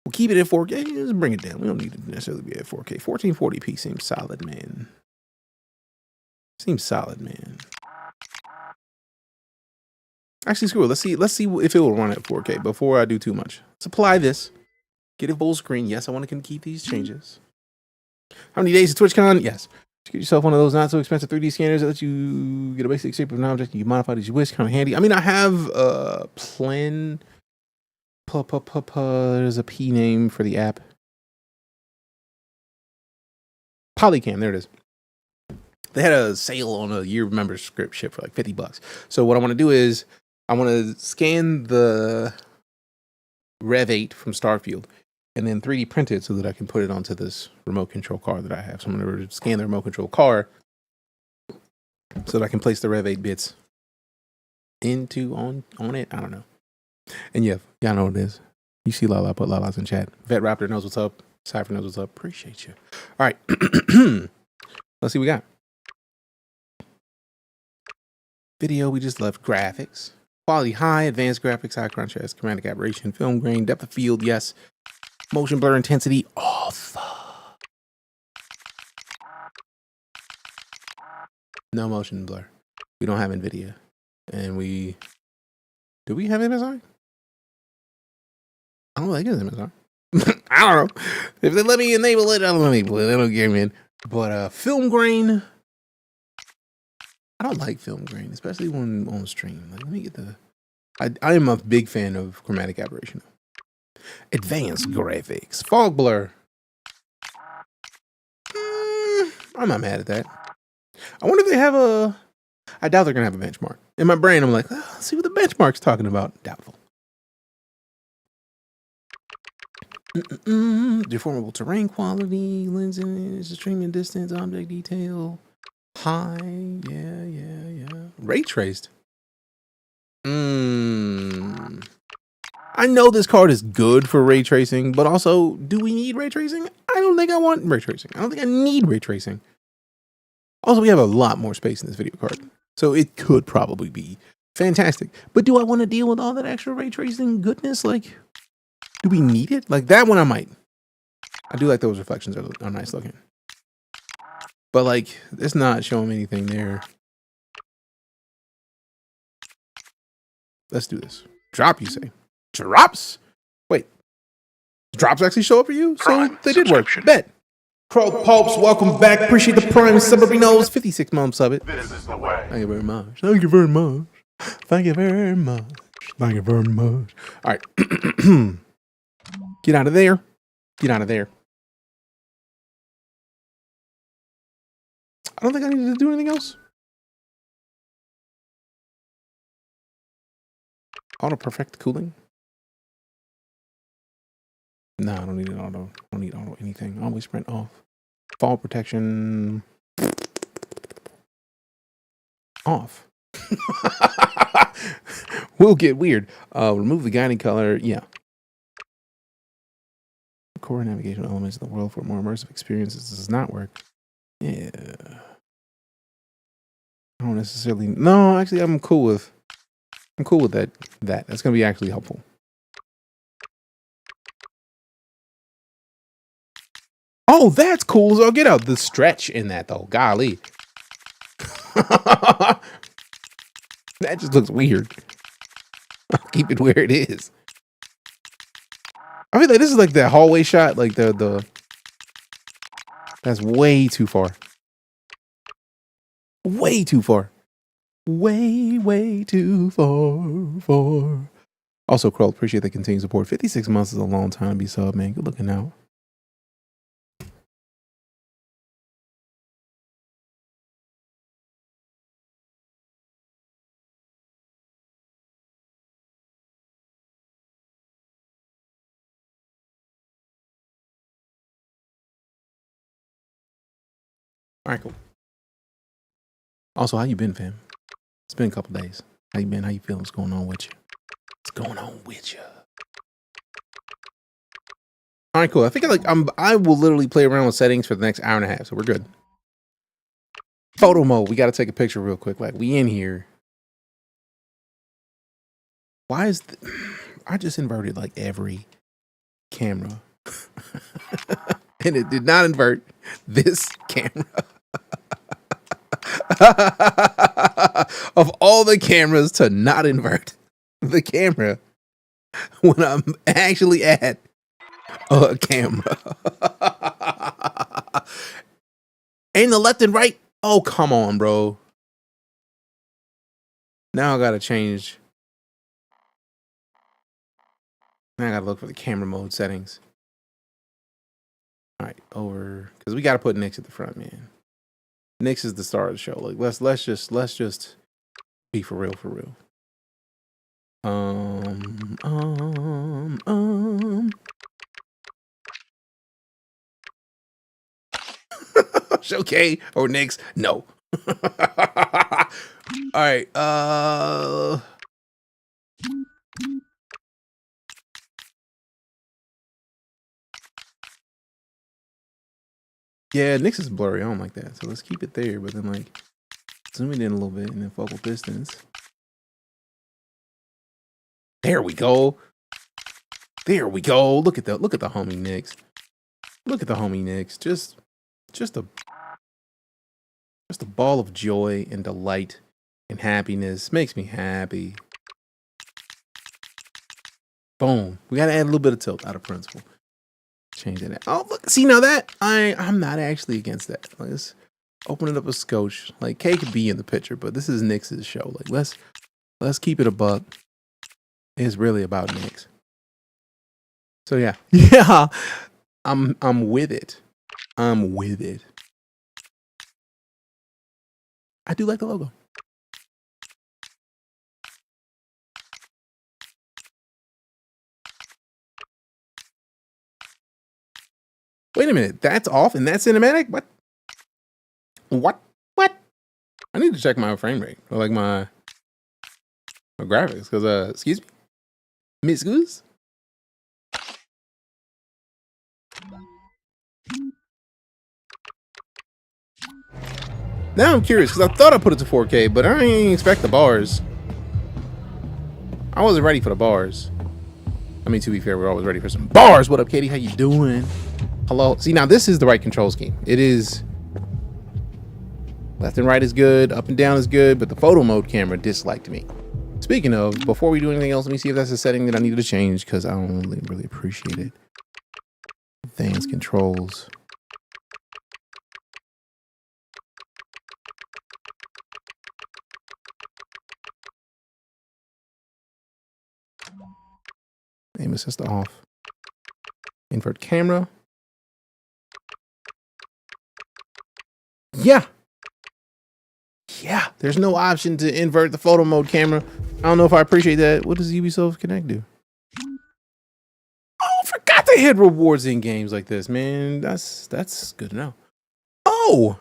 We'll keep it at 4K. Just bring it down. We don't need to necessarily be at 4K. 1440p seems solid, man. Seems solid, man. Actually, screw it. Let's see if it will run at 4K before I do too much. Let's apply this. Get it full screen. Yes, I want to keep these changes. How many days to TwitchCon? Yes. Just get yourself one of those not so expensive 3D scanners that let you get a basic shape of an object and you modify it as you wish. Kind of handy. I mean, I have a plan. There's a P name for the app. Polycam, there it is. They had a sale on a year membership for like $50. So what I want to do is I want to scan the Rev 8 from Starfield and then 3D print it so that I can put it onto this remote control car that I have. So I'm going to scan the remote control car so that I can place the Rev 8 bits on it. I don't know. And yeah, y'all know what it is. You see Lala, put Lala's in chat. Vet Raptor knows what's up. Cypher knows what's up. Appreciate you. All right. Let's see what we got. Video, we just left graphics. Quality high, advanced graphics, high contrast, chromatic aberration, film grain, depth of field, yes. Motion blur intensity, off. No motion blur. We don't have NVIDIA. And do we have MSI? I don't think it's MSI. I don't know. If they let me enable it, I don't enable it. They don't get me in. But film grain, I don't like film grain, especially when on stream. Like, let me get the. I am a big fan of chromatic aberration. Advanced graphics, fog blur. I'm not mad at that. I wonder if they have a. I doubt they're gonna have a benchmark. In my brain, I'm like, let's see what the benchmark's talking about. Doubtful. Deformable terrain quality, lenses, streaming distance, object detail, high, yeah. Ray traced. I know this card is good for ray tracing, but also, do we need ray tracing? I don't think I want ray tracing. I don't think I need ray tracing. Also, we have a lot more space in this video card, so it could probably be fantastic. But do I want to deal with all that extra ray tracing goodness? Like, do we need it? Like that one I might. I do like those reflections are nice looking. But like, it's not showing me anything there. Let's do this. Drop, you say? Drops? Wait. Drops actually show up for you? So they did work. Bet. Crow Pulps, welcome back. Appreciate the prime subberinos. 56 months of it. This is the way. Thank you very much. Thank you very much. Thank you very much. Thank you very much. All right. Get out of there. Get out of there. I don't think I need to do anything else. Auto perfect cooling. No, I don't need an auto. I don't need auto anything. Always sprint off. Fall protection. Off. We'll get weird. Remove the guiding color. Yeah. Core navigation elements of the world for more immersive experiences. This does not work. Yeah. I don't necessarily. No, actually, I'm cool with that. That's gonna be actually helpful. Oh, that's cool. So get out the stretch in that though. Golly. That just looks weird. I'll keep it where it is. I feel like this is like that hallway shot, like the that's way too far. Way too far. Way too far. Also, Kroll, appreciate the continued support. 56 months is a long time to be sub, man. Good looking out. All right, cool. Also, how you been, fam? It's been a couple days. How you been? How you feeling? What's going on with you? What's going on with you? All right, cool. I think I will literally play around with settings for the next hour and a half, so we're good. Photo mode. We got to take a picture real quick. Like, we in here. Why is I just inverted like every camera, and it did not invert this camera. Of all the cameras to not invert the camera when I'm actually at a camera. Ain't the left and right? Oh, come on, bro. Now I gotta change. Now I gotta look for the camera mode settings. All right, over, because we gotta put Nyx at the front, man. Nyx is the star of the show. Like, let's just be for real, for real. Okay, or Nyx? No. All right. Yeah, Nyx is blurry. I don't like that. So let's keep it there, but then like zoom it in a little bit and then focal distance. There we go. There we go. Look at the homie Nyx. Look at the homie Nyx. Just a ball of joy and delight and happiness. Makes me happy. Boom. We gotta add a little bit of tilt out of principle. Change that. Oh, look. See, now that I'm not actually against that. Like, let's open it up a scotch. Like, K could be in the picture, but this is Nyx's show. Like, let's keep it a buck. It's really about Nyx. So yeah. Yeah. I'm with it. I'm with it. I do like the logo. Wait a minute, that's off and that's cinematic? What? I need to check my frame rate or like my graphics, because excuse me? Miss Goose? Now I'm curious because I thought I put it to 4K, but I didn't expect the bars. I wasn't ready for the bars. I mean, to be fair, we're always ready for some bars. What up, Katie? How you doing? Hello. See, now this is the right control scheme. It is left and right is good, up and down is good, but the photo mode camera disliked me. Speaking of, before we do anything else, let me see if that's a setting that I needed to change because I don't really appreciate it. Advanced controls. Aim assist off. Invert camera. Yeah. Yeah. There's no option to invert the photo mode camera. I don't know if I appreciate that. What does Ubisoft Connect do? Oh, I forgot they had rewards in games like this, man. That's good to know. Oh.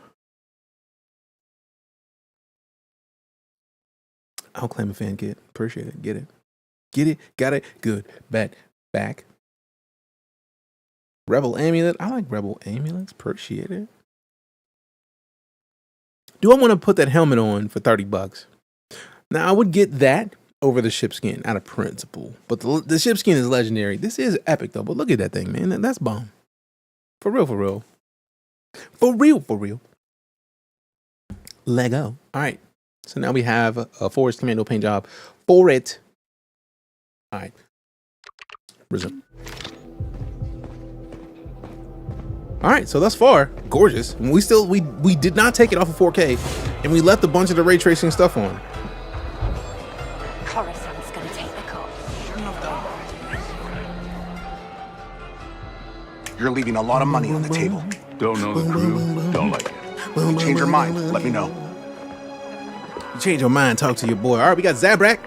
I'll claim a fan kit. Appreciate it. Get it. Get it. Got it. Good. Bad. Back. Rebel amulet. I like rebel amulets. Appreciate it. Do I want to put that helmet on for $30? Now I would get that over the ship skin out of principle, but the ship skin is legendary. This is epic though. But look at that thing, man. That's bomb. For real. For real. For real. For real. Lego. All right. So now we have a Forest Commando paint job for it. All right. Resume. All right, so thus far, gorgeous. We did not take it off of 4K, and we left a bunch of the ray tracing stuff on. Coruscant's gonna take the call. You're leaving a lot of money on the table. Don't know the crew, don't like it. If you change your mind, let me know. You change your mind, talk to your boy. All right, we got Zabrak.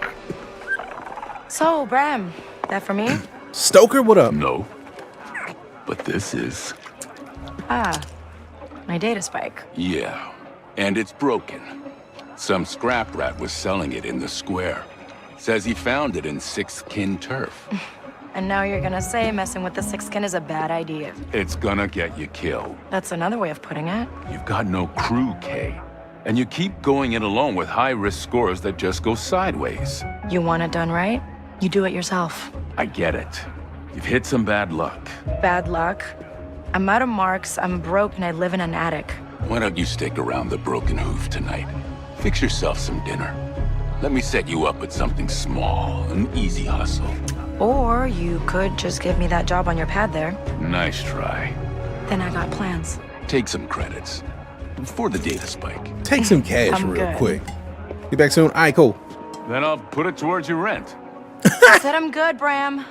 So, Bram, that for me? Stoker, what up? No, but this is... Ah, my data spike. Yeah, and it's broken. Some scrap rat was selling it in the square. Says he found it in Sixth Kin turf. And now you're gonna say messing with the sixkin is a bad idea. It's gonna get you killed. That's another way of putting it. You've got no crew, Kay. And you keep going it alone with high-risk scores that just go sideways. You want it done right? You do it yourself. I get it. You've hit some bad luck. Bad luck? I'm out of marks, I'm broke, and I live in an attic. Why don't you stick around the Broken Hoof tonight? Fix yourself some dinner. Let me set you up with something small, an easy hustle. Or you could just give me that job on your pad there. Nice try. Then I got plans. Take some credits. For the data spike. Take some cash I'm real good. quick. Be back soon. All right, cool. Then I'll put it towards your rent. I said I'm good, Bram.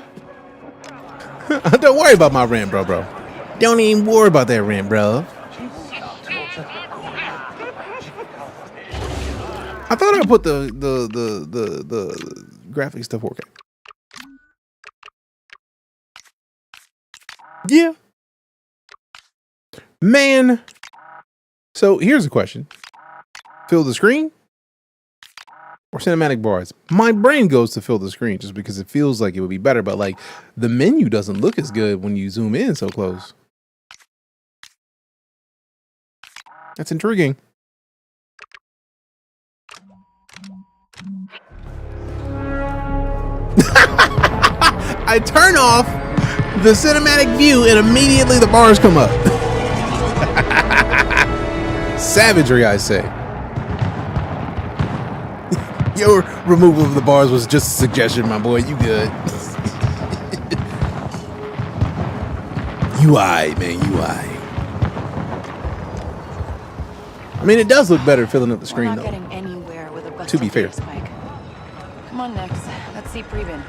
Don't worry about my rent, bro. Don't even worry about that rent, bro. I thought I put the graphics stuff 4K. Yeah. Man. So here's a question. Fill the screen or cinematic bars? My brain goes to fill the screen just because it feels like it would be better, but like the menu doesn't look as good when you zoom in so close. That's intriguing. I turn off the cinematic view and immediately the bars come up. Savagery, I say. Your removal of the bars was just a suggestion, my boy. You good. UI, man, UI. I mean, it does look better filling up the screen, We're not though. getting anywhere with a busted To be fair. data spike. Come on, Nix. Let's see Breven.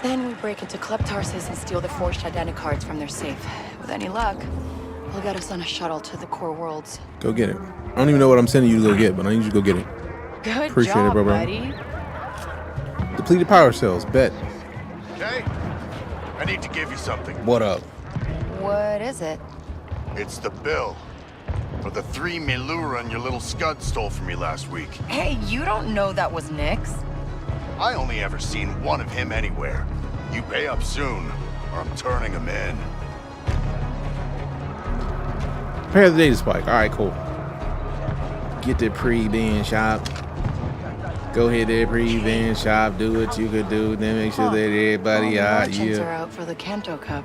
Then we break into Club Tarsus and steal the forged identity cards from their safe. With any luck, we'll get us on a shuttle to the core worlds. Go get it. I don't even know what I'm sending you to go get, but I need you to go get it. Good Appreciate job, it, bro. buddy. Depleted power cells, bet. Okay, I need to give you something. What up? What is it? It's the bill for the 3 Miluran your little scud stole from me last week. Hey, you don't know that was Nix? I only ever seen one of him anywhere. You pay up soon, or I'm turning him in. Prepare the data spike. All right, cool. Get the pre-bin shop. Go hit that pre-bin shop. Do what you could do. Then make sure that everybody out. Merchants are out for the Kanto Cup.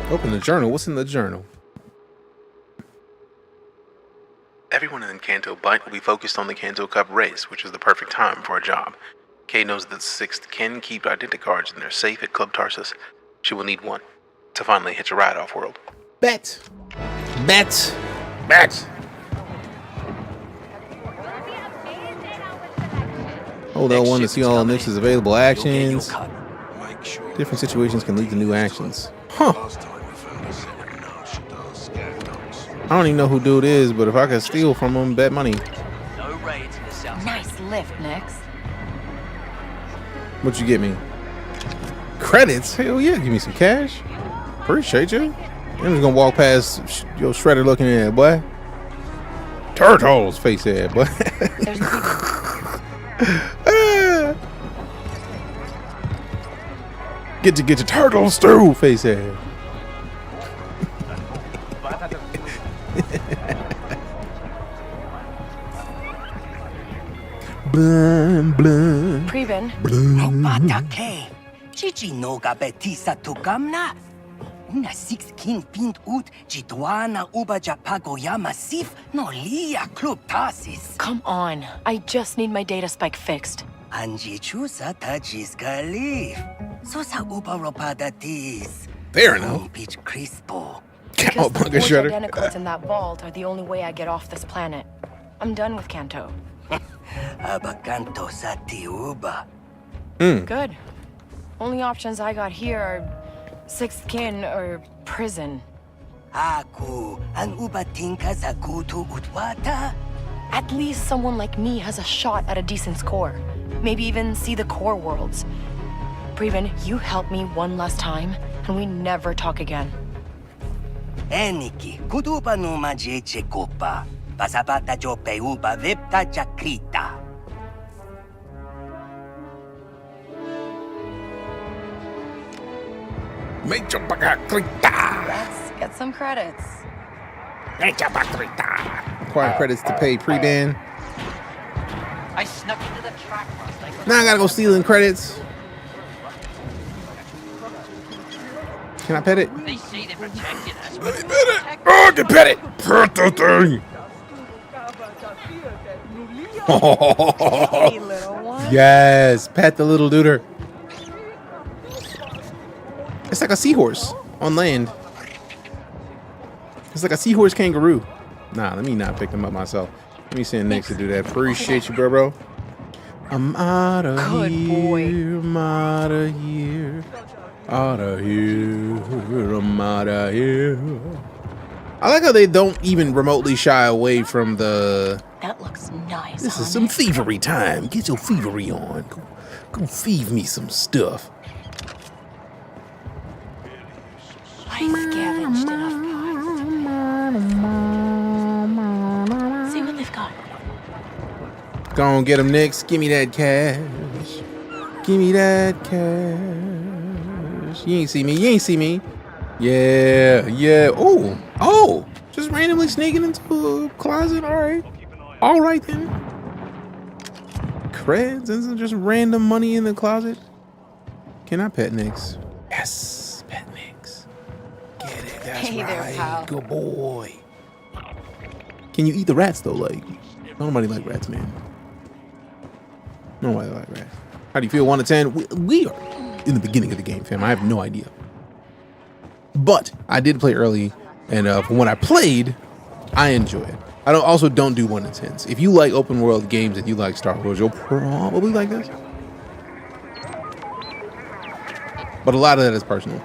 Open the journal. What's in the journal? Everyone in Kanto Bight will be focused on the Kanto Cup race, which is the perfect time for a job. Kay knows that sixth kin keep identity cards in their safe at Club Tarsus. She will need one to finally hitch a ride off-world. Bet. Bet. Bet. Hold L1 to see all Nix's available actions. Different situations can lead to new actions. Huh. I don't even know who dude is, but if I could steal from him, bet money. Nice lift, Nix. What you get me? Credits? Hell yeah, give me some cash. Appreciate you. I'm just gonna walk past your shredder looking at, boy. Turtles face head, boy. Get your turtles through face head. Blum, blum. Preben. Opatake. Chichi no gabetisa tugamna. Una 6 kin pint ut jituana uba japagoyama sif no lia club tasis. Come on. I just need my data spike fixed. Anji chusa tajis galif. Sosa uba ropada tis. Fair enough. Pitch crispo. Because the forged identicards in that vault are the only way I get off this planet. I'm done with Kanto. Abakanto sati uba. Good. Only options I got here are sixth kin or prison. Aku an uba tinka zakutu utwata. At least someone like me has a shot at a decent score. Maybe even see the core worlds. Preben, you help me one last time, and we never talk again. Eniki, kuduba numa jeche kopa. Pasabata jope uba vipta jakrita. Let's get some credits. Acquire credits to pay pre-ban. I snuck into the track. Now I gotta go stealing credits. Can I pet it? They say they're protecting us. Let me pet it. Oh, I can pet it. Pet the thing. Hey, little one. Yes, pet the little duder. It's like a seahorse on land. It's like a seahorse kangaroo. Nah, let me not pick them up myself. Let me send Nix to do that. Appreciate you, bro. I'm out of here. I'm out of here. Out of here. I'm out of here. I like how they don't even remotely shy away from the... That looks nice. This is some thievery time. Get your thievery on. Go thieve me some stuff. I scavenged enough parts. See what they've got. Go on, get him, Nix. Give me that cash. Give me that cash. You ain't see me. You ain't see me. Yeah, yeah. Oh. Just randomly sneaking into a closet. All right then. Creds and just random money in the closet. Can I pet Nix? Yes, pet Nix. Get it. That's Hey right. there, pal. Good boy. Can you eat the rats though? Like, nobody like rats, man. Nobody like rats. How do you feel? 1 to 10? We are in the beginning of the game, fam. I have no idea. But I did play early, and from what I played, I enjoy it. I don't do 1 to 10s. If you like open world games and you like Star Wars, you'll probably like this. But a lot of that is personal.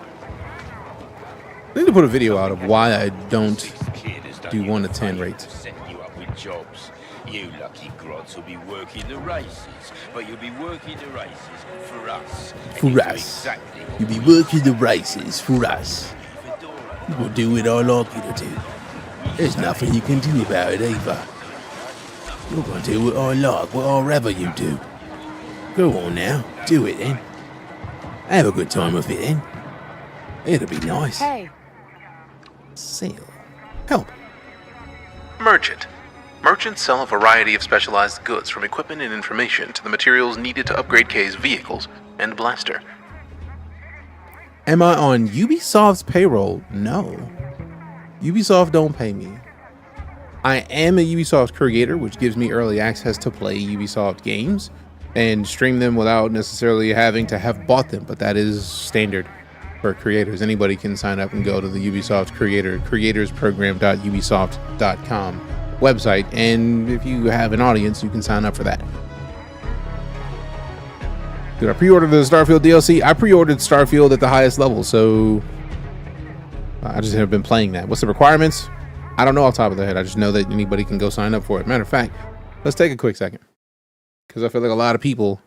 I need to put a video out of why I don't do 1 to 10 rates. You lucky grots will be working the races, but you'll be working the races for us. For us. You'll be working the races for us. You will do what I like you to do. There's nothing you can do about it either. You're going to do what I like, whatever you do. Go on now, do it then. Have a good time with it then. It'll be nice. Hey. Sale. Help. Merchant. Merchants sell a variety of specialized goods, from equipment and information to the materials needed to upgrade Kay's vehicles and blaster. Am I on Ubisoft's payroll? No. Ubisoft don't pay me. I am a Ubisoft creator, which gives me early access to play Ubisoft games and stream them without necessarily having to have bought them, but that is standard for creators. Anybody can sign up and go to the Ubisoft creatorsprogram.ubisoft.com website, and if you have an audience, you can sign up for that. Did I pre-order the Starfield DLC? I pre-ordered Starfield at the highest level, so I just have been playing that. What's the requirements? I don't know off the top of the head. I just know that anybody can go sign up for it. Matter of fact, let's take a quick second, because I feel like a lot of people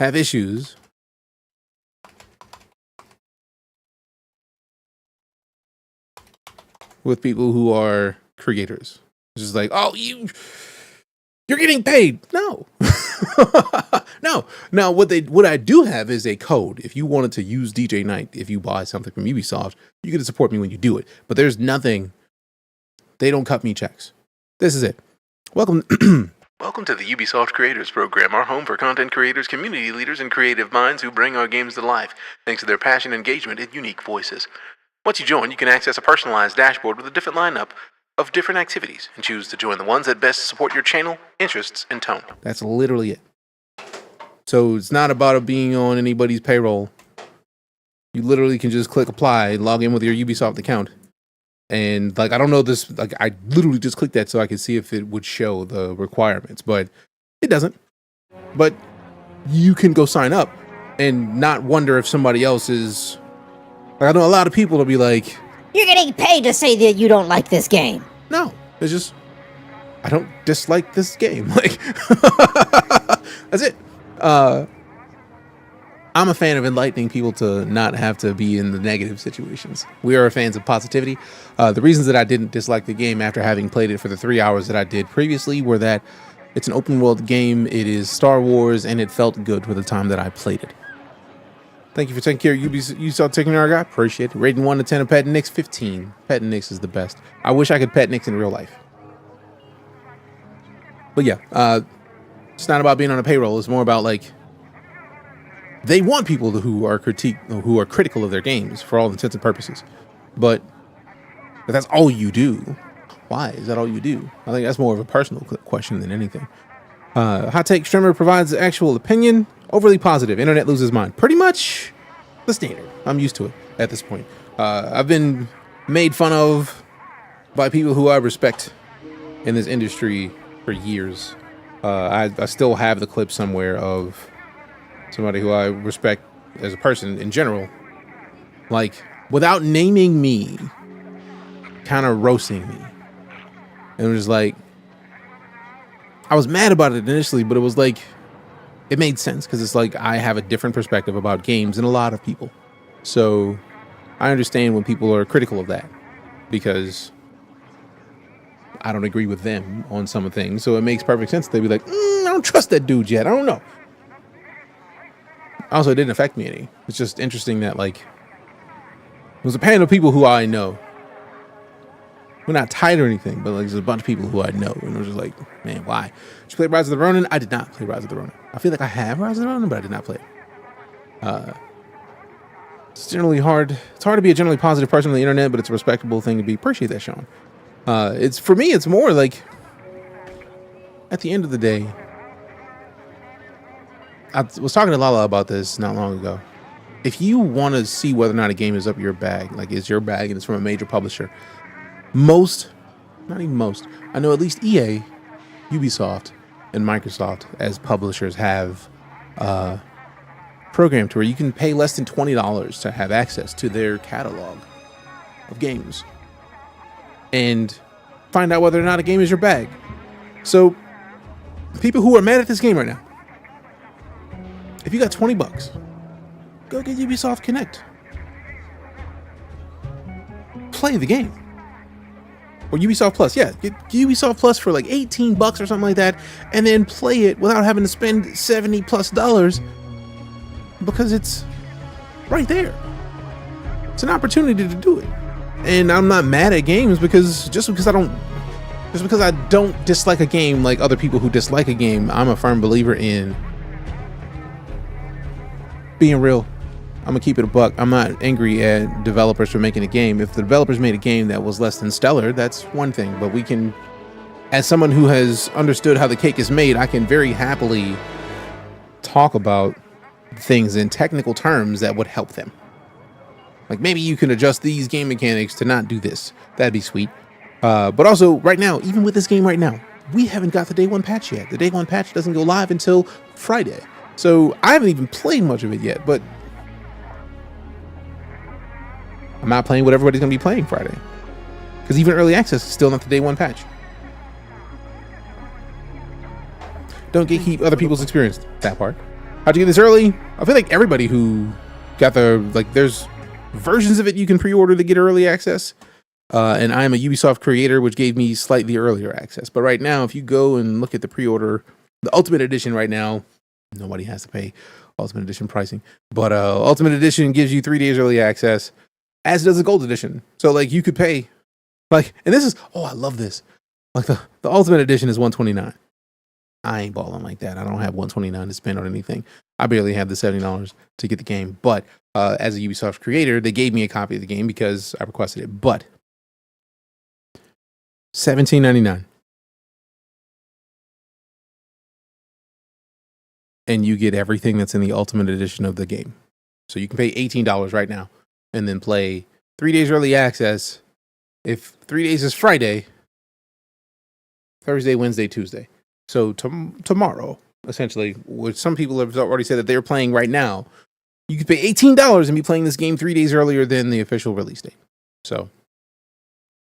have issues with people who are creators. It's just like, oh, you're getting paid. No. No. Now, what I do have is a code. If you wanted to use DeejayKnight, if you buy something from Ubisoft, you get to support me when you do it. But there's nothing. They don't cut me checks. This is it. Welcome to the Ubisoft Creators Program, our home for content creators, community leaders, and creative minds who bring our games to life, thanks to their passion, engagement, and unique voices. Once you join, you can access a personalized dashboard with a different lineup of different activities and choose to join the ones that best support your channel, interests, and tone. That's literally it. So it's not about it being on anybody's payroll. You literally can just click apply, log in with your Ubisoft account. And like, I don't know this, like I literally just clicked that so I could see if it would show the requirements, but it doesn't. But you can go sign up and not wonder if somebody else is, like, I know a lot of people will be like, you're getting paid to say that you don't like this game. No, it's just, I don't dislike this game. Like, that's it. I'm a fan of enlightening people to not have to be in the negative situations. We are fans of positivity. The reasons that I didn't dislike the game after having played it for the 3 hours that I did previously were that it's an open world game, it is Star Wars, and it felt good for the time that I played it. Thank you for taking care of Ubisoft taking our guy. Appreciate it. Rating 1 to 10 of Pet Nix, 15. Pet Nix is the best. I wish I could pet Nix in real life. But yeah, it's not about being on a payroll. It's more about like, they want people who are critical of their games for all intents and purposes. But if that's all you do, why is that all you do? I think that's more of a personal question than anything. Hot take streamer provides actual opinion. Overly positive. Internet loses mind. Pretty much the standard. I'm used to it at this point. I've been made fun of by people who I respect in this industry for years. I still have the clip somewhere of somebody who I respect as a person in general, like, without naming me, kind of roasting me. And it was like, I was mad about it initially, but it was like, it made sense because it's like I have a different perspective about games than a lot of people. So I understand when people are critical of that because I don't agree with them on some things. So it makes perfect sense. They'd be like, I don't trust that dude yet. I don't know. Also, it didn't affect me any. It's just interesting that, like, it was a panel of people who I know. We're not tight or anything, but like, there's a bunch of people who I know. And it was just like, man, why? Did you play Rise of the Ronin? I did not play Rise of the Ronin. I feel like I have Rise of the Ronin, but I did not play it. It's generally hard. It's hard to be a generally positive person on the internet, but it's a respectable thing to be. Appreciate that, Sean. It's, for me, it's more like, at the end of the day, I was talking to Lala about this not long ago. If you want to see whether or not a game is up your bag, like it's your bag and it's from a major publisher, not even most, I know at least EA, Ubisoft, and Microsoft as publishers have a program to where you can pay less than $20 to have access to their catalog of games and find out whether or not a game is your bag. So people who are mad at this game right now, if you got $20, go get Ubisoft Connect. Play the game. Or Ubisoft Plus. Yeah, get Ubisoft Plus for like $18 or something like that, and then play it without having to spend $70+ because it's right there. It's an opportunity to do it. And I'm not mad at games because just because I don't Just because I don't dislike a game like other people who dislike a game, I'm a firm believer in being real. I'm gonna keep it a buck. I'm not angry at developers for making a game. If the developers made a game that was less than stellar, that's one thing. But we can, as someone who has understood how the cake is made, I can very happily talk about things in technical terms that would help them. Like maybe you can adjust these game mechanics to not do this. That'd be sweet. But also right now, even with this game right now, we haven't got the day one patch yet. The day one patch doesn't go live until Friday. So I haven't even played much of it yet, but I'm not playing what everybody's going to be playing Friday. Because even early access is still not the day one patch. Don't gatekeep other people's experience. That part. How'd you get this early? I feel like everybody who got there's versions of it you can pre-order to get early access. And I'm a Ubisoft creator, which gave me slightly earlier access. But right now, if you go and look at the pre-order, the Ultimate Edition right now, nobody has to pay Ultimate Edition pricing. But Ultimate Edition gives you 3 days early access, as does the Gold Edition. So like you could pay, and this is, I love this. Like the Ultimate Edition is $129. I ain't balling like that. I don't have $129 to spend on anything. I barely have the $70 to get the game. But as a Ubisoft creator, they gave me a copy of the game because I requested it. But $17.99. And you get everything that's in the Ultimate Edition of the game. So you can pay $18 right now and then play 3 days early access. If 3 days is Friday, Thursday, Wednesday, Tuesday. So tomorrow, essentially, which some people have already said that they're playing right now, you could pay $18 and be playing this game 3 days earlier than the official release date. So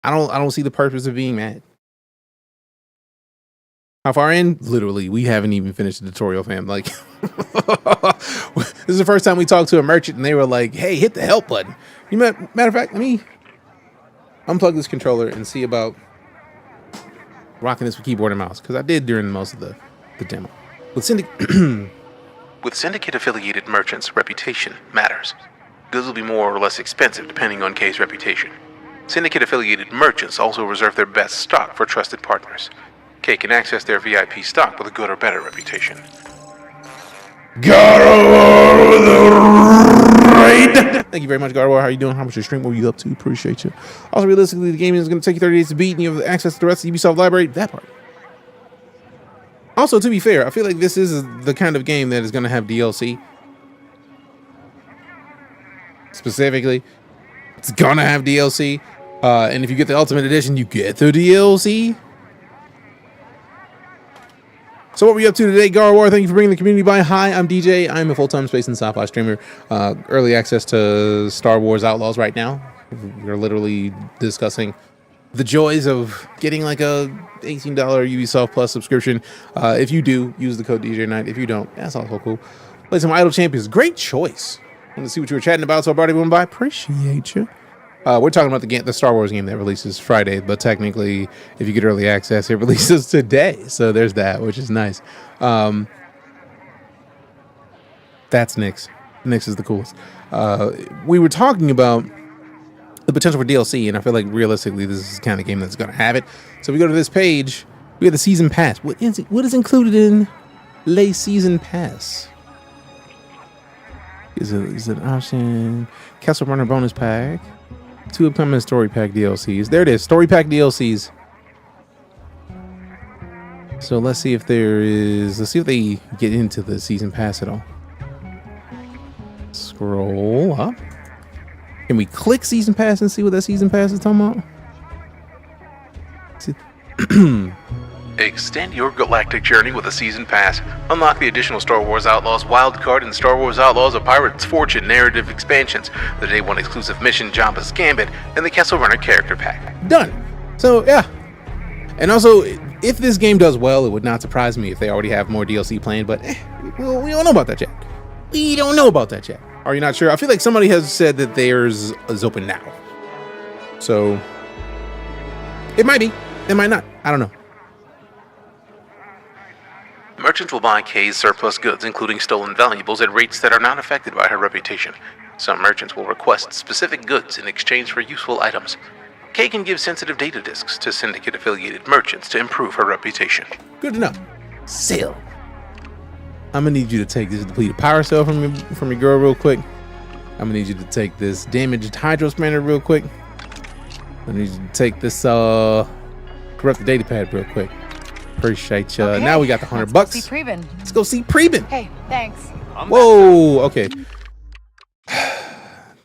I don't see the purpose of being mad. How far in? Literally, we haven't even finished the tutorial, fam. Like, this is the first time we talked to a merchant and they were like, hey, hit the help button. Matter of fact, let me unplug this controller and see about rocking this with keyboard and mouse, because I did during most of the demo. With syndicate-affiliated merchants, reputation matters. Goods will be more or less expensive depending on case reputation. Syndicate-affiliated merchants also reserve their best stock for trusted partners. K can access their VIP stock with a good or better reputation. Garwar with the raid! Thank you very much, Garwar. How you doing? How much your stream? What were you up to? Appreciate you. Also, realistically, the game is going to take you 30 days to beat, and you have access to the rest of the Ubisoft library. That part. Also, to be fair, I feel like this is the kind of game that is going to have DLC. Specifically, it's going to have DLC. And if you get the Ultimate Edition, you get the DLC. So what were you up to today, Garwar? Thank you for bringing the community by. Hi, I'm DJ. I'm a full-time space and sci-fi streamer. Early access to Star Wars Outlaws right now. We're literally discussing the joys of getting like a $18 Ubisoft Plus subscription. If you do, use the code DeejayKnight. If you don't, that's also cool. Play some Idle Champions. Great choice. I want to see what you were chatting about, so I brought everyone by. Appreciate you. We're talking about the Star Wars game that releases Friday, but technically, if you get early access, it releases today. So there's that, which is nice. That's Nyx. Nyx is the coolest. We were talking about the potential for DLC, and I feel like realistically, this is the kind of game that's going to have it. So we go to this page. We have the season pass. What is included in Le Season Pass? Is it an option? Castle Runner bonus pack. 2 upcoming story pack DLCs. There it is. Story pack DLCs. So let's see if let's see if they get into the season pass at all. Scroll up. Can we click season pass and see what that season pass is talking about? Extend your galactic journey with a season pass. Unlock the additional Star Wars Outlaws Wildcard and Star Wars Outlaws: A Pirate's Fortune narrative expansions, the Day 1 exclusive mission Jabba's Gambit, and the Castle Runner character pack. Done. So yeah. And also, if this game does well, it would not surprise me if they already have more DLC planned, but we don't know about that yet. We don't know about that yet. Are you not sure? I feel like somebody has said that theirs is open now. So it might be. It might not. I don't know. Merchants will buy Kay's surplus goods, including stolen valuables, at rates that are not affected by her reputation. Some merchants will request specific goods in exchange for useful items. Kay can give sensitive data disks to syndicate-affiliated merchants to improve her reputation. Good to know. Sell. I'm gonna need you to take this depleted power cell from your girl real quick. I'm gonna need you to take this damaged hydro spanner real quick. I need you to take this corrupted data pad real quick. Appreciate you. Okay, Now we got the $100 bucks. Let's see Preben. Let's go see Preben. Hey, thanks. Whoa. Okay.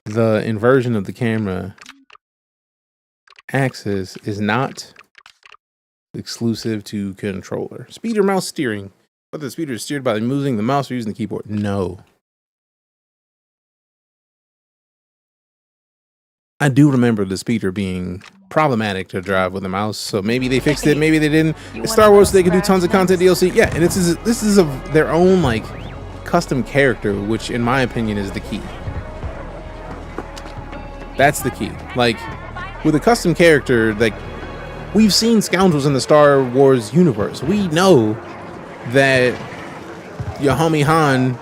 The inversion of the camera axis is not exclusive to controller. Speeder mouse steering. Whether the speeder is steered by moving the mouse or using the keyboard. No. I do remember the speeder being problematic to drive with a mouse, so maybe they fixed it, maybe they didn't. It's Star Wars, so they could do tons of content DLC. Yeah, and this is their own like custom character, which in my opinion is the key. That's the key. Like with a custom character, like we've seen scoundrels in the Star Wars universe. We know that your homie Han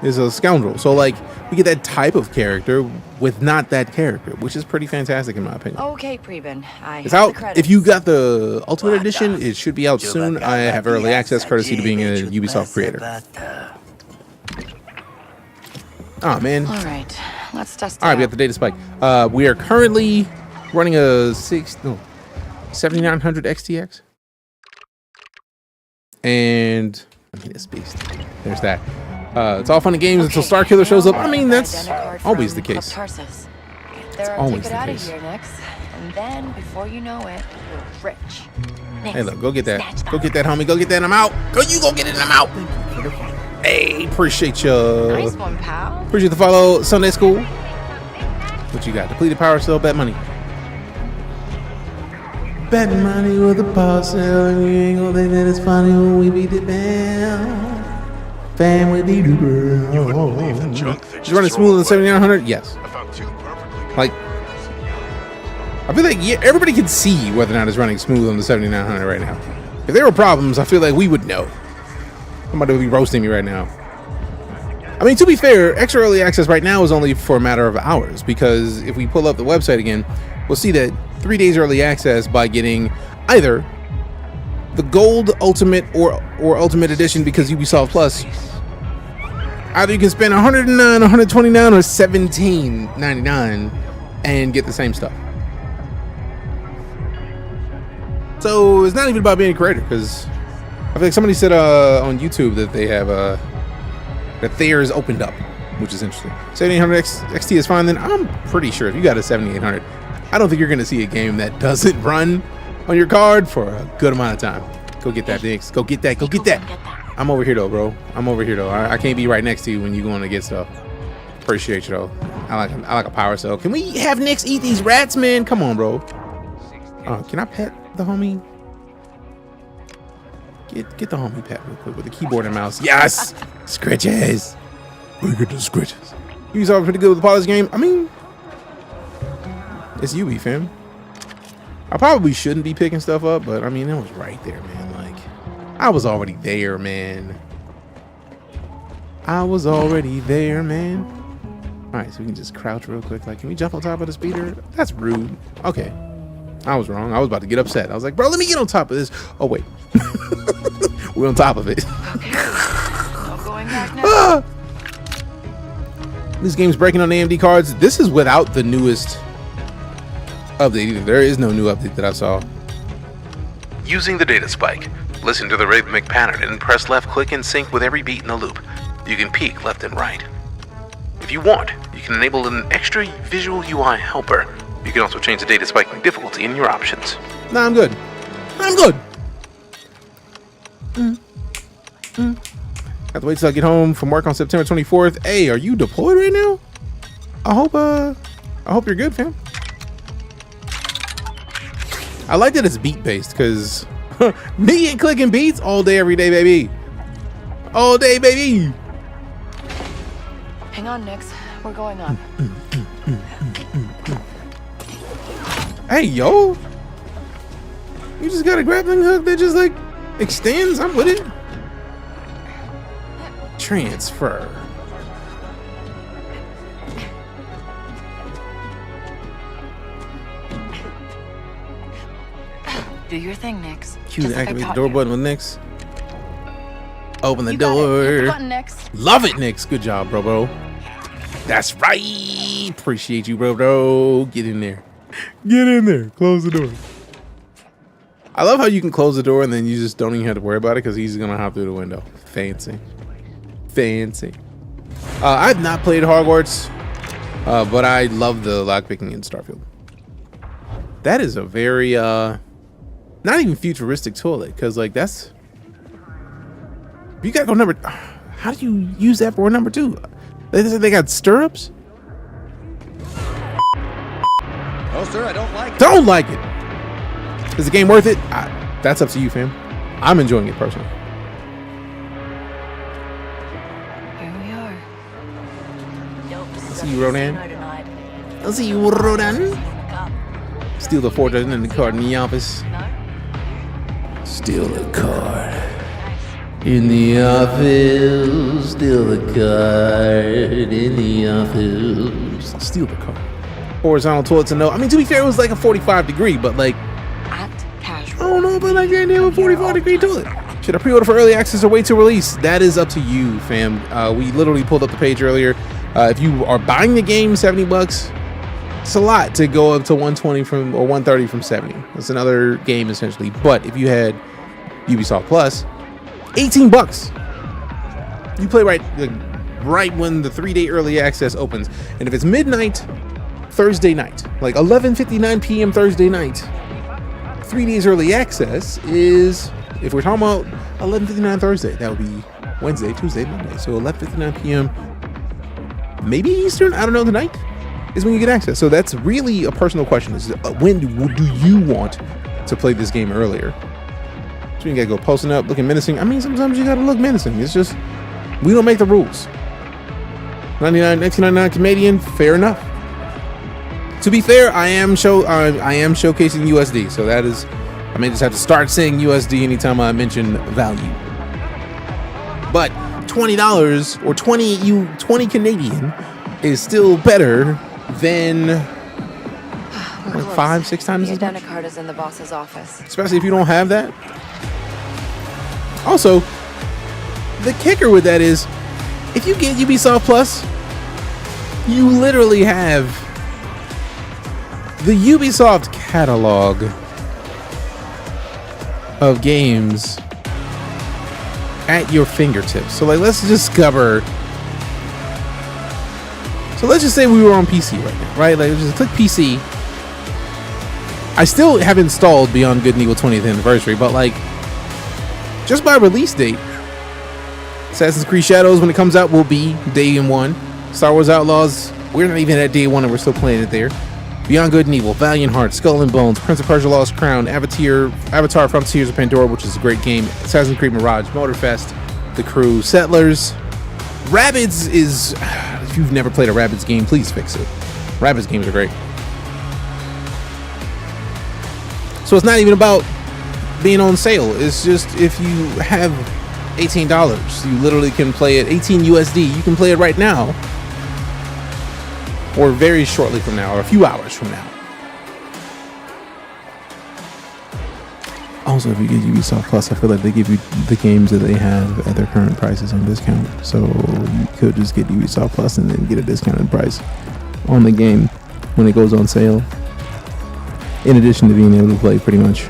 is a scoundrel. So like we get that type of character with not that character, which is pretty fantastic in my opinion. Okay, Preben. It's out. If you got the Ultimate Edition, it should be out soon. I have early access courtesy to being a Ubisoft creator. Oh man. All right, let's test it All right, we out. got the data spike. We are currently running a 7900 XTX. And I mean, it's beast. There's that. It's all fun and games until Starkiller shows up. I mean, that's always the case. It's always the case. Here next, and then before you know it, you're rich. Hey, look, go get that. Go get that, homie. Go get that. I'm out. Go, you go get it. I'm out. Hey, appreciate you. Nice one, pal. Appreciate the follow. Sunday school. What you got? Depleted power cell. Bet money. Bet money with a power cell, and you ain't gonna think that it's funny when we beat the bell. Fam, we beat the bell. You wouldn't believe the junk they Just running smooth on the 7900. Yes. I found two perfectly. Like, I feel like everybody can see whether or not it's running smooth on the 7900 right now. If there were problems, I feel like we would know. Somebody would be roasting me right now. I mean, to be fair, extra early access right now is only for a matter of hours, because if we pull up the website again, we'll see that 3 days early access by getting either the gold ultimate or ultimate edition because Ubisoft Plus. Either you can spend $109, $129, or $17.99 and get the same stuff. So it's not even about being a creator, because I feel like somebody said on YouTube that they have that theirs opened up, which is interesting. 7800 XT is fine. Then I'm pretty sure if you got a 7800, I don't think you're going to see a game that doesn't run on your card for a good amount of time. Go get that, Dix. Go get that. Go get that. I'm over here though, bro. I'm over here though. I can't be right next to you when you're going to get stuff. Appreciate you though. I like a power cell. Can we have Nix eat these rats, man? Come on, bro. Can I pet the homie? Get the homie pet real quick with the keyboard and mouse. Yes! Scratches! Look at the scratches. You saw pretty good with the Polish game. I mean, it's Ubi, fam. I probably shouldn't be picking stuff up, but I mean, it was right there, man. Like, I was already there, man. I was already there, man. All right, so we can just crouch real quick. Like, can we jump on top of the speeder? That's rude. Okay. I was wrong. I was about to get upset. I was like, bro, let me get on top of this. Oh, wait. We're on top of it. Okay. No going back now. This game's breaking on AMD cards. This is without the newest update either. There is no new update that I saw. Using the data spike, listen to the rhythmic pattern and press left click in sync with every beat in the loop. You can peek left and right. If you want, you can enable an extra visual UI helper. You can also change the data spiking difficulty in your options. Nah, I'm good. I'm good. Have to wait till I get home from work on September 24th. Hey, are you deployed right now? I hope you're good, fam. I like that it's beat based, because me and clicking beats all day, every day, baby. All day, baby. Hang on, Nix. We're going up. Hey, yo. You just got a grappling hook that just like extends. I'm with it. Transfer. Do your thing, Nix. Choose Just to like I activate the taught door you. button with Nix. Open the You got it. Hit the door. button, Nix. Love it, Nix. Good job, bro. That's right. Appreciate you, bro. Get in there. Get in there. Close the door. I love how you can close the door and then you just don't even have to worry about it because he's gonna hop through the window. Fancy. Fancy. I've not played Hogwarts, but I love the lockpicking in Starfield. That is a very not even futuristic toilet, because like that's, you gotta go number. How do you use that for number 2? They got stirrups. Oh, sir, I don't like it. Don't like it. Is the game worth it? That's up to you, fam. I'm enjoying it personally. Here we are. I'll see you, Rodan. I'll see you, Rodan. Steal the fortune and the card in the office. Steal the card in the office. Steal the card in the office. Steal the card. Horizontal toilets, and no. I mean, to be fair, it was like a 45-degree, but like, Act casual. I don't know, but like, they have a 45-degree toilet. Should I pre-order for early access or wait to release? That is up to you, fam. We literally pulled up the page earlier. If you are buying the game, $70. It's a lot to go up to 120 from, or 130 from 70. That's another game essentially. But if you had Ubisoft Plus, $18. You play right when the 3-day early access opens, and if it's midnight Thursday night, like 11:59 p.m. Thursday night, 3 days early access is, if we're talking about 11:59 Thursday, that would be Wednesday, Tuesday, Monday. So 11:59 p.m. maybe Eastern. I don't know. Tonight is when you get access. So that's really a personal question. Is when do you want to play this game earlier? So you gotta go posting up, looking menacing. I mean, sometimes you gotta look menacing. It's just, we don't make the rules. 1999 Canadian, fair enough. To be fair, I am showcasing USD, so that is, I may just have to start saying USD anytime I mention value. But $20 or 20 Canadian is still better than like 5-6 times The as much. identicard is in the boss's office. Especially if you don't have that. Also, the kicker with that is, if you get Ubisoft Plus, you literally have the Ubisoft catalog of games at your fingertips. So like, let's discover. So let's just say we were on PC right now, right? Like, just click PC. I still have installed Beyond Good and Evil 20th Anniversary, but like, just by release date, Assassin's Creed Shadows, when it comes out, will be day 1. Star Wars Outlaws, we're not even at day 1 and we're still playing it there. Beyond Good and Evil, Valiant Hearts, Skull and Bones, Prince of Persia: Lost Crown, Avatar: Frontiers of Pandora, which is a great game, Assassin's Creed Mirage, Motorfest, The Crew, Settlers. Rabbids is, if you've never played a Rabbids game, please fix it. Rabbids games are great. So it's not even about being on sale. It's just, if you have $18, you literally can play it. 18 USD, you can play it right now, or very shortly from now, or a few hours from now. Also, if you get Ubisoft Plus, I feel like they give you the games that they have at their current prices on discount. So you could just get Ubisoft Plus and then get a discounted price on the game when it goes on sale. In addition to being able to play pretty much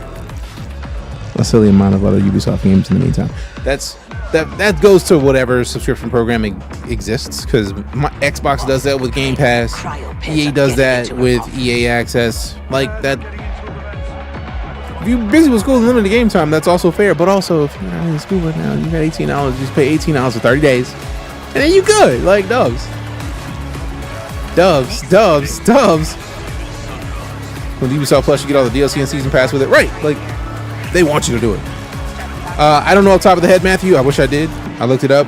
a silly amount of other Ubisoft games in the meantime. That goes to whatever subscription programming exists, because my Xbox does that with Game Pass. EA does that with EA Access. Like that. If you're busy with school and limited game time, that's also fair. But also, if you're not in school right now, you got $18, just pay $18 for 30 days, and then you good. Like Dubs. With Ubisoft Plus, you get all the DLC and Season Pass with it. Right, like, they want you to do it. I don't know off the top of the head, Matthew. I wish I did. I looked it up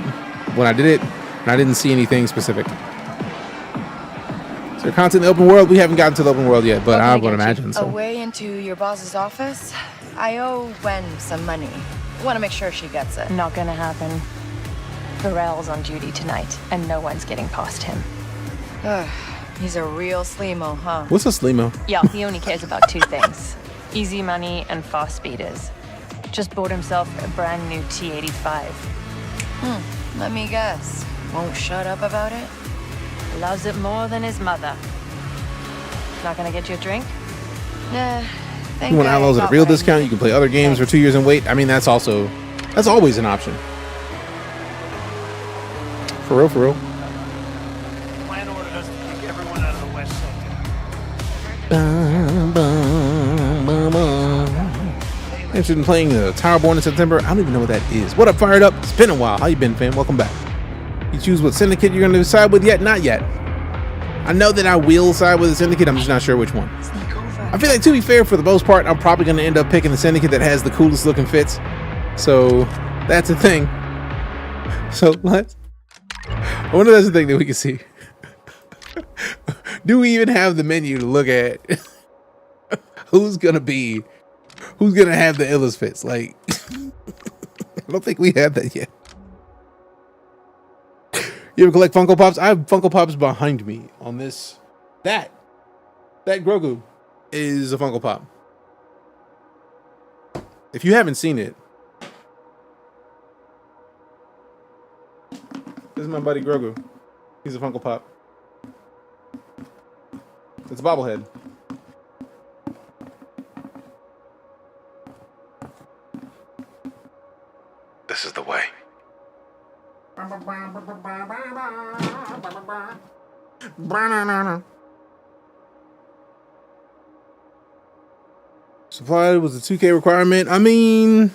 when I did it, and I didn't see anything specific. Is there content in the open world? We haven't gotten to the open world yet, but I would imagine so. Away into your boss's office? I owe Wen some money. I want to make sure she gets it. Not gonna happen. Pharrell's on duty tonight, and no one's getting past him. He's a real sleemo, huh? What's a sleemo? Yeah, he only cares about 2 things. Easy money and fast speeders. Just bought himself a brand new T-85. Let me guess. Won't shut up about it? Loves it more than his mother. Not gonna get you a drink? Nah. You want Outlaws at a real discount? You can play other games for 2 years and wait. I mean, that's always an option. For real, for real. Plan ordered us to kick everyone out of the West Sector. Interested in playing Towerborn in September? I don't even know what that is. What up, Fired Up? It's been a while. How you been, fam? Welcome back. You choose what syndicate you're going to side with yet? Not yet. I know that I will side with the syndicate. I'm just not sure which one. I feel like, to be fair, for the most part, I'm probably going to end up picking the syndicate that has the coolest looking fits. So that's a thing. So I wonder if that's the thing that we can see. Do we even have the menu to look at? Who's gonna have the illest fits? Like, I don't think we have that yet. You ever collect Funko Pops? I have Funko Pops behind me on this. That Grogu is a Funko Pop. If you haven't seen it, this is my buddy Grogu. He's a Funko Pop. It's a bobblehead. This is the way. Supply was a 2K requirement. I mean,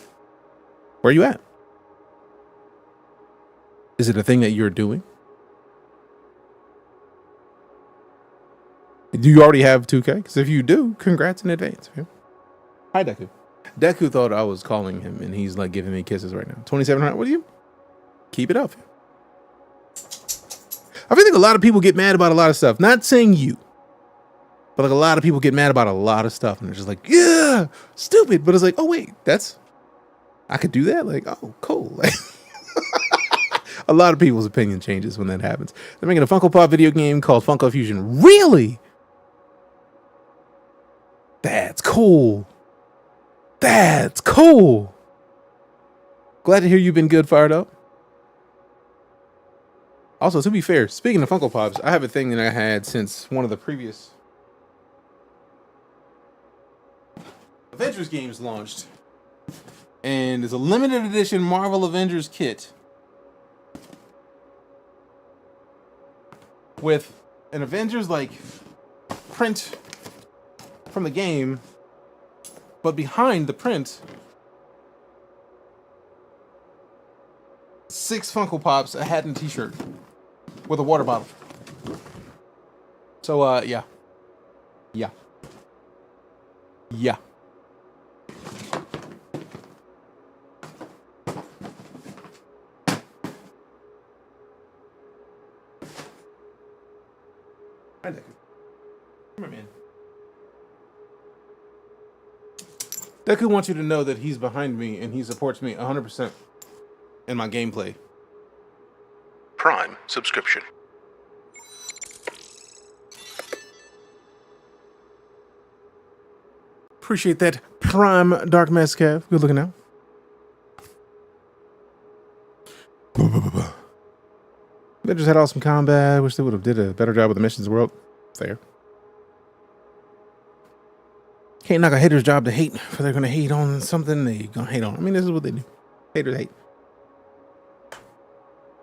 where are you at? Is it a thing that you're doing? Do you already have 2K? Because if you do, congrats in advance. Yeah. Hi, Deku. Deku thought I was calling him, and he's like giving me kisses right now. 2,700. What do you? Keep it up. I feel like a lot of people get mad about a lot of stuff. Not saying you, but like a lot of people get mad about a lot of stuff, and they're just like, yeah, stupid. But it's like, oh wait, I could do that. Like, oh, cool. Like, a lot of people's opinion changes when that happens. They're making a Funko Pop video game called Funko Fusion. Really? That's cool. That's cool. Glad to hear you've been good, Fired Up. Also, to be fair, speaking of Funko Pops, I have a thing that I had since one of the previous Avengers games launched. And it's a limited edition Marvel Avengers kit with an Avengers like print from the game, but behind the print, 6 Funko Pops, a hat and a t-shirt with a water bottle. So yeah. Hi, Deku. Come here, man. Deku wants you to know that he's behind me and he supports me 100% in my gameplay. Prime subscription. Appreciate that, Prime Dark Mescav. Good looking out. They just had awesome combat. Wish they would have did a better job with the missions world. Fair. Can't knock a hater's job to hate. If they're gonna hate on something, they gonna hate on. I mean, this is what they do. Haters hate.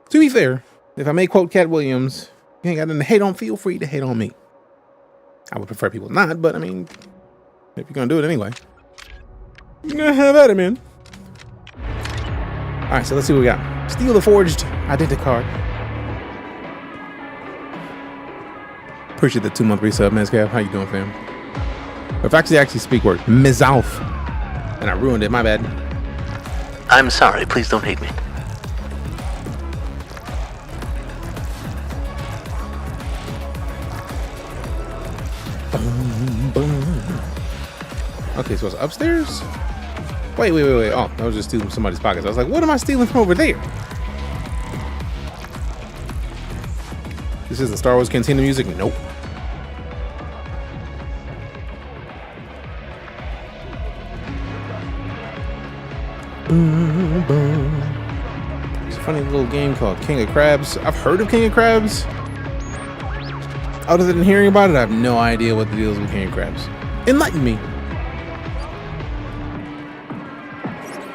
To be fair, if I may quote Cat Williams, you ain't got nothing to hate on, feel free to hate on me. I would prefer people not, but I mean, if you're gonna do it anyway, you're gonna have at it, man. All right, so let's see what we got. Steal the Forged Identity Card. Appreciate the 2-month resub, Mescav. How you doing, fam? If I actually speak word, Mizalf, and I ruined it, my bad. I'm sorry, please don't hate me. Boom, boom. Okay, so it's upstairs? Wait. Oh, I was just stealing somebody's pockets. I was like, what am I stealing from over there? This isn't Star Wars Cantina music? Nope. It's a funny little game called King of Crabs. I've heard of King of Crabs. Other than hearing about it, I have no idea what the deal is with King of Crabs. Enlighten me.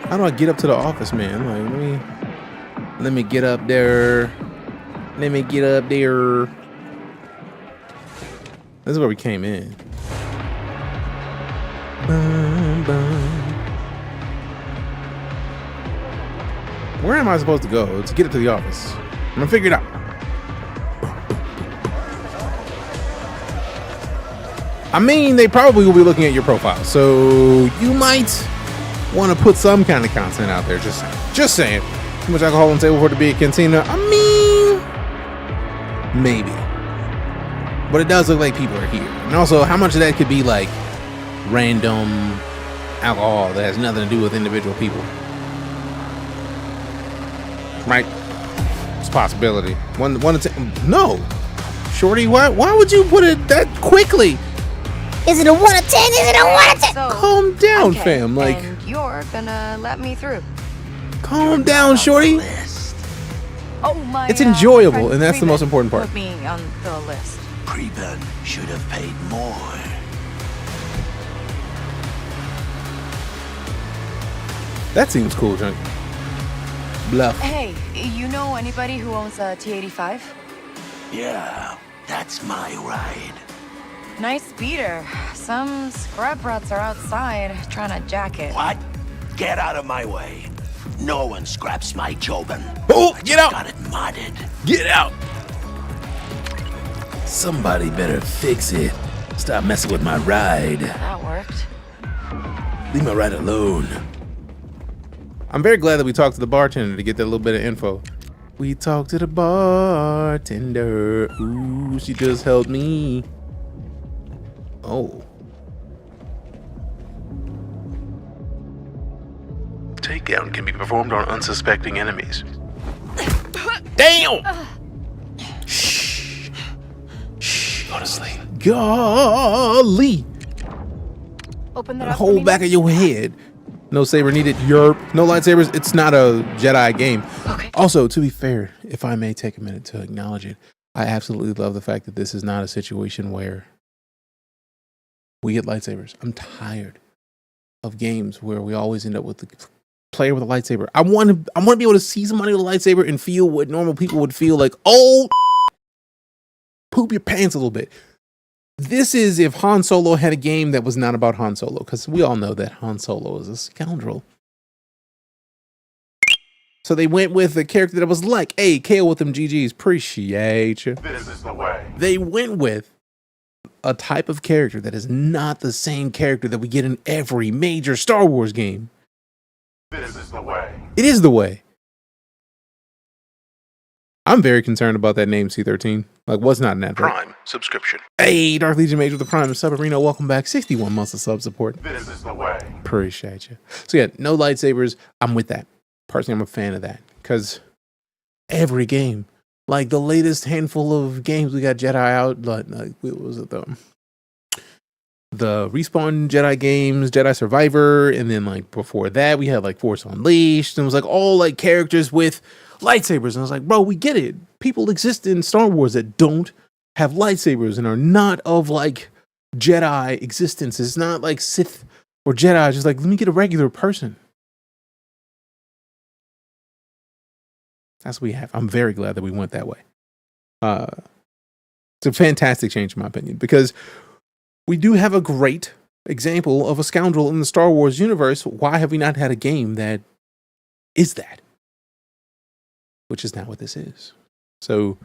How do I get up to the office, man? Like, let me get up there. Let me get up there. This is where we came in. Where am I supposed to go to get up to the office? I'm gonna figure it out. I mean, they probably will be looking at your profile, so you might want to put some kind of content out there. Just saying. Too much alcohol on the table for it to be a cantina. I mean, maybe. But it does look like people are here. And also, how much of that could be like random alcohol that has nothing to do with individual people? Right? It's a possibility. No. Shorty, why would you put it that quickly? Is it a 1 of 10? Is it a 1 of 10? So, calm down, okay, fam. Like, and you're gonna let me through. Calm down, shorty. Oh my! It's enjoyable, friend and that's the Preben most important part. Put me on the list. Preben should have paid more. That seems cool, Junk. Bluff. Hey, you know anybody who owns a T-85? Yeah, that's my ride. Nice beater. Some scrub rats are outside trying to jack it. What? Get out of my way. No one scraps my Jobin. Oh, get out! Got it modded. Get out! Somebody better fix it. Stop messing with my ride. That worked. Leave my ride alone. I'm very glad that we talked to the bartender to get that little bit of info. We talked to the bartender. Ooh, she just helped me. Oh. Takedown can be performed on unsuspecting enemies. Damn! Shh. Go to sleep. Golly! Open that The up. whole back of your head. No saber needed. Yerp. No lightsabers. It's not a Jedi game. Okay. Also, to be fair, if I may take a minute to acknowledge it, I absolutely love the fact that this is not a situation where we get lightsabers. I'm tired of games where we always end up with the player with a lightsaber. I want to be able to see somebody with a lightsaber and feel what normal people would feel like. Oh, poop your pants a little bit. This is if Han Solo had a game that was not about Han Solo, because we all know that Han Solo is a scoundrel. So they went with a character that was like, hey, KO with them GGs. Appreciate you. This is the way. They went with a type of character that is not the same character that we get in every major Star Wars game. This is the way. It is the way. I'm very concerned about that name, C13. Like, what's not in that? Prime subscription. Hey, Darth Legion Mage with the Prime Subarino, welcome back. 61 months of sub support. This is the way. Appreciate you. So yeah, no lightsabers. I'm with that. Personally, I'm a fan of that because every game, like the latest handful of games, we got Jedi out. Like what was it? The Respawn Jedi games, Jedi Survivor, and then like before that, we had like Force Unleashed, and it was like all like characters with lightsabers. And I was like, bro, we get it. People exist in Star Wars that don't have lightsabers and are not of like Jedi existence. It's not like Sith or Jedi. It's just like, let me get a regular person. That's what we have. I'm very glad that we went that way. It's a fantastic change in my opinion, because we do have a great example of a scoundrel in the Star Wars universe. Why have we not had a game that is that? Which is not what this is. So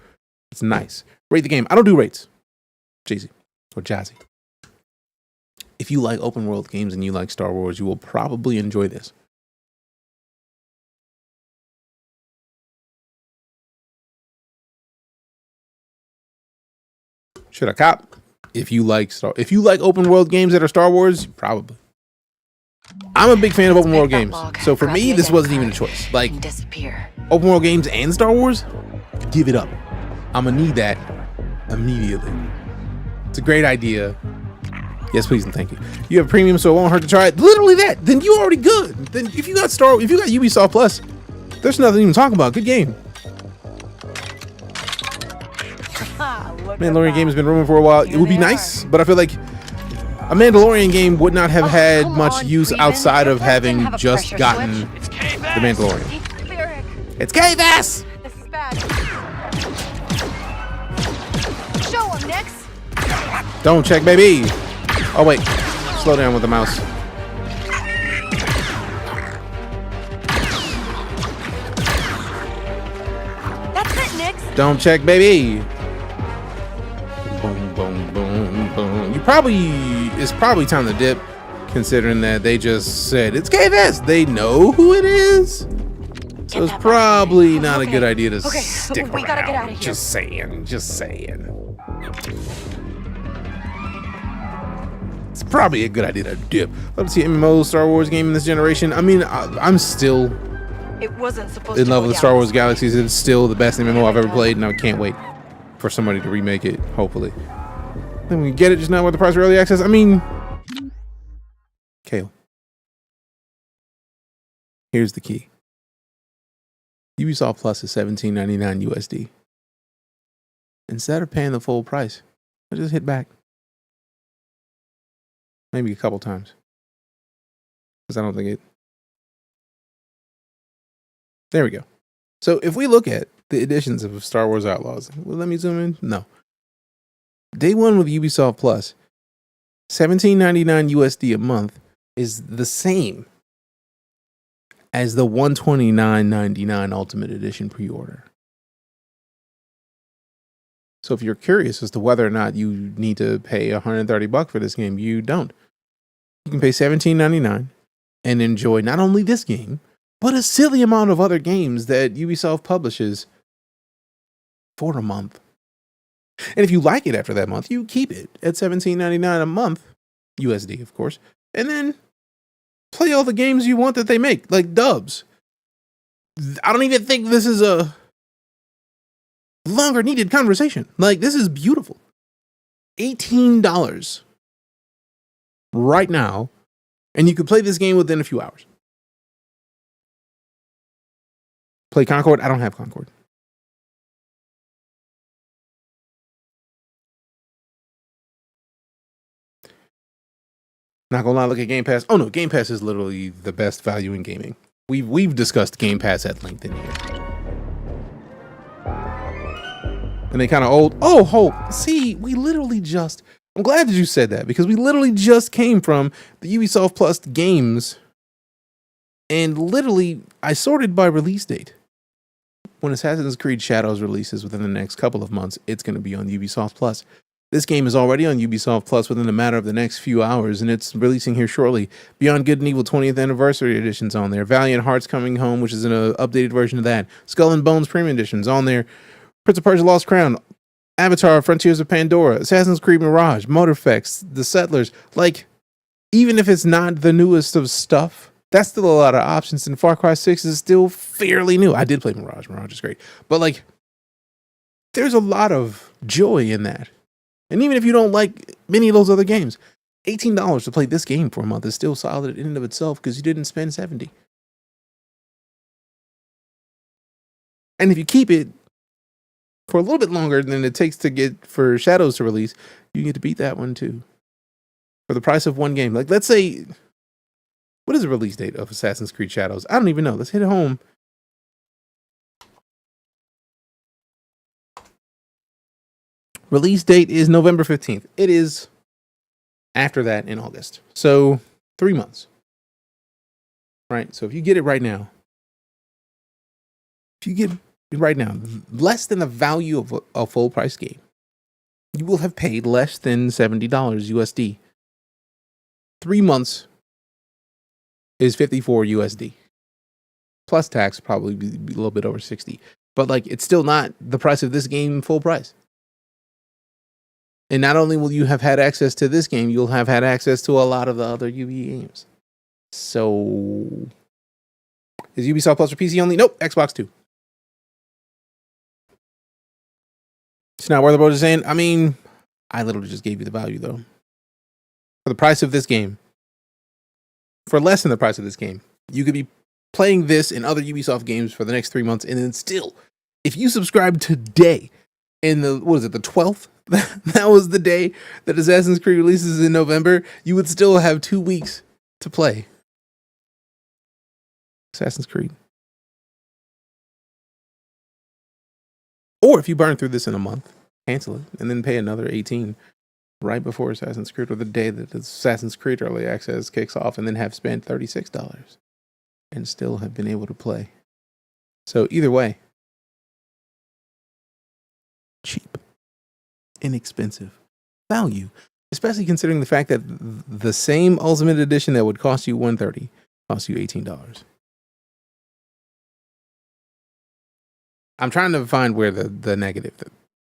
it's nice. Rate the game. I don't do rates. Jay-Z or Jazzy. If you like open world games and you like Star Wars, you will probably enjoy this. Should I cop? If you like open world games that are Star Wars, probably. I'm a big fan of open world games. So for me, this wasn't even a choice. Like, open world games and Star Wars, give it up. I'm gonna need that immediately. It's a great idea. Yes, please and thank you. You have premium, so it won't hurt to try it. Literally that. Then you already good. Then if you got Ubisoft Plus, there's nothing to even talk about. Good game. Mandalorian game has been rumored for a while. It would be nice, but I feel like a Mandalorian game would not have had much use outside of having just gotten the Mandalorian. It's K-Bass! This is bad. Show him, Nix. Don't check, baby. Oh, wait. Slow down with the mouse. That's it, Nix. Don't check, baby. Boom, boom, boom, boom. It's probably time to dip, considering that they just said it's K-Bass. They know who it is. So it's probably not a good idea to stick we gotta around. get out of here. Just saying. It's probably a good idea to dip. Let's see MMO Star Wars game in this generation. I mean, I'm still It wasn't supposed in to love go with down Star Wars this way. Galaxies. It's still the best MMO I've ever played, and I can't wait for somebody to remake it, hopefully. Then we get it just now with the price of early access. I mean, Kale. Here's the key. Ubisoft Plus is $17.99 USD. Instead of paying the full price, I just hit back. Maybe a couple times. Because I don't think it... There we go. So if we look at the editions of Star Wars Outlaws, will let me zoom in? No. Day one with Ubisoft Plus, $17.99 USD a month is the same as the $129.99 Ultimate Edition pre-order. So if you're curious as to whether or not you need to pay $130 for this game, you don't. You can pay $17.99 and enjoy not only this game, but a silly amount of other games that Ubisoft publishes for a month. And if you like it after that month, you keep it at $17.99 a month, USD, of course, and then play all the games you want that they make, like dubs. I don't even think this is a longer needed conversation. Like, this is beautiful. $18 right now, and you could play this game within a few hours. Play Concord? I don't have Concord. Not gonna lie, look at Game Pass. Oh no, Game Pass is literally the best value in gaming. We've discussed Game Pass at length in here. And they kind of old. Oh, see, we literally just... I'm glad that you said that, because we literally just came from the Ubisoft Plus games, and literally I sorted by release date. When Assassin's Creed Shadows releases within the next couple of months, it's going to be on Ubisoft Plus. This game is already on Ubisoft Plus within a matter of the next few hours, and it's releasing here shortly. Beyond Good and Evil 20th Anniversary Edition's on there. Valiant Hearts Coming Home, which is an updated version of that. Skull and Bones Premium Edition's on there. Prince of Persia Lost Crown, Avatar Frontiers of Pandora, Assassin's Creed Mirage, Motorfex, The Settlers. Like, even if it's not the newest of stuff, that's still a lot of options, and Far Cry 6 is still fairly new. I did play Mirage. Mirage is great. But, like, there's a lot of joy in that. And even if you don't like many of those other games, $18 to play this game for a month is still solid in and of itself, because you didn't spend $70. And if you keep it for a little bit longer than it takes to get for Shadows to release, you get to beat that one too. For the price of one game. Like, let's say, what is the release date of Assassin's Creed Shadows? I don't even know. Let's hit it home. Release date is November 15th. It is after that in August. So 3 months. Right? So if you get it right now, less than the value of a full price game, you will have paid less than $70 USD. 3 months is $54 USD. Plus tax, probably be a little bit over 60. But like, it's still not the price of this game full price. And not only will you have had access to this game, you'll have had access to a lot of the other UB games. So, is Ubisoft Plus for PC only? Nope, Xbox too. It's not worth the road to saying. I mean, I literally just gave you the value though. for the price of this game, for less than the price of this game, you could be playing this and other Ubisoft games for the next 3 months, and then still, if you subscribe today, in the, what is it, the 12th? That was the day that Assassin's Creed releases in November, you would still have 2 weeks to play Assassin's Creed. Or if you burn through this in a month, cancel it, and then pay another $18 right before Assassin's Creed, or the day that Assassin's Creed Early Access kicks off, and then have spent $36 and still have been able to play. So either way, cheap, inexpensive, value, especially considering the fact that the same Ultimate Edition that would cost you $130 costs you $18. I'm trying to find where the negative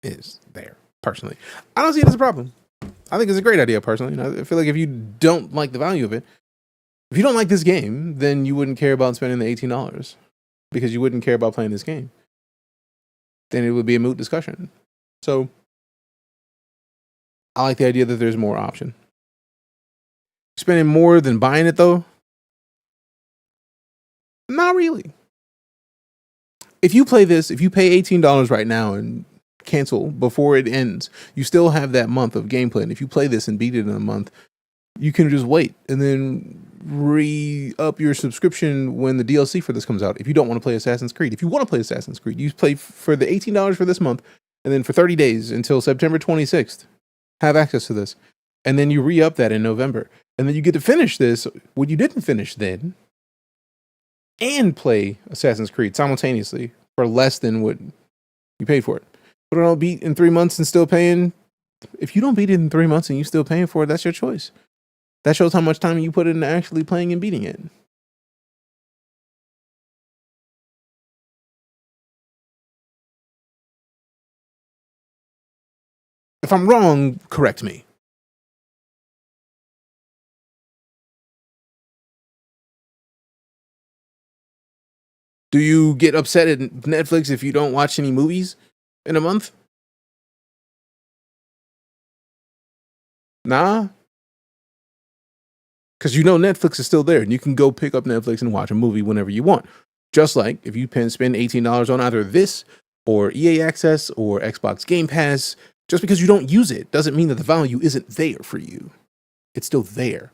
is there, personally. I don't see it as a problem. I think it's a great idea, personally. I feel like if you don't like the value of it, if you don't like this game, then you wouldn't care about spending the $18 because you wouldn't care about playing this game. Then it would be a moot discussion. So I like the idea that there's more option. Spending more than buying it, though? Not really. If you play this, if you pay $18 right now and cancel before it ends, you still have that month of gameplay. And if you play this and beat it in a month, you can just wait and then re-up your subscription when the DLC for this comes out. If you don't want to play Assassin's Creed, if you want to play Assassin's Creed, you play for the $18 for this month, and then for 30 days until September 26th, have access to this. And then you re-up that in November. And then you get to finish this when you didn't finish then, and play Assassin's Creed simultaneously for less than what you paid for it. But don't beat in 3 months and still paying. If you don't beat it in 3 months and you still paying for it, that's your choice. That shows how much time you put into actually playing and beating it. If I'm wrong, correct me. Do you get upset at Netflix if you don't watch any movies in a month? Nah. Because you know Netflix is still there, and you can go pick up Netflix and watch a movie whenever you want. Just like if you spend $18 on either this or EA Access or Xbox Game Pass, just because you don't use it doesn't mean that the value isn't there for you. It's still there.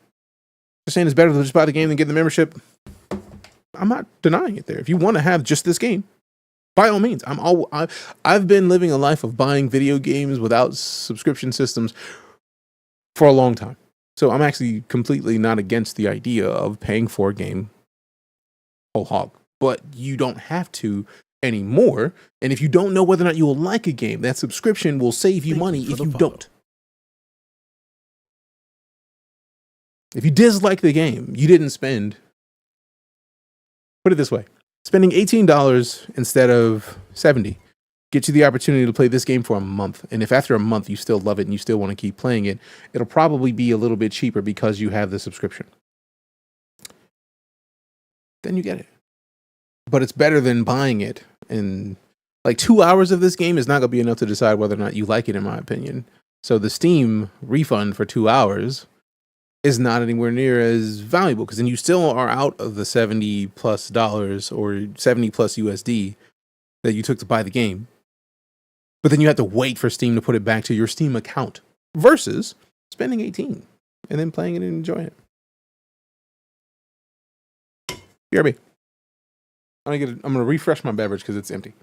Just saying it's better to just buy the game than get the membership. I'm not denying it there. If you want to have just this game, by all means. I've been living a life of buying video games without subscription systems for a long time. So I'm actually completely not against the idea of paying for a game whole hog. But you don't have to anymore. And if you don't know whether or not you will like a game, that subscription will save you money if you don't. If you dislike the game, you didn't spend. Put it this way. Spending $18 instead of $70 gets you the opportunity to play this game for a month. And if after a month you still love it and you still want to keep playing it, it'll probably be a little bit cheaper because you have the subscription. Then you get it. But it's better than buying it. And like 2 hours of this game is not going to be enough to decide whether or not you like it, in my opinion. So the Steam refund for 2 hours is not anywhere near as valuable, because then you still are out of the $70+ or 70+ USD that you took to buy the game. But then you have to wait for Steam to put it back to your Steam account versus spending $18 and then playing it and enjoying it. BRB. I'm going to refresh my beverage because it's empty.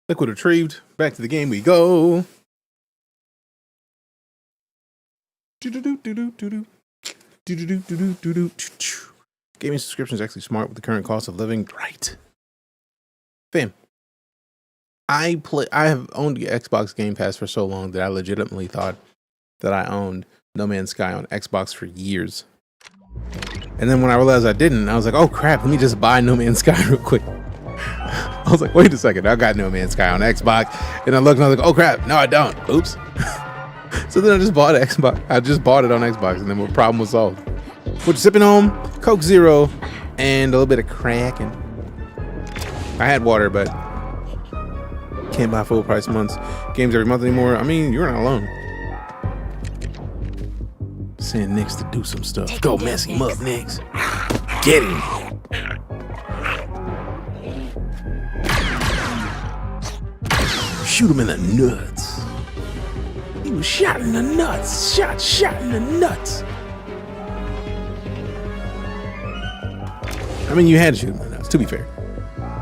Liquid retrieved. Back to the game we go. Gaming subscription is actually smart with the current cost of living. Right. Fam. I have owned the Xbox Game Pass for so long that I legitimately thought that I owned No Man's Sky on Xbox for years. And then when I realized I didn't, I was like, oh crap, let me just buy No Man's Sky real quick. I was like, wait a second, I got No Man's Sky on Xbox. And I looked and I was like, oh crap, no I don't. Oops. So then I just bought Xbox. I just bought it on Xbox, and then the problem was solved. What you sipping on? Coke Zero and a little bit of crack. And I had water, but can't buy full price months games every month anymore. I mean, you're not alone. Send Nix to do some stuff. Go mess him up, Nix. Get him. Shoot him in the nuts. He was shot in the nuts. Shot in the nuts. I mean, you had to shoot him in the nuts, to be fair.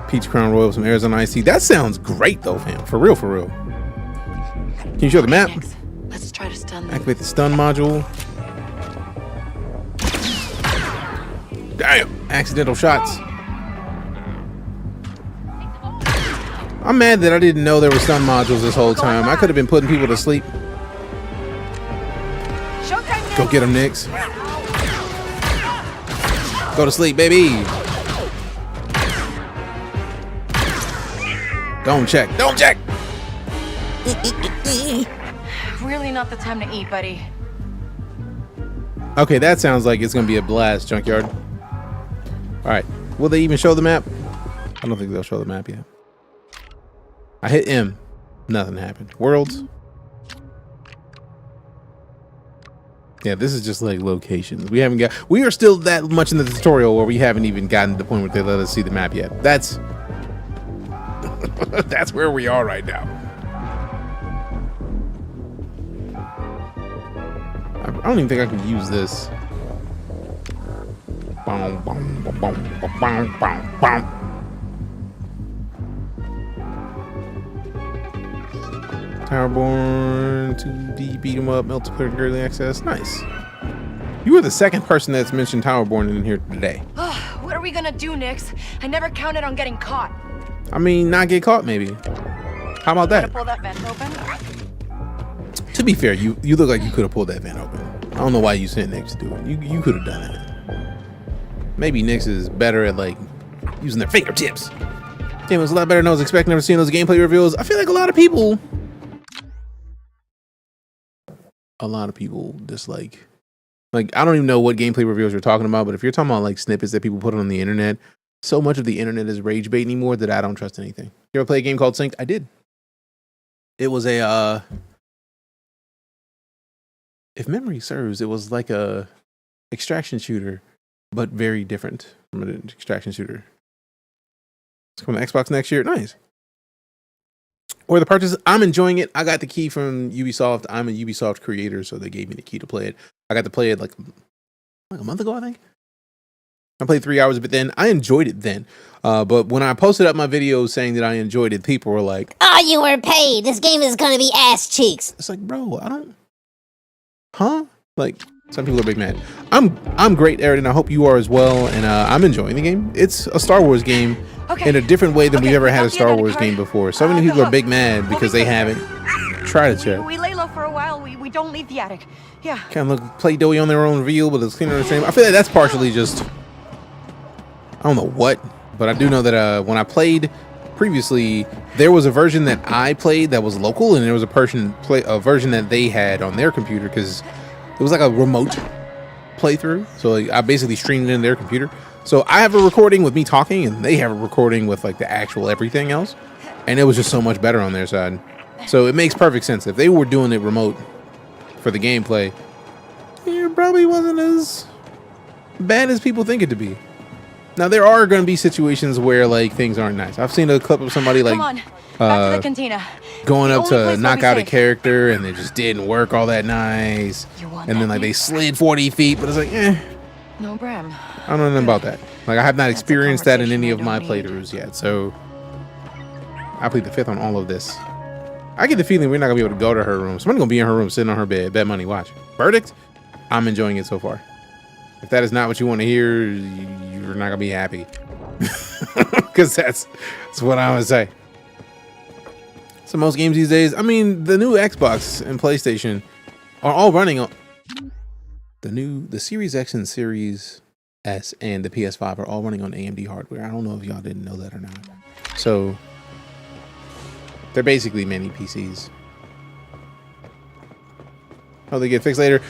Peach Crown Royal with some Arizona iced tea. That sounds great, though, fam. For real, for real. Can you show the map? Let's try to stun them. Activate the stun module. Damn. Accidental shots. I'm mad that I didn't know there were stun modules this whole time. I could have been putting people to sleep. Go get him, Nix. Go to sleep, baby. Don't check. Don't check. Really not the time to eat, buddy. Okay, that sounds like it's going to be a blast, Junkyard. All right. Will they even show the map? I don't think they'll show the map yet. I hit M. Nothing happened. Worlds. Yeah, this is just like locations. We are still that much in the tutorial where we haven't even gotten to the point where they let us see the map yet. That's that's where we are right now. I don't even think I can use this. Towerborn, 2D, beat 'em up, multiplayer early access. Nice. You were the second person that's mentioned Towerborn in here today. What are we gonna do, Nix? I never counted on getting caught. I mean, not get caught, maybe. How about that? Pull that vent open? To be fair, you look like you could have pulled that vent open. I don't know why you sent Nix to do it. You could have done it. Maybe Nix is better at like using their fingertips. Damn, it was a lot better than I was expecting. Never seen those gameplay reveals. I feel like a lot of people dislike. Like, I don't even know what gameplay reveals you're talking about, but if you're talking about like snippets that people put on the internet, so much of the internet is rage bait anymore that I don't trust anything. You ever play a game called Synced? I did. It was a if memory serves, it was like a extraction shooter, but very different from an extraction shooter. It's coming to Xbox next year. Nice. Or the purchase. I'm enjoying it. I got the key from Ubisoft. I'm a Ubisoft creator, so they gave me the key to play it. I got to play it like a month ago, I think. I played 3 hours of it then. I enjoyed it then. But when I posted up my video saying that I enjoyed it, people were like, "Oh, you were paid. This game is gonna be ass cheeks." It's like, bro, I don't. Huh? Like, some people are big mad. I'm great, Aaron, and I hope you are as well. And I'm enjoying the game. It's a Star Wars game in a different way than we've ever had a Star Wars game before. So many people are big mad because they haven't tried it yet. We lay low for a while. We don't leave the attic. Yeah. Kind of look play doughy on their own reveal, but it's cleaner on the stream. I feel like that's partially just, I don't know what, but I do know that when I played previously, there was a version that I played that was local, and there was a version that they had on their computer because it was like a remote playthrough. So like, I basically streamed it in their computer. So I have a recording with me talking, and they have a recording with like the actual everything else, and it was just so much better on their side. So it makes perfect sense. If they were doing it remote for the gameplay, it probably wasn't as bad as people think it to be. Now there are going to be situations where like things aren't nice. I've seen a clip of somebody like back to the cantina. Going up to knock out a character and it just didn't work all that nice. And then like they slid 40 feet, but it's like, no, Bram. I don't know nothing about that. Like I have not experienced that in any of my playthroughs yet. So I plead the fifth on all of this. I get the feeling we're not gonna be able to go to her room. Somebody's gonna be in her room, sitting on her bed, bet money, watch. Verdict? I'm enjoying it so far. If that is not what you want to hear, you're not gonna be happy. Because that's what I would say. So most games these days, I mean, the new Xbox and PlayStation are all running on the Series X and Series S and the PS5 are all running on AMD hardware. I don't know if y'all didn't know that or not. So they're basically mini PCs. How they get fixed later?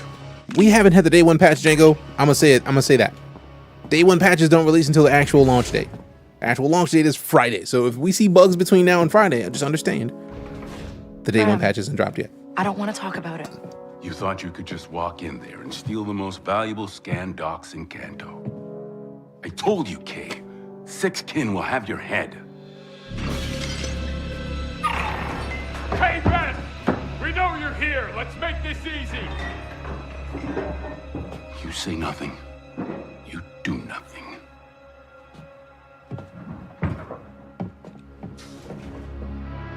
We haven't had the day one patch, Django. I'm gonna say it. I'm gonna say that. Day one patches don't release until the actual launch date. The actual launch date is Friday. So if we see bugs between now and Friday, just understand the day one patch isn't dropped yet. I don't want to talk about it. You thought you could just walk in there and steal the most valuable scan docs in Kanto. I told you, Kay. 6 kin will have your head. Hey, Red! We know you're here. Let's make this easy. You say nothing. You do nothing.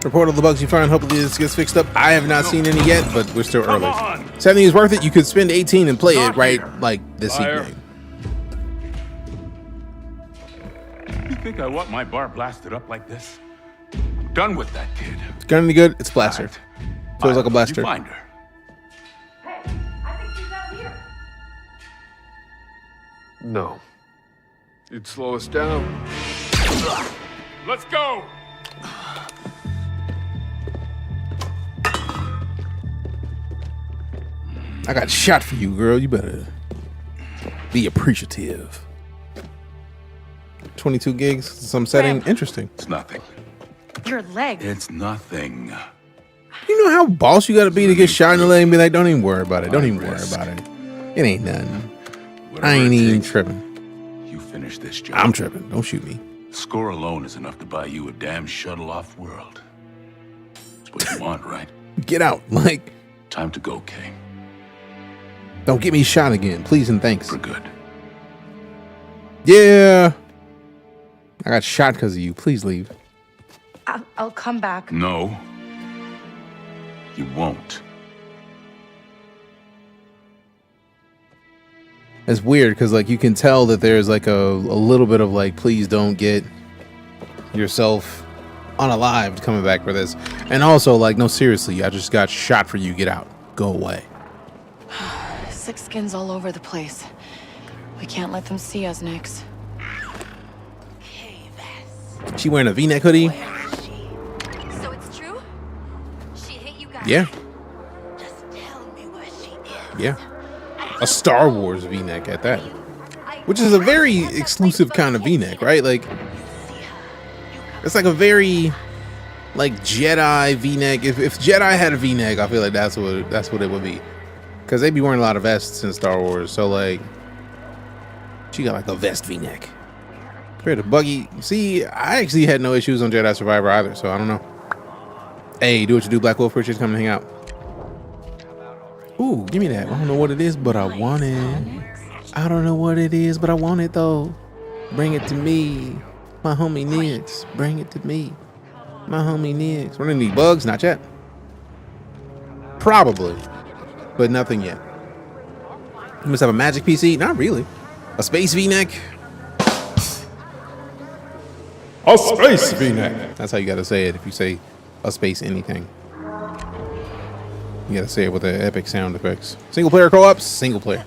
Report all the bugs you find. Hopefully this gets fixed up. I have not seen any yet, but we're still early. 70 is worth it. You could spend 18 and play it right like this evening. You think I want my bar blasted up like this? I'm done with that kid. It's gonna be good. It's blaster. Feels like a blaster. You find her. No. You'd slow us down. Let's go! I got shot for you, girl. You better be appreciative. 22 gigs, some setting. Interesting. It's nothing. Your leg. It's nothing. You know how boss you gotta be to get shot in the leg and be like, don't even worry about it. Don't even worry about it. It ain't nothing. I ain't even tripping. You finish this job. I'm tripping. Don't shoot me. Score alone is enough to buy you a damn shuttle-off world. That's what you want, right? Get out. Like, time to go, Kay. Don't get me shot again, please and thanks. For good. Yeah. I got shot because of you. Please leave. I'll come back. No. You won't. It's weird because like you can tell that there's like a little bit of like, please don't get yourself unalived coming back for this. And also like, no, seriously, I just got shot for you. Get out. Go away. 6 skins all over the place. We can't let them see us, Nix. She wearing a V-neck hoodie? So it's true? She hit you guys. Yeah. Yeah. A Star Wars V-neck at that. Which is a very exclusive kind of V-neck, right? Like, it's like a very like Jedi V-neck. If Jedi had a V-neck, I feel like that's what it would be. Because they be wearing a lot of vests in Star Wars. So like, she got like a vest V-neck. Compared to Buggy, see, I actually had no issues on Jedi Survivor either, so I don't know. Hey, do what you do, Black Wolf. Appreciate you coming to hang out. Ooh, give me that. I don't know what it is, but I want it. I don't know what it is, but I want it though. Bring it to me. My homie Nix. Bring it to me. My homie Nix. Running any bugs? Not yet. Probably. But nothing yet. You must have a magic PC? Not really. A space V-neck? A space V-neck. That's how you gotta say it if you say a space anything. You gotta say it with the epic sound effects. Single player co-ops? Single player.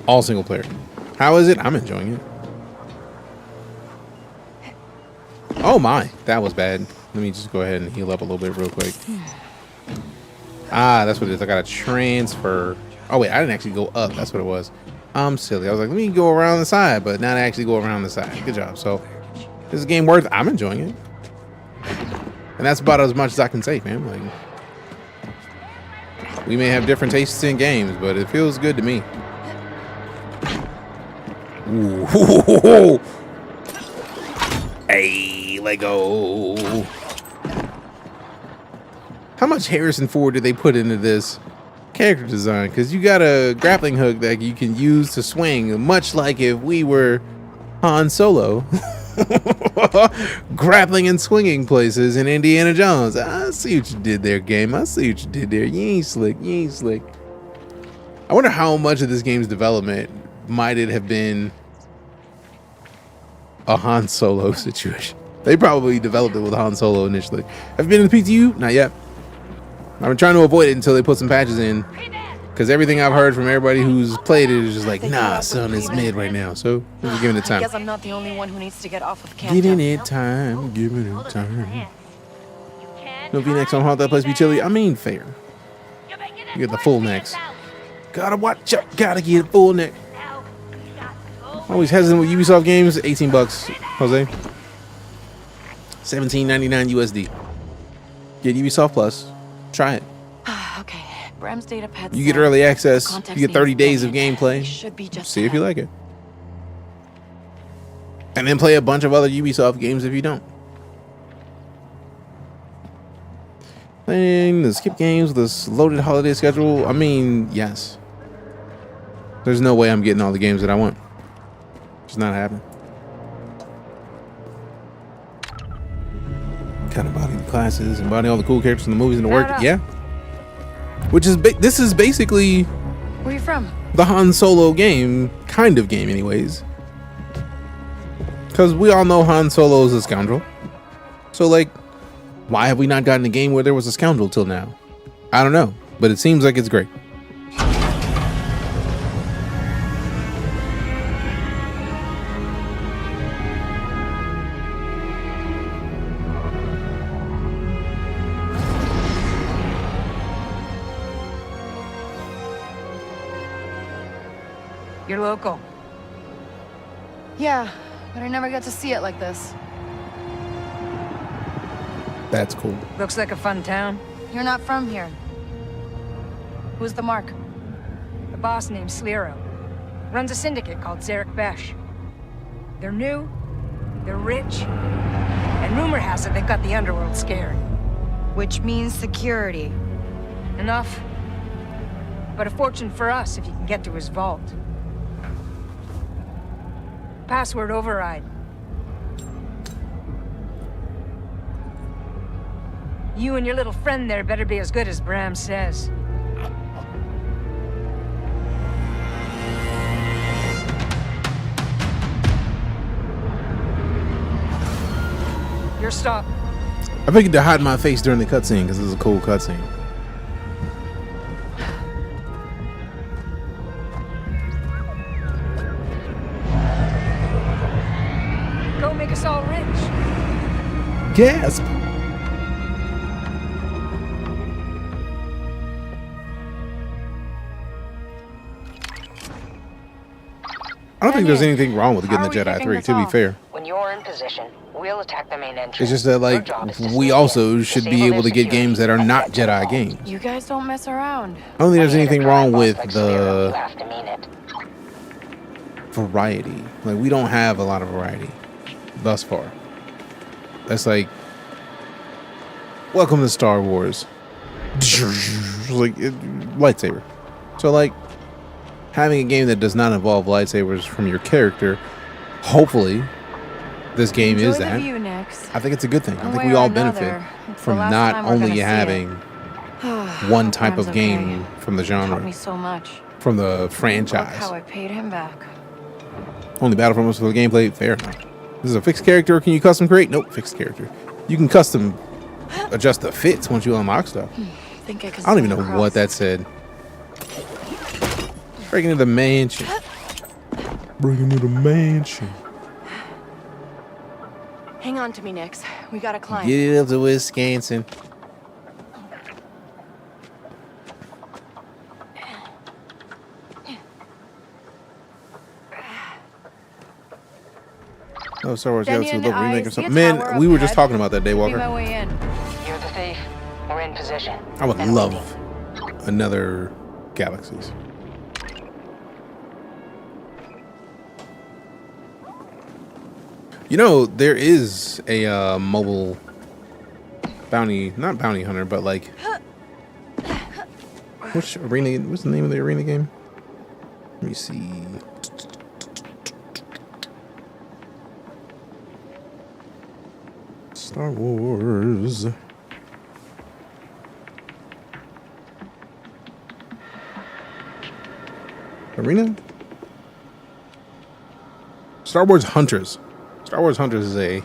All single player. How is it? I'm enjoying it. Oh my, that was bad. Let me just go ahead and heal up a little bit real quick. Ah, that's what it is. I gotta transfer. Oh wait, I didn't actually go up. That's what it was. I'm silly. I was like, let me go around the side, but not actually go around the side. Good job. So this is a game worth. I'm enjoying it. And that's about as much as I can say, man. Like, we may have different tastes in games, but it feels good to me. Ooh. Hey, Lego. How much Harrison Ford did they put into this character design? Because you got a grappling hook that you can use to swing, much like if we were Han Solo. Grappling and swinging places in Indiana Jones. I see what you did there, game. I see what you did there. You ain't slick. You ain't slick. I wonder how much of this game's development might it have been a Han Solo situation. They probably developed it with Han Solo initially. Have you been in the PTU? Not yet. I've been trying to avoid it until they put some patches in, because everything I've heard from everybody who's played it is just like, nah, son, it's mid right now. So we're just giving it time. I guess I'm not the only one who needs to get off of camp. Giving it time. Giving it time. No V-necks on Haunt That Place Be Chilly. I mean, fair. You get the full necks. Gotta watch out. Gotta get a full neck. Always hesitant with Ubisoft games. $18, Jose. $17.99 USD. Get Ubisoft Plus. Try it. Okay, Bram's data pad. You get early access. You get 30 days of gameplay. See if you like it. And then play a bunch of other Ubisoft games if you don't. Playing the skip games, this loaded holiday schedule. I mean, yes. There's no way I'm getting all the games that I want. It's not happening. Kind of body the classes and body all the cool characters in the movies and the work. Yeah. Which is this is basically Where are you from? the Han Solo game, kind of game anyways. Because we all know Han Solo is a scoundrel. So like, why have we not gotten a game where there was a scoundrel till now? I don't know, but it seems like it's great. You're local. Yeah, but I never got to see it like this. That's cool. Looks like a fun town. You're not from here. Who's the mark? The boss named Slero. Runs a syndicate called Zarek Besh. They're new, they're rich, and rumor has it they've got the underworld scared. Which means security. Enough. But a fortune for us if you can get to his vault. Password override. You and your little friend there better be as good as Bram says. Your stop. I figured to hide my face during the cutscene because this is a cool cutscene. Go make us all rich. Gasp! I don't think there's anything wrong with getting the Jedi 3, to be fair. When you're in position, we'll attack the main entrance. It's just that, like, we also should be able to get games that are not Jedi games. You guys don't mess around. I don't think there's anything wrong with the You have to mean it. variety. Like, we don't have a lot of variety thus far. That's like, welcome to Star Wars. Like, lightsaber. So, like, having a game that does not involve lightsabers from your character, hopefully, this game is that. I think it's a good thing. I think we all benefit from not only having one type of game from the genre, Taught me so much. from the Look franchise. how I paid him back. Only Battlefront was for the gameplay. Fair enough. This is a fixed character. Can you custom create? Nope, fixed character. You can custom adjust the fits once you unlock stuff. Think I can I don't even swim know across. what that said. Breaking into the mansion. Breaking into the mansion. Hang on to me, Nix. We gotta climb. Get it up to Wisconsin. Oh, Star Wars Galaxy with a remake or something. Man, we were just talking about that, Daywalker. My way in. You're the thief. We're in position. I would love another Galaxies. You know, there is a mobile bounty, not bounty hunter, but like, what's the name of the arena game? Let me see. Star Wars. Arena? Star Wars Hunters. Star Wars Hunters is a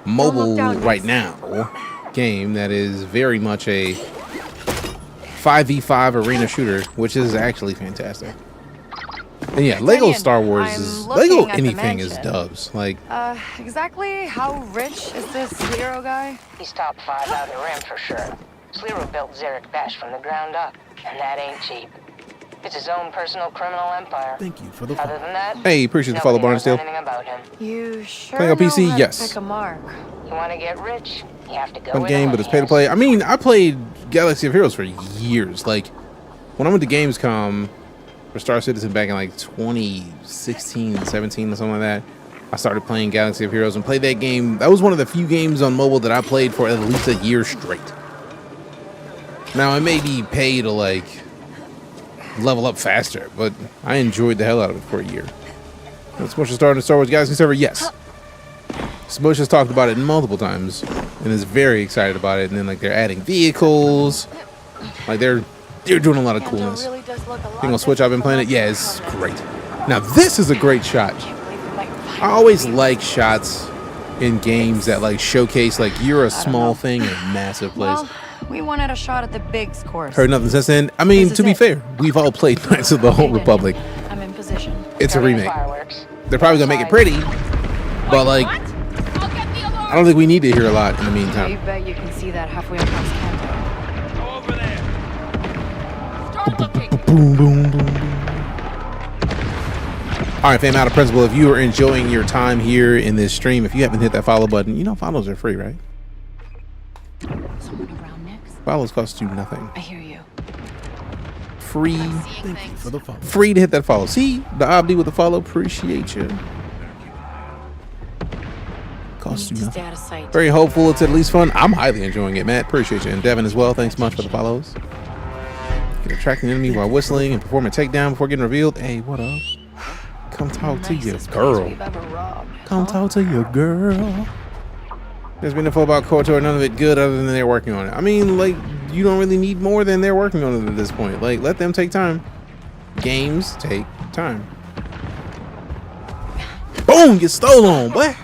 mobile right now game that is very much a 5v5 arena shooter, which is actually fantastic. And yeah, Lego Star Wars is Lego anything is dubs. Like exactly how rich is this Slero guy? He's top 5 out of the rim for sure. Slero built Zarek Besh from the ground up, and that ain't cheap. It's his own personal criminal empire. Thank you for the Other than that, hey, appreciate the follow, Barnsteel. You sure Playing on PC, know how yes. to pick a mark. You want to get rich? You have to go Fun in game, on but it's pay to play. I mean, I played Galaxy of Heroes for years. Like when I went to Gamescom for Star Citizen back in like 2016, 17 or something like that, I started playing Galaxy of Heroes and played that game. That was one of the few games on mobile that I played for at least a year straight. Now it may be pay to like level up faster, but I enjoyed the hell out of it for a year. Smush is starting a Star Wars Galaxy server, yes. Smush has talked about it multiple times and is very excited about it. And then like they're adding vehicles, like they're doing a lot of coolness. Thing on Switch, I've been playing it. Yeah, it's great. Now this is a great shot. I always like shots in games that like showcase like you're a small thing in a massive place. Well, we wanted a shot at the big scores. Heard nothing since then. I mean, to be fair, we've all played Knights of the Old Republic. I'm in position. It's a remake. They're probably gonna make it pretty, but like, I don't think we need to hear a lot in the meantime. You bet you can see that halfway across Canto. Boom, boom, boom, boom. All right, fam, out of principle, if you are enjoying your time here in this stream, if you haven't hit that follow button, you know follows are free, right? Follows cost you nothing. I hear you. Free. Thank you for the follow. Free to hit that follow. See the Obdi with the follow. Appreciate you. Cost you nothing. Very hopeful. It's at least fun. I'm highly enjoying it, Matt. Appreciate you. And Devin as well. Thanks much for the follows. You can attract an enemy while whistling and perform a takedown before getting revealed. Hey, what up? Come talk to your girl. Come talk to your girl. There's been info about KOTOR, none of it good other than they're working on it. I mean, like, you don't really need more than they're working on it at this point. Like, let them take time. Games take time. Boom! Get stolen, boy!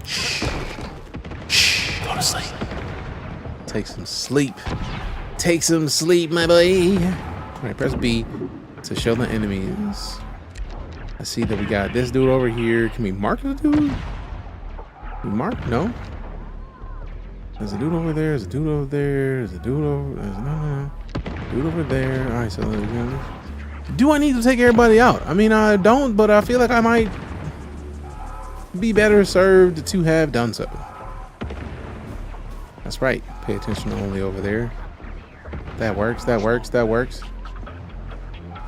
Shh. Shh. Go to sleep. Take some sleep. Take some sleep, my boy. Alright, press B to show the enemies. I see that we got this dude over here. Can we mark the dude? We mark? No. There's a dude over there. There's a dude over there. There's a dude over. There's no. Dude over there. All right. So do I need to take everybody out? I mean, I don't, but I feel like I might be better served to have done so. That's right. Pay attention only over there. That works. That works. That works.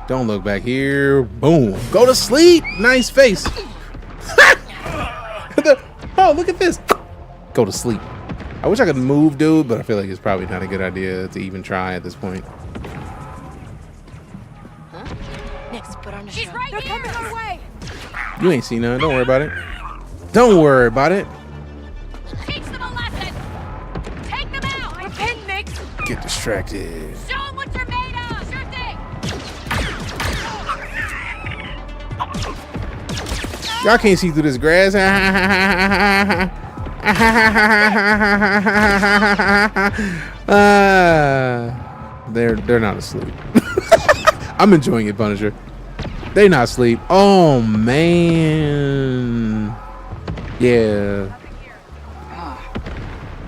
Don't look back here. Boom. Go to sleep. Nice face. Oh, look at this. Go to sleep. I wish I could move, dude, but I feel like it's probably not a good idea to even try at this point. Next, put on the show. They're coming our way. You ain't seen none. Don't worry about it. Don't worry about it. Teach them a lesson. Take them out. I'm in, Mix. Get distracted. Show them what you're made of. Sure thing. Y'all can't see through this grass. They're not asleep. I'm enjoying it, Punisher. They not asleep. Oh man. Yeah.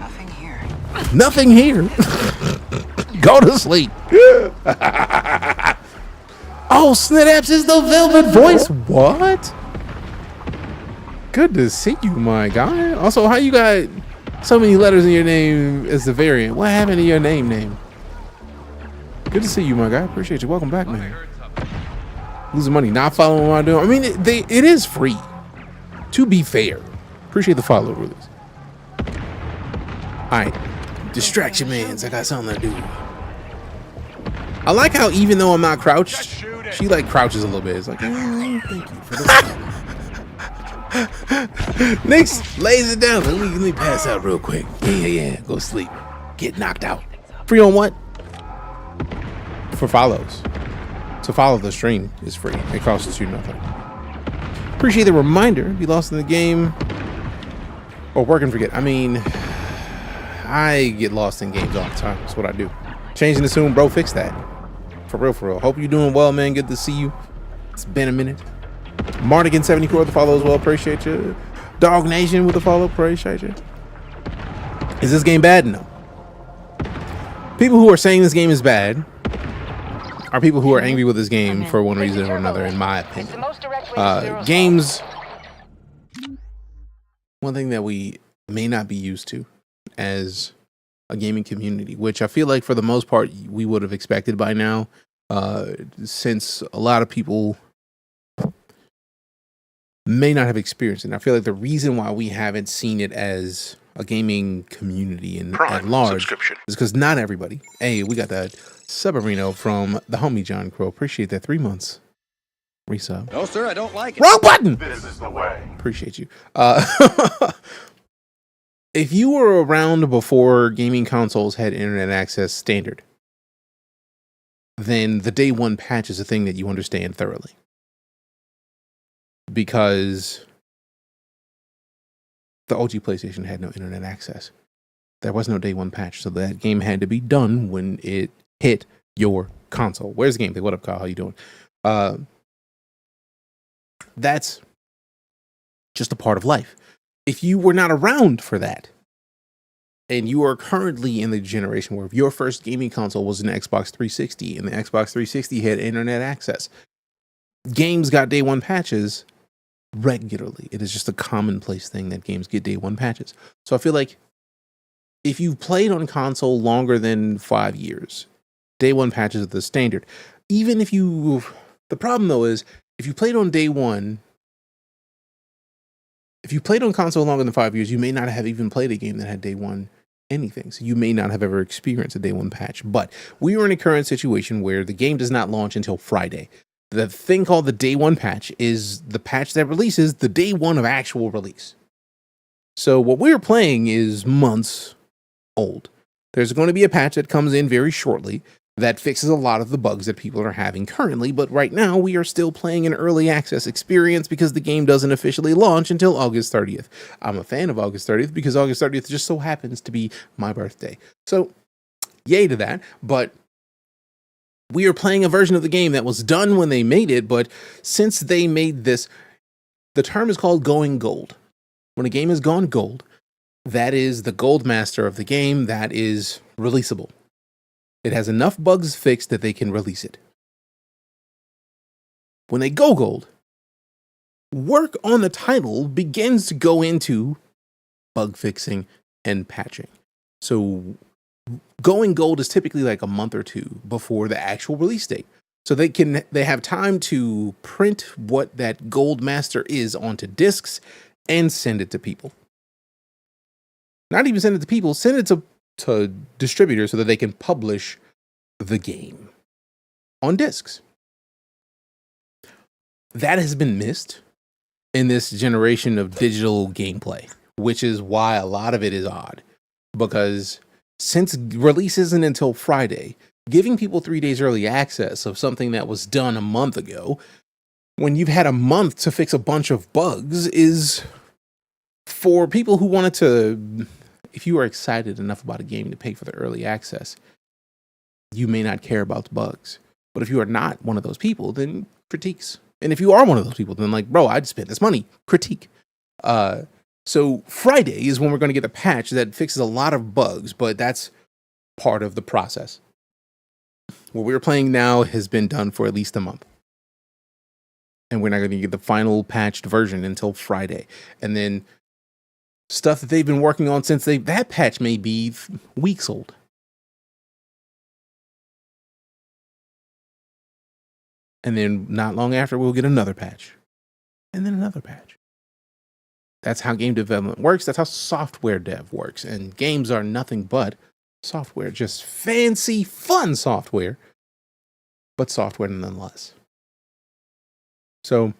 Nothing here. Nothing here. Go to sleep. Oh, Snidaps is the Velvet Voice. What? Good to see you, my guy. Also, how you got so many letters in your name as the variant? What happened to your name? Good to see you, my guy. Appreciate you. Welcome back, man. Losing money, not following what I'm doing. I mean, it is free. To be fair. Appreciate the follow, Rulies. All right. Distraction mans. I got something to do. I like how even though I'm not crouched, she like crouches a little bit. It's like, oh, thank you for this. Nix lays it down. Let me pass out real quick. Yeah. Go sleep. Get knocked out. Free on what? For follows. To follow the stream is free. It costs you nothing. Appreciate the reminder. If you lost in the game or work and forget. I mean, I get lost in games all the time. That's what I do. Changing the soon, bro. Fix that. For real. Hope you're doing well, man. Good to see you. It's been a minute. Mardigan74 with the follow as well. Appreciate you. Dog Nation with the follow. Appreciate you. Is this game bad? No. People who are saying this game is bad are people who are angry with this game for one reason or another, in my opinion. Games, one thing that we may not be used to as a gaming community, which I feel like for the most part we would have expected by now, since a lot of people may not have experienced it. And I feel like the reason why we haven't seen it as a gaming community and at large is because not everybody. Hey, we got that Subarino from the homie John Crow. Appreciate that. 3 months resub. No, sir, I don't like it. Wrong button. This is the way. Appreciate you. If you were around before gaming consoles had internet access standard, then the day one patch is a thing that you understand thoroughly. Because the OG PlayStation had no internet access. There was no day one patch, so that game had to be done when it hit your console. Where's the gameplay? What up, Kyle? How you doing? That's just a part of life. If you were not around for that, and you are currently in the generation where your first gaming console was an Xbox 360, and the Xbox 360 had internet access, games got day one patches regularly. It is just a commonplace thing that games get day one patches. So I feel like if you've played on console longer than 5 years, day one patches are the standard. Even if you, the problem though is if you played on day one, if you played on console longer than 5 years, you may not have even played a game that had day one anything. So you may not have ever experienced a day one patch. But we are in a current situation where the game does not launch until Friday. The thing called the day one patch is the patch that releases the day one of actual release. So what we're playing is months old. There's going to be a patch that comes in very shortly that fixes a lot of the bugs that people are having currently. But right now we are still playing an early access experience because the game doesn't officially launch until August 30th. I'm a fan of August 30th because August 30th just so happens to be my birthday. So yay to that. But we are playing a version of the game that was done when they made it, but since they made this, the term is called going gold. When a game has gone gold, that is the gold master of the game that is releasable. It has enough bugs fixed that they can release it. When they go gold, work on the title begins to go into bug fixing and patching. So going gold is typically like a month or two before the actual release date. So they have time to print what that gold master is onto discs and send it to people. Not even send it to people, send it to distributors so that they can publish the game on discs. That has been missed in this generation of digital gameplay, which is why a lot of it is odd. Because since release isn't until Friday, giving people 3 days early access of something that was done a month ago, when you've had a month to fix a bunch of bugs, is for people who wanted to, if you are excited enough about a game to pay for the early access, you may not care about the bugs. But if you are not one of those people, then critiques. And if you are one of those people, then like, bro, I'd spend this money. Critique. So Friday is when we're going to get a patch that fixes a lot of bugs, but that's part of the process. What we're playing now has been done for at least a month. And we're not going to get the final patched version until Friday. And then stuff that they've been working on since that patch may be weeks old. And then not long after, we'll get another patch. And then another patch. That's how game development works. That's how software dev works. And games are nothing but software. Just fancy, fun software. But software nonetheless. So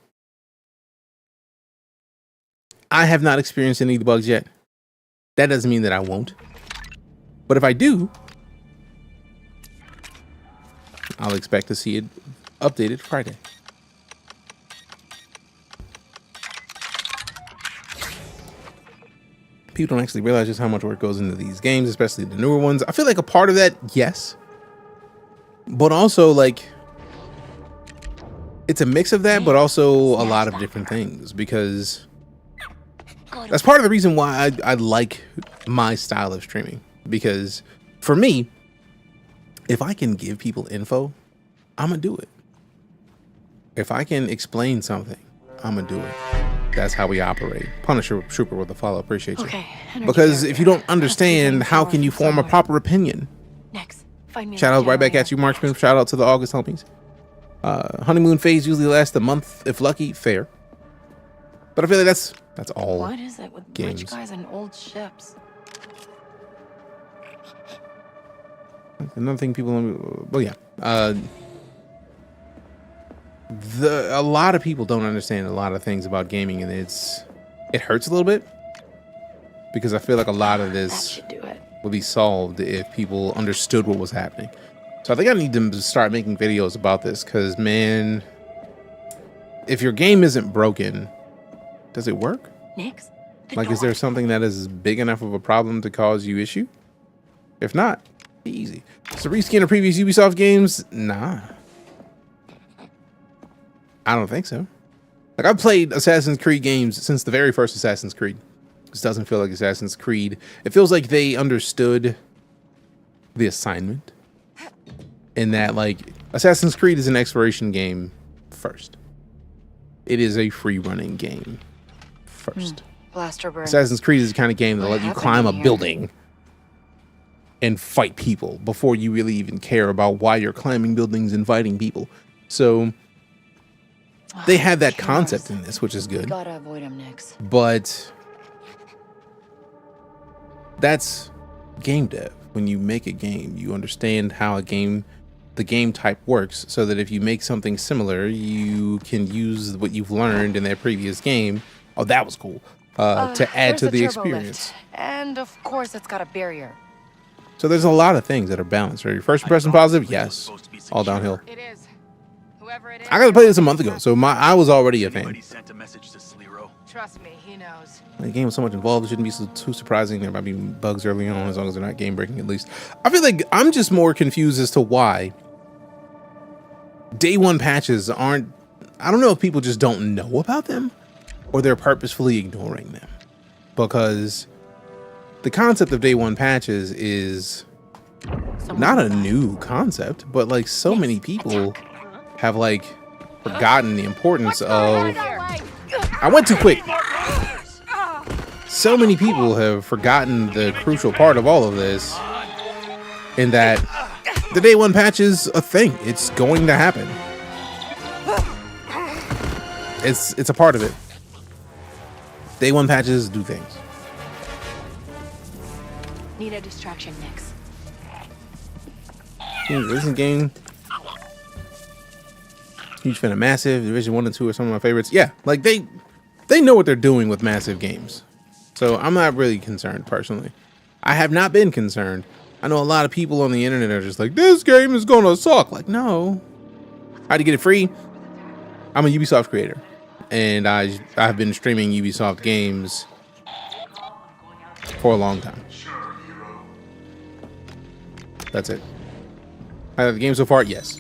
I have not experienced any of the bugs yet. That doesn't mean that I won't. But if I do, I'll expect to see it updated Friday. People don't actually realize just how much work goes into these games, especially the newer ones. I feel like a part of that, yes. But also, like, it's a mix of that, but also a lot of different things, because that's part of the reason why I like my style of streaming. Because for me, if I can give people info, I'm gonna do it. If I can explain something, I'm gonna do it. That's how we operate. Punisher Trooper with the follow. Appreciate you. Okay, because if you don't understand, how can you form a proper opinion? Next, find me Shout out right back at you, Marksman. Shout out to the August homies. Honeymoon phase usually lasts a month, if lucky. Fair. But I feel like that's all. What is it with games. rich guys and old ships? Another thing people, well, yeah. A lot of people don't understand a lot of things about gaming, and it hurts a little bit, because I feel like a lot of this would be solved if people understood what was happening. So I think I need to start making videos about this, because, man, if your game isn't broken, does it work? Next, like, is there something that is big enough of a problem to cause you issue? If not, easy. So reskin of previous Ubisoft games? Nah. I don't think so. Like, I've played Assassin's Creed games since the very first Assassin's Creed. This doesn't feel like Assassin's Creed. It feels like they understood the assignment. In that, like, Assassin's Creed is an exploration game first. It is a free running game first. Blaster burn. Assassin's Creed is the kind of game that let you climb a building and fight people before you really even care about why you're climbing buildings and fighting people. So they had that concept in this, which is good. Gotta avoid him next. But that's game dev. When you make a game, you understand how the game type works, so that if you make something similar, you can use what you've learned in that previous game. Oh, that was cool. To add to the experience. And of course, it's got a barrier. So there's a lot of things that are balanced. Right? Your first impression positive, yes. All downhill. It is. Whoever it is. I got to play this a month ago, so I was already a fan. Trust me, he knows. The game was so much involved, it shouldn't be too surprising. There might be bugs early on, as long as they're not game breaking, at least. I feel like I'm just more confused as to why day one patches aren't. I don't know if people just don't know about them, or they're purposefully ignoring them, because the concept of day one patches is not a new concept, but like so many people have like forgotten the importance of. I went too quick. So many people have forgotten the crucial part of all of this, in that the day one patch is a thing. It's going to happen. It's a part of it. Day one patches do things. Need a distraction next. This game. Huge fan of Massive. Division 1 and 2 are some of my favorites. Yeah, like they know what they're doing with Massive games. So I'm not really concerned personally. I have not been concerned. I know a lot of people on the internet are just like, this game is gonna suck. Like, no. I had to get it free. I'm a Ubisoft creator, and I've been streaming Ubisoft games for a long time. That's it. I like the game so far? Yes.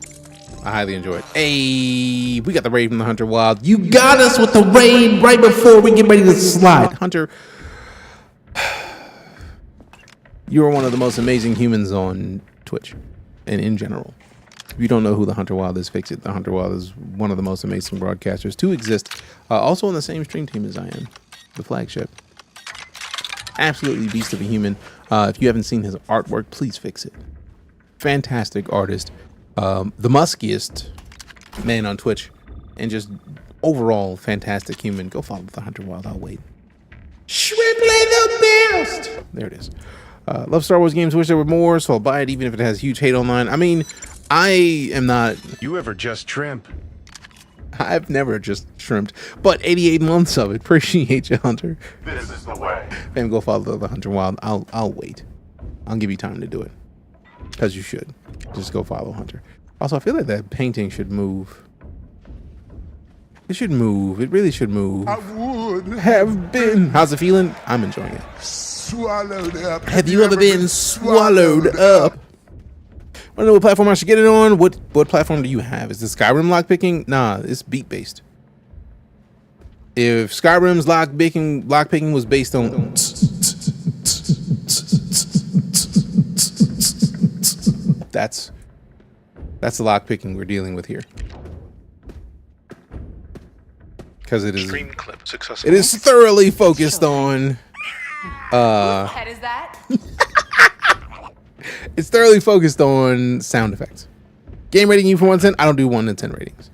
I highly enjoy it. Hey, we got the raid from the Hunter Wild. You got us with the raid right before we get ready to slide. Hunter, you are one of the most amazing humans on Twitch and in general. If you don't know who the Hunter Wild is, fix it. The Hunter Wild is one of the most amazing broadcasters to exist. Also on the same stream team as I am, the flagship. Absolutely beast of a human. If you haven't seen his artwork, please fix it. Fantastic artist. The muskiest man on Twitch, and just overall fantastic human. Go follow the Hunter Wild. I'll wait. Shrimply the best. There it is. Love Star Wars games. Wish there were more, so I'll buy it even if it has huge hate online. I mean, I am not. You ever just trimp? I've never just shrimped, but 88 months of it. Appreciate you, Hunter. This is the way. Fam, go follow the Hunter Wild. I'll wait. I'll give you time to do it. Because you should. Just go follow Hunter. Also, I feel like that painting should move. It should move. It really should move. I would have been. How's it feeling? I'm enjoying it. Swallowed up. Have you ever been swallowed up? I don't know what platform I should get it on. What platform do you have? Is the Skyrim lockpicking? Nah, it's beat based. If Skyrim's lockpicking was based on that's the lockpicking we're dealing with here. Because it is Stream clip successful. it is thoroughly focused on Whose head is that? it's thoroughly focused on sound effects. Game rating you from 1 to 10? I don't do 1 to 10 ratings.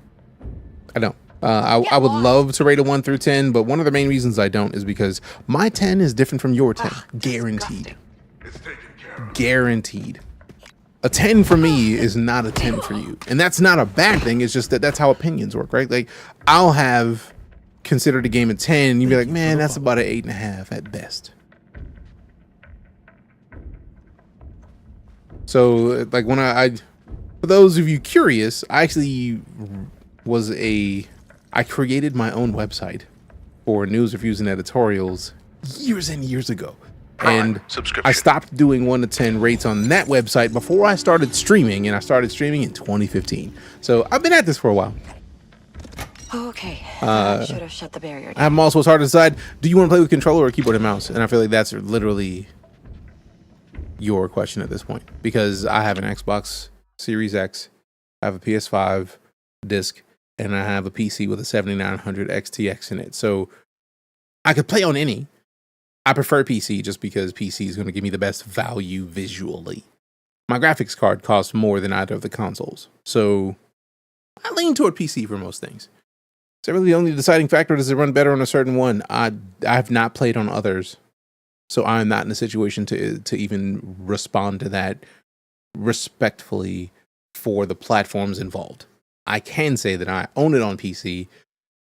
I don't. I would love to rate a 1 through 10, but one of the main reasons I don't is because my 10 is different from your 10. Guaranteed. Guaranteed. A 10 for me is not a 10 for you. And that's not a bad thing. It's just that that's how opinions work, right? Like, I'll have considered a game a 10, and you'd be like, man, that's about an 8.5 at best. So, like, when I for those of you curious, I actually I created my own website for news, reviews, and editorials years and years ago. And I stopped doing 1 to 10 rates on that website before I started streaming, and I started streaming in 2015. So I've been at this for a while. Okay. I should have shut the barrier. I'm also, it's hard to decide, do you want to play with controller or keyboard and mouse? And I feel like that's literally your question at this point, because I have an Xbox Series X, I have a PS5 disc, and I have a PC with a 7900 XTX in it. So I could play on any. I prefer PC just because PC is going to give me the best value visually. My graphics card costs more than either of the consoles. So I lean toward PC for most things. So really the only deciding factor, does it run better on a certain one? I have not played on others. So I'm not in a situation to even respond to that respectfully for the platforms involved. I can say that I own it on PC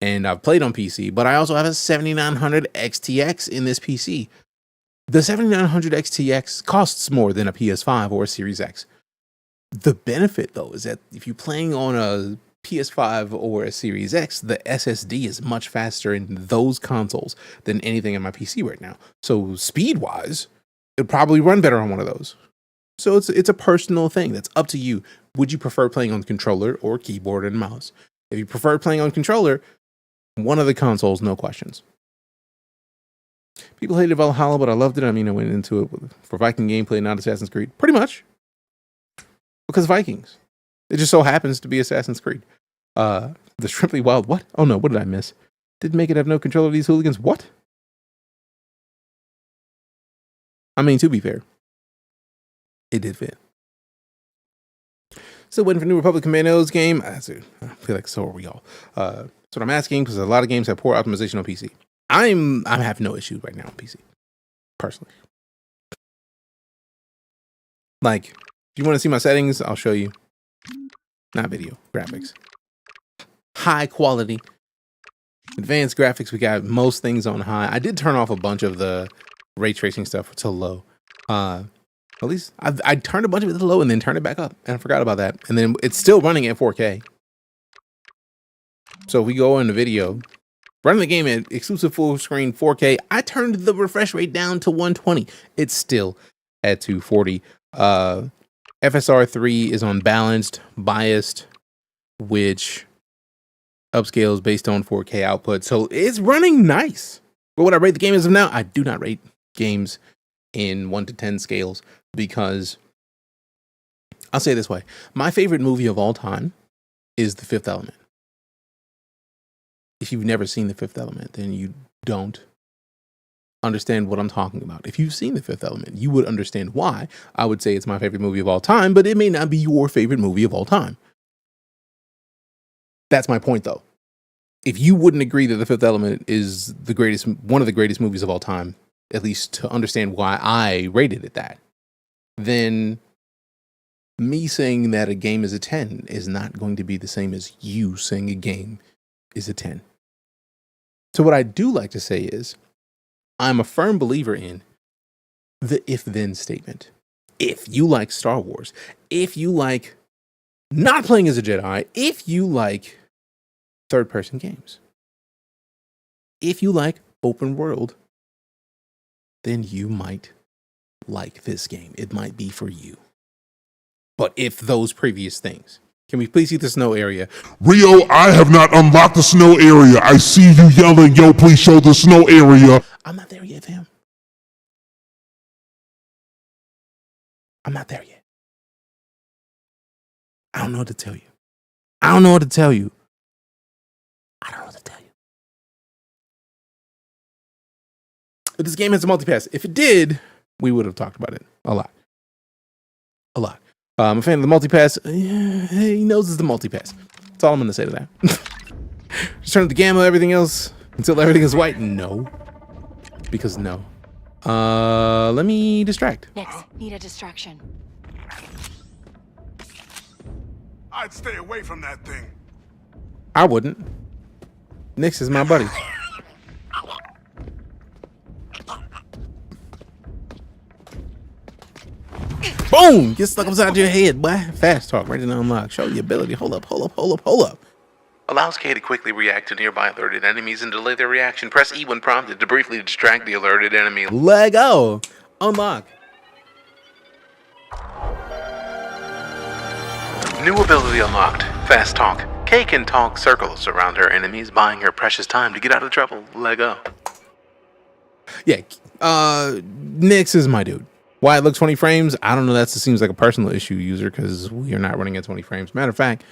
and I've played on PC, but I also have a 7900 XTX in this PC. The 7900 XTX costs more than a PS5 or a Series X. The benefit, though, is that if you're playing on a PS5 or a Series X, the SSD is much faster in those consoles than anything in my PC right now. So speed-wise, it'd probably run better on one of those. So it's a personal thing. That's up to you. Would you prefer playing on controller or keyboard and mouse? If you prefer playing on controller, one of the consoles, no questions. People hated Valhalla, but I loved it. I mean, I went into it for Viking gameplay, not Assassin's Creed. Pretty much. Because Vikings. It just so happens to be Assassin's Creed. The Shrimply Wild, what? Oh no, what did I miss? Didn't make it have no control of these hooligans. What? I mean, to be fair, it did fit. Still waiting for New Republic Commandos game. I feel like so are we all. That's what I'm asking, because a lot of games have poor optimization on PC. I have no issue right now on PC, personally. Like, if you want to see my settings, I'll show you. Not video, graphics. High quality. Advanced graphics, we got most things on high. I did turn off a bunch of the ray tracing stuff to low. At least I turned a bunch of it to low and then turned it back up. And I forgot about that. And then it's still running at 4K. So if we go into video, running the game at exclusive full screen 4K, I turned the refresh rate down to 120. It's still at 240. FSR 3 is on balanced, biased, which upscales based on 4K output. So it's running nice. But what I rate the game as of now, I do not rate games in 1 to 10 scales, because I'll say it this way. My favorite movie of all time is The Fifth Element. If you've never seen The Fifth Element, then you don't understand what I'm talking about. If you've seen The Fifth Element, you would understand why I would say it's my favorite movie of all time, but it may not be your favorite movie of all time. That's my point, though. If you wouldn't agree that The Fifth Element is one of the greatest movies of all time, at least to understand why I rated it that, then me saying that a game is a 10 is not going to be the same as you saying a game is a 10. So what I do like to say is, I'm a firm believer in the if-then statement. If you like Star Wars, if you like not playing as a Jedi, if you like third-person games, if you like open world, then you might like this game. It might be for you. But if those previous things, can we please see the snow area? Rio, I have not unlocked the snow area. I see you yelling, yo, please show the snow area. I'm not there yet, fam. I'm not there yet. I don't know what to tell you. I don't know what to tell you. I don't know what to tell you. If this game has a multipass, if it did, we would have talked about it a lot. A lot. I'm a fan of the multipass. He knows it's the multipass. That's all I'm going to say to that. Just turn up the gamma, everything else, until everything is white? No. Because no. Let me distract. Nix, need a distraction. I'd stay away from that thing. I wouldn't. Nix is my buddy. Boom! Get stuck upside your head, boy. Fast talk, ready to unlock. Show your ability. Hold up. Allows K to quickly react to nearby alerted enemies and delay their reaction. Press E when prompted to briefly distract the alerted enemy. Lego. Unlock. New ability unlocked. Fast talk. K can talk circles around her enemies, buying her precious time to get out of trouble. Lego. Yeah. Nix is my dude. Why it looks 20 frames? I don't know. That seems like a personal issue, user, because we are not running at 20 frames. Matter of fact,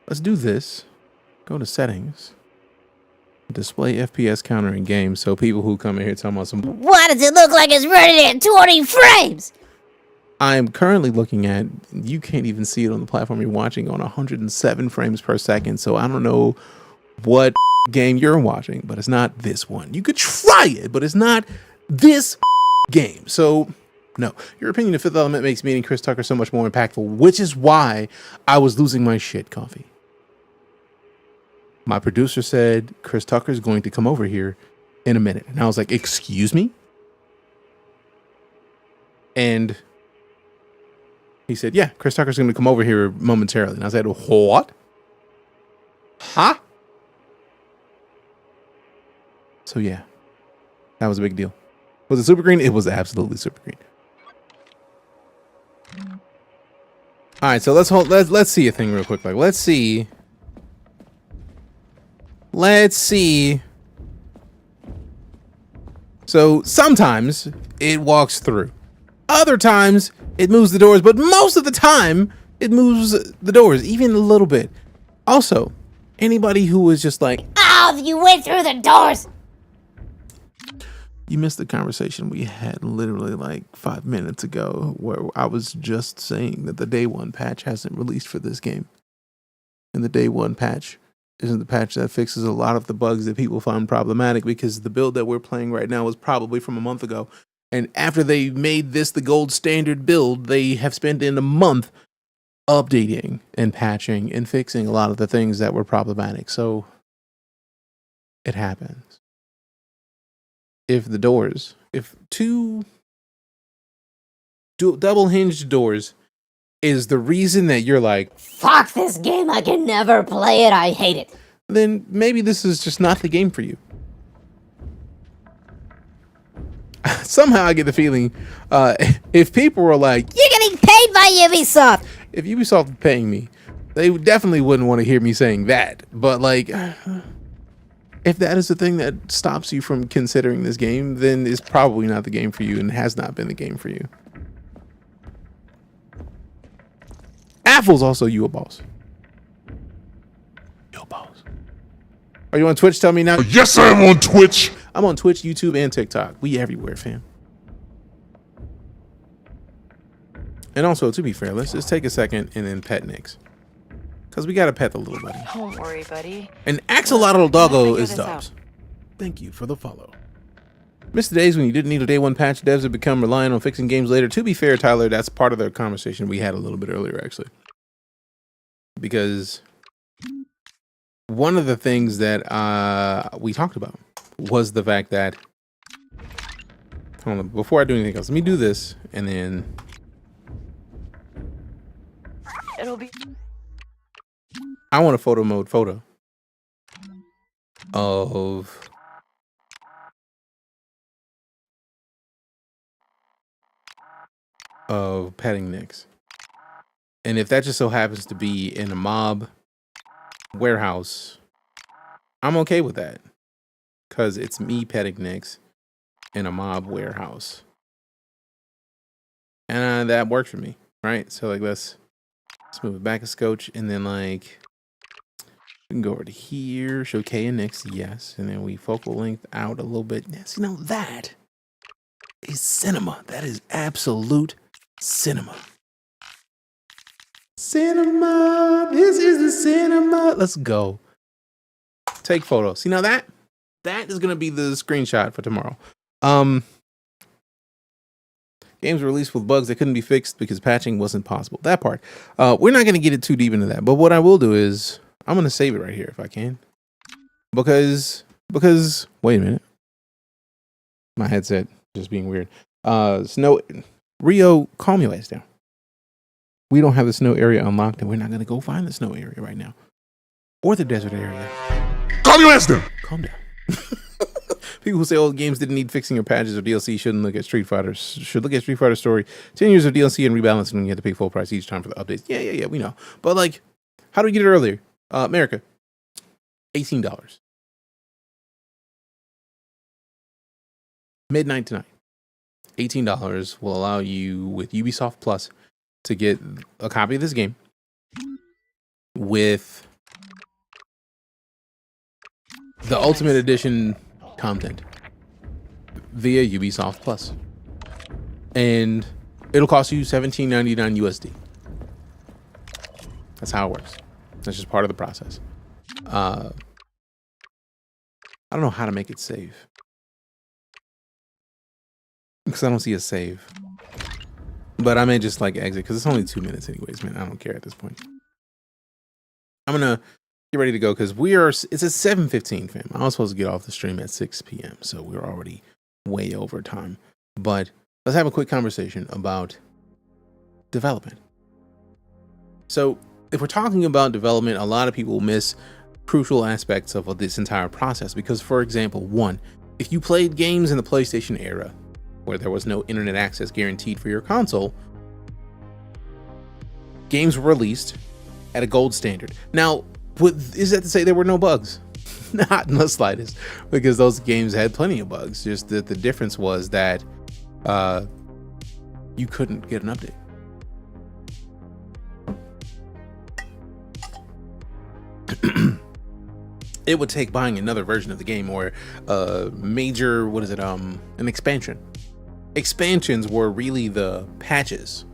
let's do this. Go to settings. Display FPS counter in game, so people who come in here tell me some. Why does it look like it's running at 20 frames? I'm currently looking at, you can't even see it on the platform you're watching, on 107 frames per second. So I don't know what game you're watching, but it's not this one. You could try it, but it's not this game. So no, your opinion of Fifth Element makes meeting Chris Tucker so much more impactful, which is why I was losing my shit, Coffee. My producer said Chris Tucker is going to come over here in a minute. And I was like, excuse me? And he said, yeah, Chris Tucker's going to come over here momentarily. And I said, what? Huh? So yeah, that was a big deal. Was it super green? It was absolutely super green. All right, so let's see a thing real quick. Like, let's see. So sometimes it walks through. Other times it moves the doors, but most of the time it moves the doors, even a little bit. Also, anybody who was just like, oh, you went through the doors. You missed the conversation we had literally like 5 minutes ago where I was just saying that the day one patch hasn't released for this game. And the day one patch isn't the patch that fixes a lot of the bugs that people find problematic, because the build that we're playing right now was probably from a month ago. And after they made this the gold standard build, they have spent in a month updating and patching and fixing a lot of the things that were problematic. So it happens. If two double hinged doors is the reason that you're like, fuck this game, I can never play it, I hate it, then maybe this is just not the game for you. Somehow I get the feeling if people were like, you're getting paid by Ubisoft. If Ubisoft was paying me, they definitely wouldn't want to hear me saying that. But like, if that is the thing that stops you from considering this game, then it's probably not the game for you and has not been the game for you. Apple's also you a boss. You a boss. Are you on Twitch? Tell me now. Yes, I am on Twitch. I'm on Twitch, YouTube, and TikTok. We everywhere, fam. And also, to be fair, let's just take a second and then pet Nix. Because we got to pet the little buddy. Don't worry, buddy. And axolotl doggo is dubs. Thank you for the follow. Missed the days when you didn't need a day one patch. Devs have become reliant on fixing games later. To be fair, Tyler, that's part of the conversation we had a little bit earlier, actually. because one of the things that we talked about was the fact that, hold on, before I do anything else, let me do this, and then It'll be. I want a photo mode photo of petting Nyx. And if that just so happens to be in a mob warehouse, I'm okay with that. Because it's me petting Nyx in a mob warehouse. And that works for me, right? So like let's move it back a scotch, and then like we can go over to here, show K and Nyx, yes. And then we focal length out a little bit. Yes, you know, that is cinema. That is absolute cinema. Cinema. This is the cinema. Let's go. Take photos. See, now that is gonna be the screenshot for tomorrow. Games were released with bugs that couldn't be fixed because patching wasn't possible. That part. We're not gonna get it too deep into that. But what I will do is I'm gonna save it right here if I can. Because wait a minute. My headset just being weird. Snow Rio, calm your ass down. We don't have the snow area unlocked, and we're not gonna go find the snow area right now. Or the desert area. Calm your ass down. Calm down. People who say old games didn't need fixing or patches or DLC shouldn't look at Street Fighter. Should look at Street Fighter story. 10 years of DLC and rebalancing when you have to pay full price each time for the updates. Yeah, we know. But like, how do we get it earlier? America, $18. Midnight tonight. $18 will allow you with Ubisoft Plus to get a copy of this game with the Ultimate Edition content via Ubisoft Plus. And it'll cost you $17.99 USD. That's how it works. That's just part of the process. I don't know how to make it save. Because I don't see a save. But I may just like exit because it's only 2 minutes anyways, man. I don't care at this point. I'm gonna get ready to go because it's at 7:15, fam. I was supposed to get off the stream at 6 p.m. So we're already way over time. But let's have a quick conversation about development. So if we're talking about development, a lot of people miss crucial aspects of this entire process because, for example, one, if you played games in the PlayStation era where there was no internet access guaranteed for your console, games were released at a gold standard. Now, is that to say there were no bugs? Not in the slightest, because those games had plenty of bugs. Just that the difference was that you couldn't get an update. It would take buying another version of the game or major, an expansion. Expansions were really the patches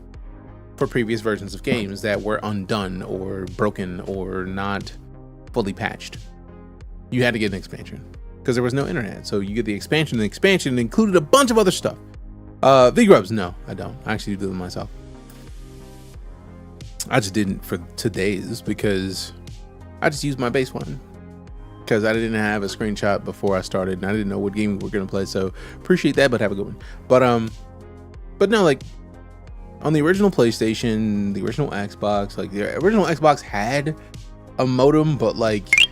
for previous versions of games that were undone or broken or not fully patched. You had to get an expansion because there was no internet. So you get the expansion. The expansion included a bunch of other stuff. V-Grubs, no, I don't. I actually do them myself. I just didn't for today's because I just used my base one. Because I didn't have a screenshot before I started and I didn't know what game we were gonna play, so appreciate that, but have a good one. But no, like on the original PlayStation, the original Xbox, like the original Xbox had a modem, but like,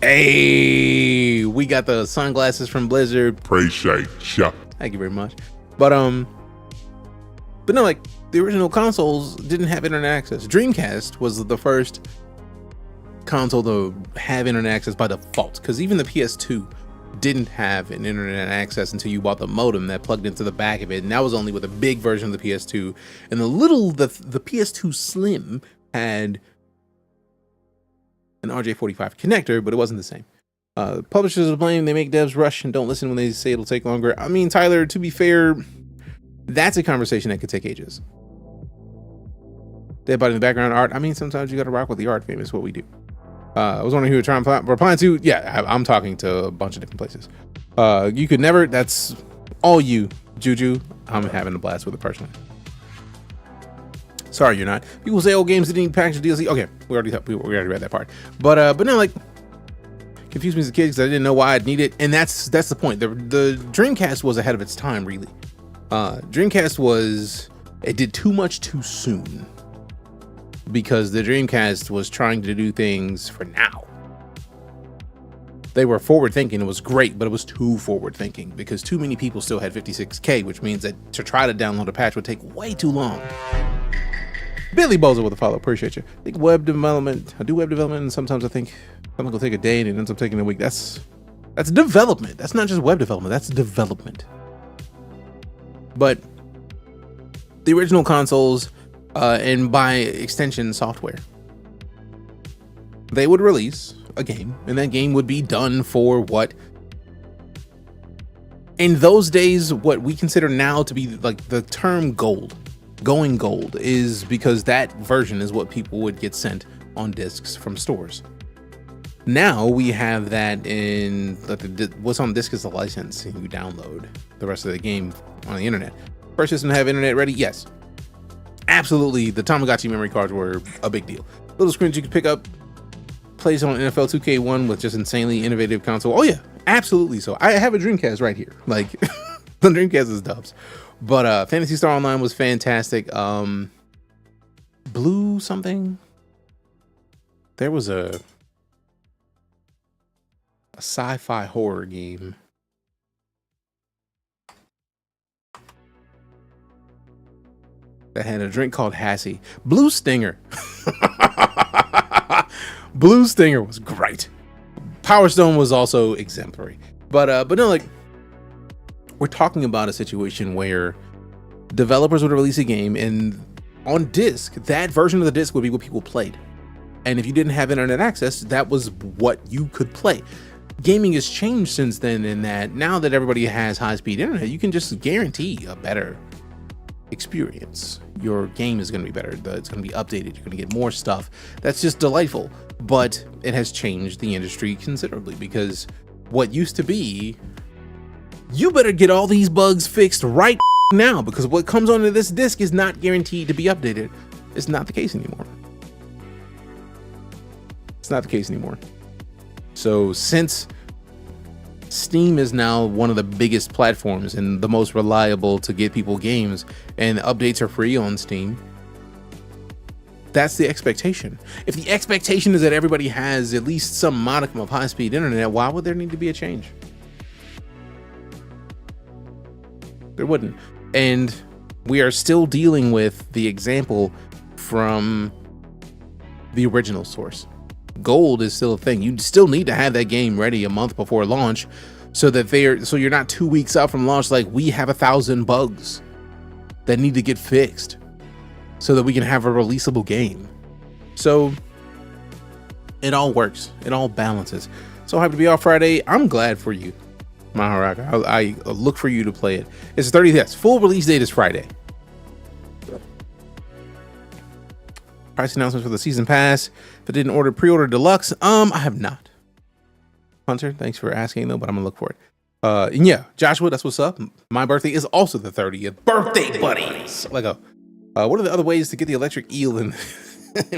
hey, we got the sunglasses from Blizzard. Appreciate ya. Thank you very much. But no, like the original consoles didn't have internet access. Dreamcast was the first console to have internet access by default, because even the PS2 didn't have an internet access until you bought the modem that plugged into the back of it, and that was only with a big version of the PS2. And the PS2 Slim had an RJ45 connector, but it wasn't the same. Publishers are blamed, they make devs rush and don't listen when they say it'll take longer. I mean, Tyler, to be fair, that's a conversation that could take ages. Dead body in the background art, I mean, sometimes you gotta rock with the art, fam. It's what we do. I was wondering who you're trying to replying to. Yeah, I'm talking to a bunch of different places. You could never, that's all you, Juju. I'm having a blast with it personally. Sorry, you're not. People say, "Oh, games didn't need package DLC." Okay, we already read that part. But no, like, confused me as a kid because I didn't know why I'd need it, and that's the point. The Dreamcast was ahead of its time, really. Dreamcast did too much too soon because the Dreamcast was trying to do things for now. They were forward thinking. It was great, but it was too forward thinking because too many people still had 56K, which means that to try to download a patch would take way too long. Billy Bozo with a follow. Appreciate you. I think web development. I do web development, and sometimes I think something will take a day and it ends up taking a week. That's development. That's not just web development. That's development. But the original consoles, and by extension software, they would release a game, and that game would be done for what in those days what we consider now to be like the term going gold is because that version is what people would get sent on discs from stores. Now we have that in what's on disc is the license, and you download the rest of the game on the internet. First system to have internet ready, yes, absolutely. The Tamagotchi memory cards were a big deal. Little screens you could pick up, plays on NFL 2K1 with just insanely innovative console. Oh yeah, absolutely. So I have a Dreamcast right here. Like the Dreamcast is dubs. But Phantasy Star Online was fantastic. Blue something. There was a sci-fi horror game. That had a drink called Hassie. Blue Stinger. Blue Stinger was great. Power Stone was also exemplary. But no, like, we're talking about a situation where developers would release a game and on disc, that version of the disc would be what people played. And if you didn't have internet access, that was what you could play. Gaming has changed since then in that now that everybody has high-speed internet, you can just guarantee a better experience. Your game is going to be better. It's going to be updated. You're going to get more stuff. That's just delightful. But it has changed the industry considerably because what used to be, you better get all these bugs fixed right now because what comes onto this disc is not guaranteed to be updated. It's not the case anymore. It's not the case anymore. So since Steam is now one of the biggest platforms and the most reliable to get people games, and updates are free on Steam, that's the expectation. If the expectation is that everybody has at least some modicum of high-speed internet, why would there need to be a change? There wouldn't. And we are still dealing with the example from the original source. Gold is still a thing. You still need to have that game ready a month before launch so that you're not 2 weeks out from launch like we have 1,000 bugs that need to get fixed so that we can have a releasable game. So it all works. It all balances. So happy to be off Friday. I'm glad for you, Maharaka. I look for you to play it. It's the 30th. Yes, full release date is Friday. Price announcements for the season pass. If I didn't pre-order deluxe, I have not. Hunter, thanks for asking though, but I'm gonna look for it. And yeah, Joshua, that's what's up. My birthday is also the 30th. Birthday buddies. Lego. What are the other ways to get the electric eel in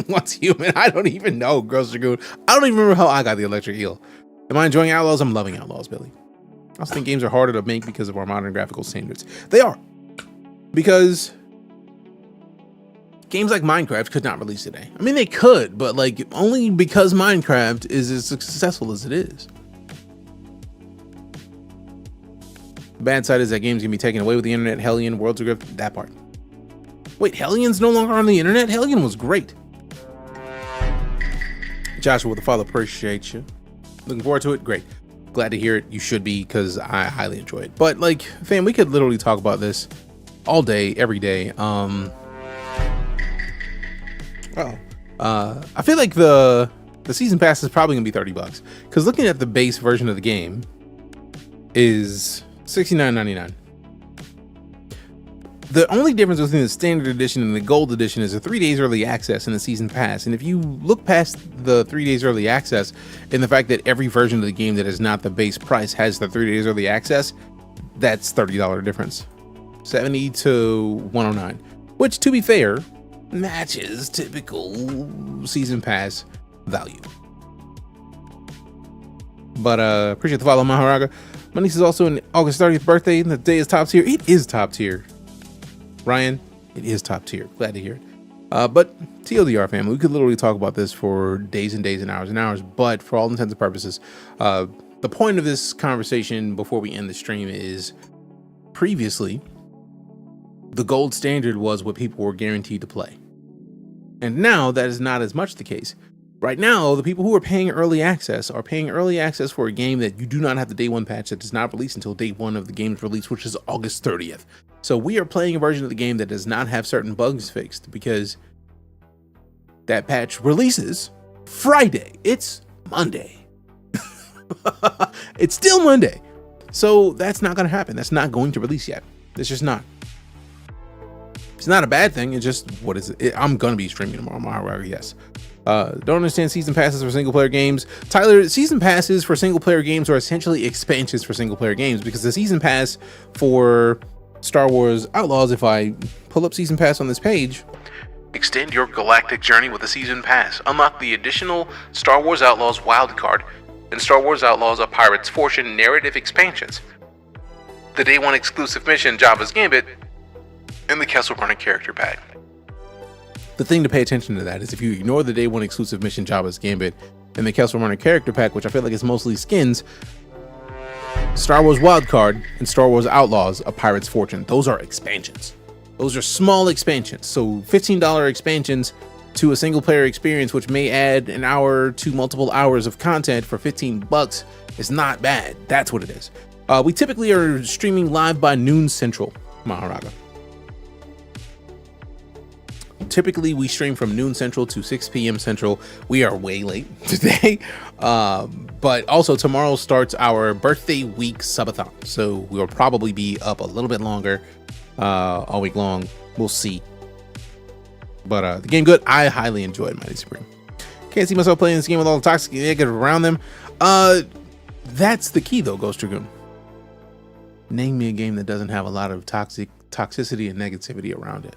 Once Human? I don't even know, Gross Dragoon. I don't even remember how I got the electric eel. Am I enjoying Outlaws? I'm loving Outlaws, Billy. I also think games are harder to make because of our modern graphical standards. They are. Because games like Minecraft could not release today. I mean, they could, but like only because Minecraft is as successful as it is. Bad side is that games can be taken away with the internet. Hellion, Worlds of Grift, that part. Wait, Hellion's no longer on the internet? Hellion was great. Joshua with the follow, appreciate you. Looking forward to it, great. Glad to hear it. You should be, because I highly enjoy it. But like, fam, we could literally talk about this all day, every day. I feel like the season pass is probably gonna be $30 because looking at the base version of the game is $69.99. The only difference between the standard edition and the gold edition is the 3 days early access and the season pass. And if you look past the 3 days early access and the fact that every version of the game that is not the base price has the 3 days early access, that's $30 difference. $70 to $109, which to be fair matches typical season pass value. But appreciate the follow, Maharaga. My niece is also an August 30th birthday, and the day is top tier. It is top tier. Ryan, it is top tier. Glad to hear it. But TLDR family, we could literally talk about this for days and days and hours, but for all intents and purposes, the point of this conversation before we end the stream is previously the gold standard was what people were guaranteed to play. And now that is not as much the case. Right now, the people who are paying early access are paying early access for a game that you do not have the day one patch that does not release until day one of the game's release, which is August 30th. So we are playing a version of the game that does not have certain bugs fixed because that patch releases Friday. It's Monday. It's still Monday. So that's not going to happen. That's not going to release yet. It's just not. It's not a bad thing. It's just, what is it? I'm going to be streaming tomorrow. However, yes. Don't understand season passes for single player games. Tyler, season passes for single player games are essentially expansions for single player games, because the season pass for Star Wars Outlaws, if I pull up season pass on this page, extend your galactic journey with a season pass. Unlock the additional Star Wars Outlaws wildcard and Star Wars Outlaws: A Pirate's Fortune narrative expansions, the day one exclusive mission Jabba's Gambit, and the Castle Runner character pack. the thing to pay attention to that is if you ignore the day one exclusive mission Jabba's Gambit and the Castle Runner character pack, which I feel like is mostly skins, Star Wars Wildcard and Star Wars Outlaws: A Pirate's Fortune, those are expansions. Those are small expansions. So $15 expansions to a single player experience, which may add an hour to multiple hours of content for $15 is not bad. That's what it is. We typically are streaming live by noon Central, Maharaga. Typically we stream from noon Central to 6 p.m. Central. We are way late today. But also tomorrow starts our Birthday Week Subathon. So we'll probably be up a little bit longer all week long. We'll see. But the game good. I highly enjoyed Mighty Supreme. Can't see myself playing this game with all the toxic and negative around them. That's the key though, Ghost Dragoon. Name me a game that doesn't have a lot of toxicity and negativity around it.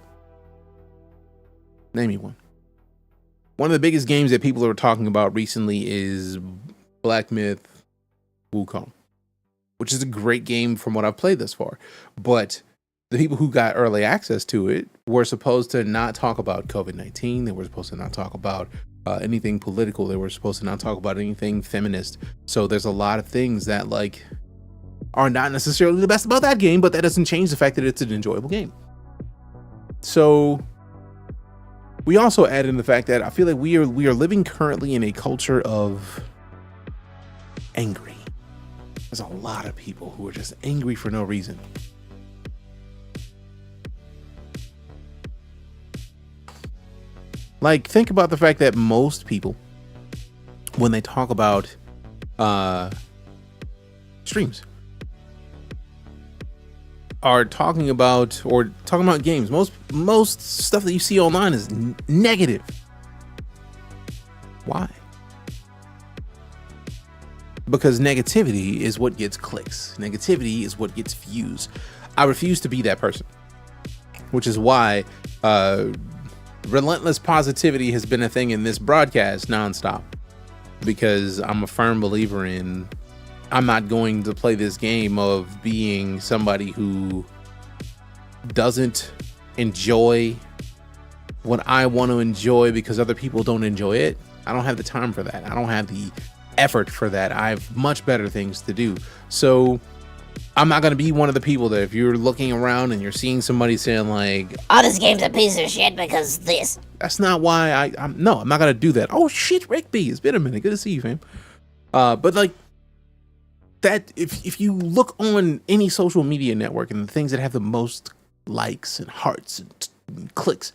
Name me one. One of the biggest games that people are talking about recently is Black Myth Wukong, which is a great game from what I've played thus far. But the people who got early access to it were supposed to not talk about COVID-19. They were supposed to not talk about anything political. They were supposed to not talk about anything feminist. So there's a lot of things that like are not necessarily the best about that game, but that doesn't change the fact that it's an enjoyable game. So we also add in the fact that I feel like we are living currently in a culture of angry. There's a lot of people who are just angry for no reason. Like, think about the fact that most people, when they talk about streams, are talking about games. Most stuff that you see online is negative. Why? Because negativity is what gets clicks. Negativity is what gets views. I refuse to be that person, which is why relentless positivity has been a thing in this broadcast nonstop, because I'm a firm believer in I'm not going to play this game of being somebody who doesn't enjoy what I want to enjoy because other people don't enjoy it. I don't have the time for that. I don't have the effort for that. I have much better things to do. So I'm not going to be one of the people that if you're looking around and you're seeing somebody saying like, oh, this game's a piece of shit because this. That's not why I'm not going to do that. Oh shit, Rick B, it's been a minute. Good to see you, fam. But like that, if you look on any social media network and the things that have the most likes and hearts and clicks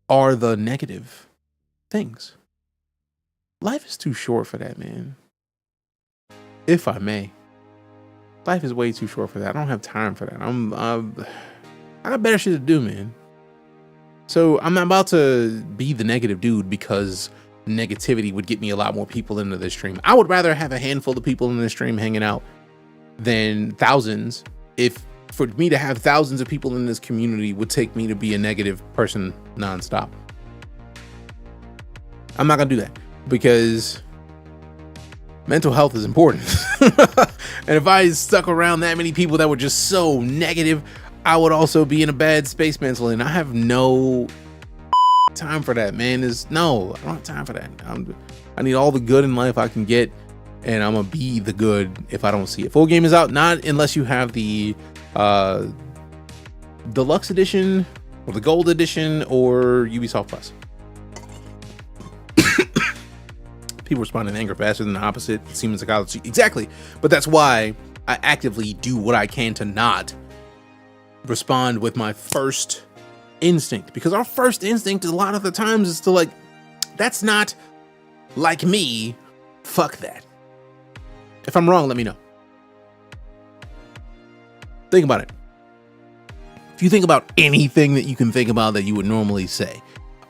are the negative things. Life is too short for that, man. If I may. Life is way too short for that. I don't have time for that. I got better shit to do, man. So I'm not about to be the negative dude because negativity would get me a lot more people into this stream. I would rather have a handful of people in the stream hanging out than thousands if for me to have thousands of people in this community would take me to be a negative person nonstop. I'm not gonna do that because mental health is important. And if I stuck around that many people that were just so negative, I would also be in a bad space mentally, and I have no time for that, man. I don't have time for that. I need all the good in life I can get, and I'm gonna be the good if I don't see it. Full game is out, not unless you have the deluxe edition or the gold edition or Ubisoft Plus. People respond in anger faster than the opposite. Seems psychology. Exactly. But that's why I actively do what I can to not respond with my first instinct. Because our first instinct a lot of the times is to like, that's not like me. Fuck that. If I'm wrong, let me know. Think about it. If you think about anything that you can think about that you would normally say,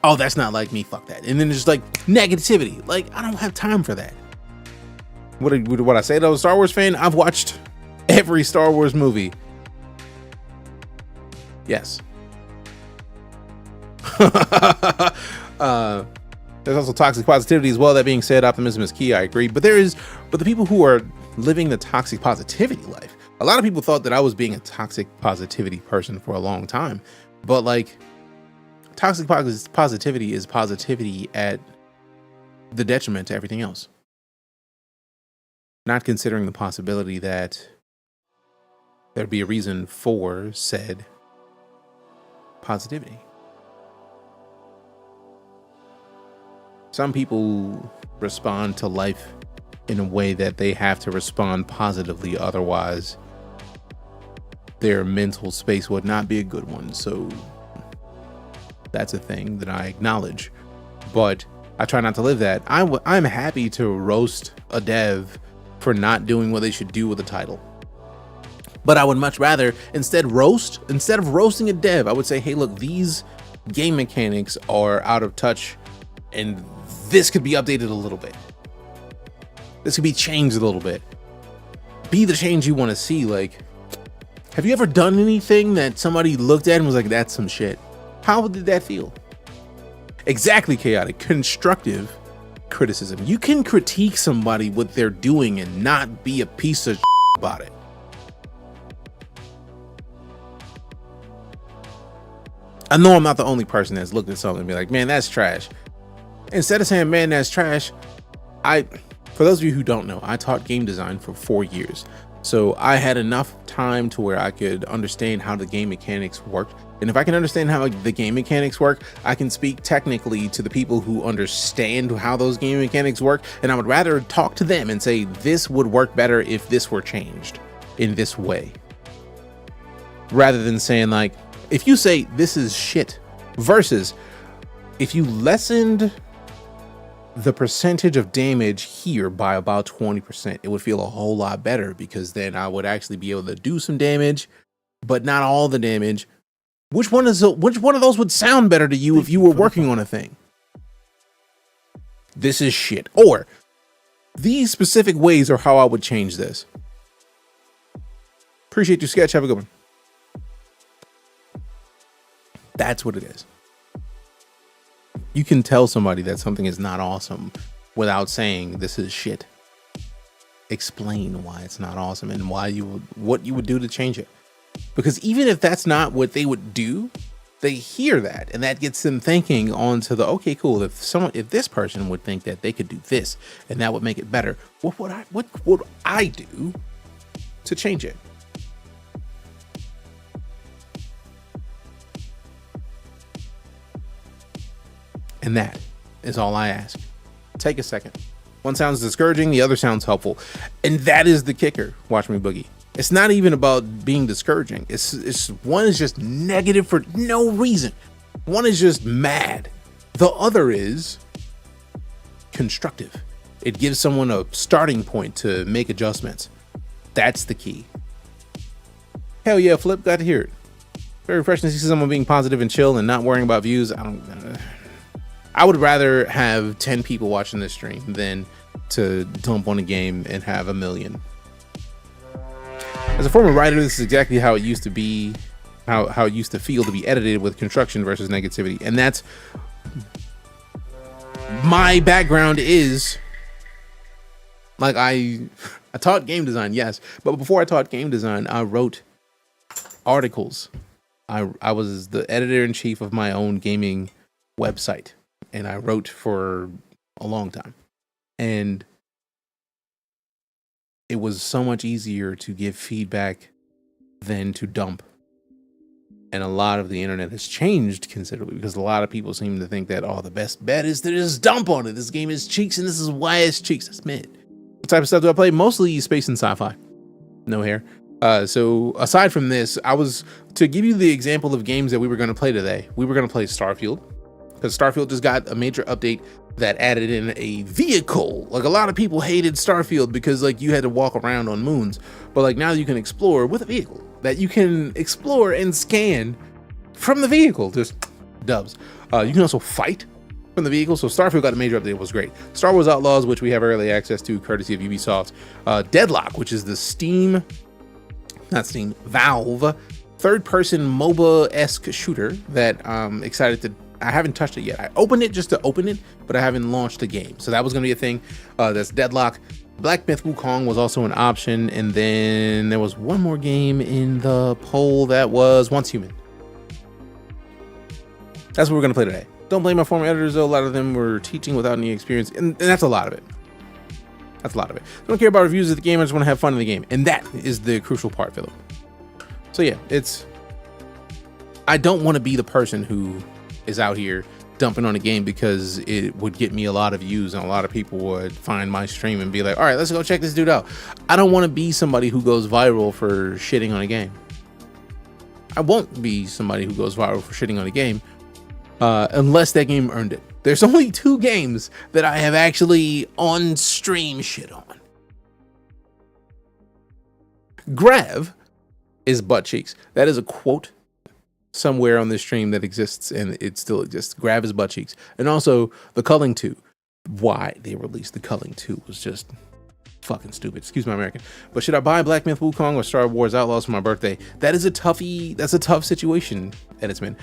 oh, that's not like me, fuck that. And then it's just like negativity. Like, I don't have time for that. What I say to a Star Wars fan, I've watched every Star Wars movie. Yes. There's also toxic positivity as well. That being said, optimism is key. I agree. But the people who are living the toxic positivity life, a lot of people thought that I was being a toxic positivity person for a long time. But like, toxic positivity is positivity at the detriment to everything else. Not considering the possibility that there'd be a reason for said positivity. Some people respond to life in a way that they have to respond positively, otherwise their mental space would not be a good one. So that's a thing that I acknowledge, but I try not to live that. I'm happy to roast a dev for not doing what they should do with the title, but I would much rather instead of roasting a dev, I would say, hey, look, these game mechanics are out of touch and this could be updated a little bit. This could be changed a little bit. Be the change you want to see. Like, have you ever done anything that somebody looked at and was like, that's some shit? How did that feel? Exactly, chaotic. Constructive criticism. You can critique somebody what they're doing and not be a piece of about it. I know I'm not the only person that's looked at something and be like, man, that's trash. Instead of saying, man, that's trash, for those of you who don't know, I taught game design for 4 years. So I had enough time to where I could understand how the game mechanics worked. And if I can understand how the game mechanics work, I can speak technically to the people who understand how those game mechanics work. And I would rather talk to them and say, this would work better if this were changed in this way. Rather than saying like, if you say this is shit versus if you lessened the percentage of damage here by about 20%, it would feel a whole lot better, because then I would actually be able to do some damage, but not all the damage. Which one of those would sound better to you if you were working on a thing? This is shit. Or these specific ways are how I would change this. Appreciate your sketch. Have a good one. That's what it is. You can tell somebody that something is not awesome without saying this is shit. Explain why it's not awesome and what you would do to change it. Because even if that's not what they would do, they hear that and that gets them thinking onto the, okay, cool. If this person would think that they could do this and that would make it better, what would I do to change it? And that is all I ask. Take a second. One sounds discouraging, the other sounds helpful. And that is the kicker. Watch me boogie. It's not even about being discouraging. It's one is just negative for no reason. One is just mad. The other is constructive. It gives someone a starting point to make adjustments. That's the key. Hell yeah, Flip, got to hear it. Very refreshing to see someone being positive and chill and not worrying about views. I would rather have 10 people watching this stream than to dump on a game and have 1 million. As a former writer, this is exactly how it used to be, how it used to feel to be edited with construction versus negativity. And that's my background is like I taught game design, yes, but before I taught game design, I wrote articles. I was the editor-in-chief of my own gaming website, and I wrote for a long time. And it was so much easier to give feedback than to dump. And a lot of the internet has changed considerably because a lot of people seem to think that, oh, the best bet is to just dump on it. This game is cheeks and this is why it's cheeks. That's mid. What type of stuff do I play? Mostly space and sci-fi. No hair. So aside from this, to give you the example of games that we were going to play today, we were going to play Starfield, because Starfield just got a major update that added in a vehicle. Like, a lot of people hated Starfield because like you had to walk around on moons, but like now you can explore with a vehicle that you can explore and scan from the vehicle. Just dubs. You can also fight from the vehicle. So Starfield got a major update. It was great. Star Wars Outlaws, which we have early access to courtesy of Ubisoft. Deadlock, which is the Valve third-person MOBA-esque shooter that I'm excited to. I haven't touched it yet. I opened it just to open it, but I haven't launched the game. So that was going to be a thing. That's Deadlock. Black Myth Wukong was also an option. And then there was one more game in the poll that was Once Human. That's what we're going to play today. Don't blame my former editors, though. A lot of them were teaching without any experience. And that's a lot of it. That's a lot of it. I don't care about reviews of the game. I just want to have fun in the game. And that is the crucial part, Philip. So yeah, I don't want to be the person who is out here dumping on a game because it would get me a lot of views and a lot of people would find my stream and be like, all right, let's go check this dude out. I don't want to be somebody who goes viral for shitting on a game. I won't be somebody who goes viral for shitting on a game unless that game earned it. There's only 2 games that I have actually on stream shit on. Grav is butt cheeks. That is a quote somewhere on this stream that exists, and it still exists. Grav is butt cheeks. And also the Culling 2. Why they released the Culling 2 was just fucking stupid. Excuse my American. But should I buy Black Myth Wukong or Star Wars Outlaws for my birthday? That's a tough situation, Editsman.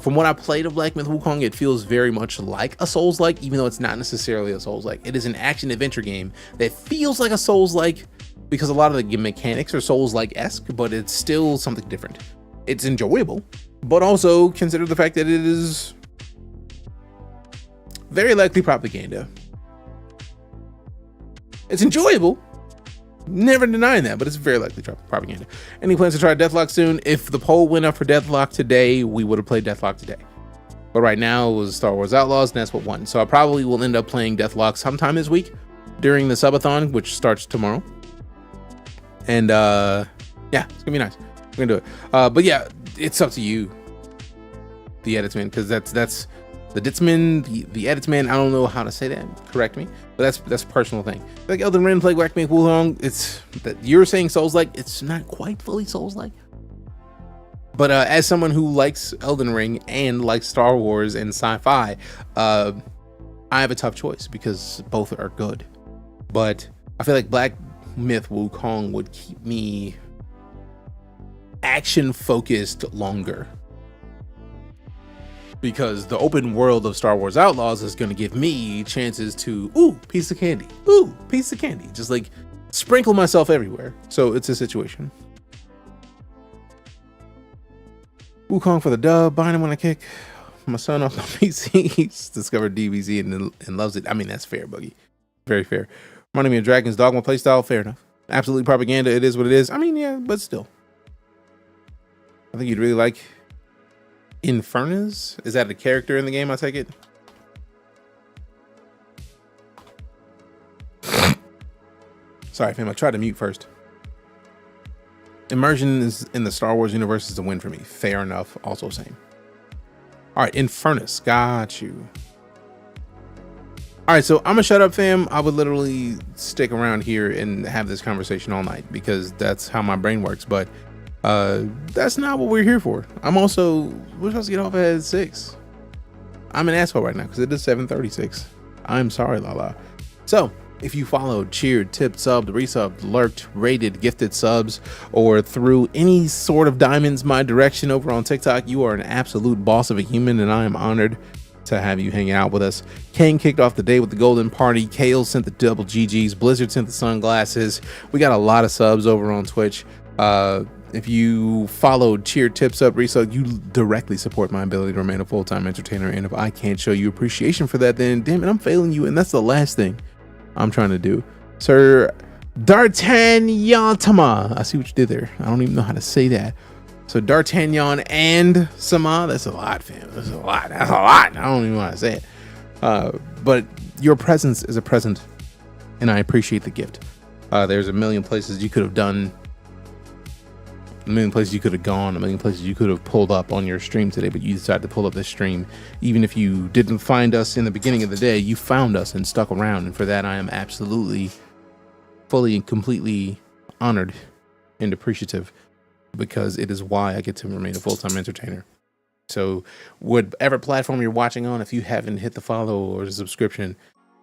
From what I played of Black Myth Wukong, it feels very much like a Souls-like, even though it's not necessarily a Souls-like. It is an action-adventure game that feels like a Souls-like because a lot of the mechanics are Souls-like-esque, but it's still something different. It's enjoyable, but also consider the fact that it is very likely propaganda. It's enjoyable, never denying that, but it's very likely propaganda. Any plans to try Deathlock soon? If the poll went up for Deathlock today, we would have played Deathlock today. But right now it was Star Wars Outlaws, and that's what won. So I probably will end up playing Deathlock sometime this week during the subathon, which starts tomorrow. And yeah, it's gonna be nice. We're gonna do it. But yeah, it's up to you, the Editsman, because that's the Ditsman, the Editsman. I don't know how to say that. Correct me, but that's a personal thing. Like Elden Ring, play Black Myth Wukong. It's that you're saying Souls-like. It's not quite fully Souls-like. But as someone who likes Elden Ring and likes Star Wars and sci-fi, I have a tough choice because both are good. But I feel like Black Myth Wukong would keep me action focused longer, because the open world of Star Wars Outlaws is going to give me chances to piece of candy, just like sprinkle myself everywhere. So it's a situation. Wukong for the dub, buying him when I kick my son off my PC. He's discovered DBZ and loves it. I mean, that's fair, Boogie. Very fair. Reminding me of Dragon's Dogma playstyle. Fair enough. Absolutely propaganda. It is what it is. I mean, yeah, but still. I think you'd really like Infernus. Is that a character in the game, I take it? Sorry, fam. I tried to mute first. Immersion is in the Star Wars universe is a win for me. Fair enough. Also same. All right, Infernus. Got you. All right, so I'm gonna shut up, fam. I would literally stick around here and have this conversation all night because that's how my brain works. But that's not what we're here for. We're supposed to get off at 6. I'm an asshole right now because it is 7:36. I'm sorry, Lala. So if you followed, cheered, tipped, subbed, resubbed, lurked, rated, gifted subs, or threw any sort of diamonds my direction over on TikTok, you are an absolute boss of a human, and I am honored to have you hanging out with us. Kane kicked off the day with the golden party. Kale sent the double GGs. Blizzard sent the sunglasses. We got a lot of subs over on Twitch. If you followed, cheered, tips up, resub, you directly support my ability to remain a full-time entertainer. And if I can't show you appreciation for that, then damn it, I'm failing you. And that's the last thing I'm trying to do. Sir D'Artagnan Tama. I see what you did there. I don't even know how to say that. So D'Artagnan and Sama. That's a lot, fam. That's a lot. That's a lot. I don't even want to say it. But your presence is a present, and I appreciate the gift. There's a million places you could have done, a million places you could have gone, a million places you could have pulled up on your stream today, but you decided to pull up this stream. Even if you didn't find us in the beginning of the day, you found us and stuck around, and for that I am absolutely, fully and completely honored and appreciative, because it is why I get to remain a full-time entertainer. So whatever platform you're watching on, if you haven't hit the follow or the subscription,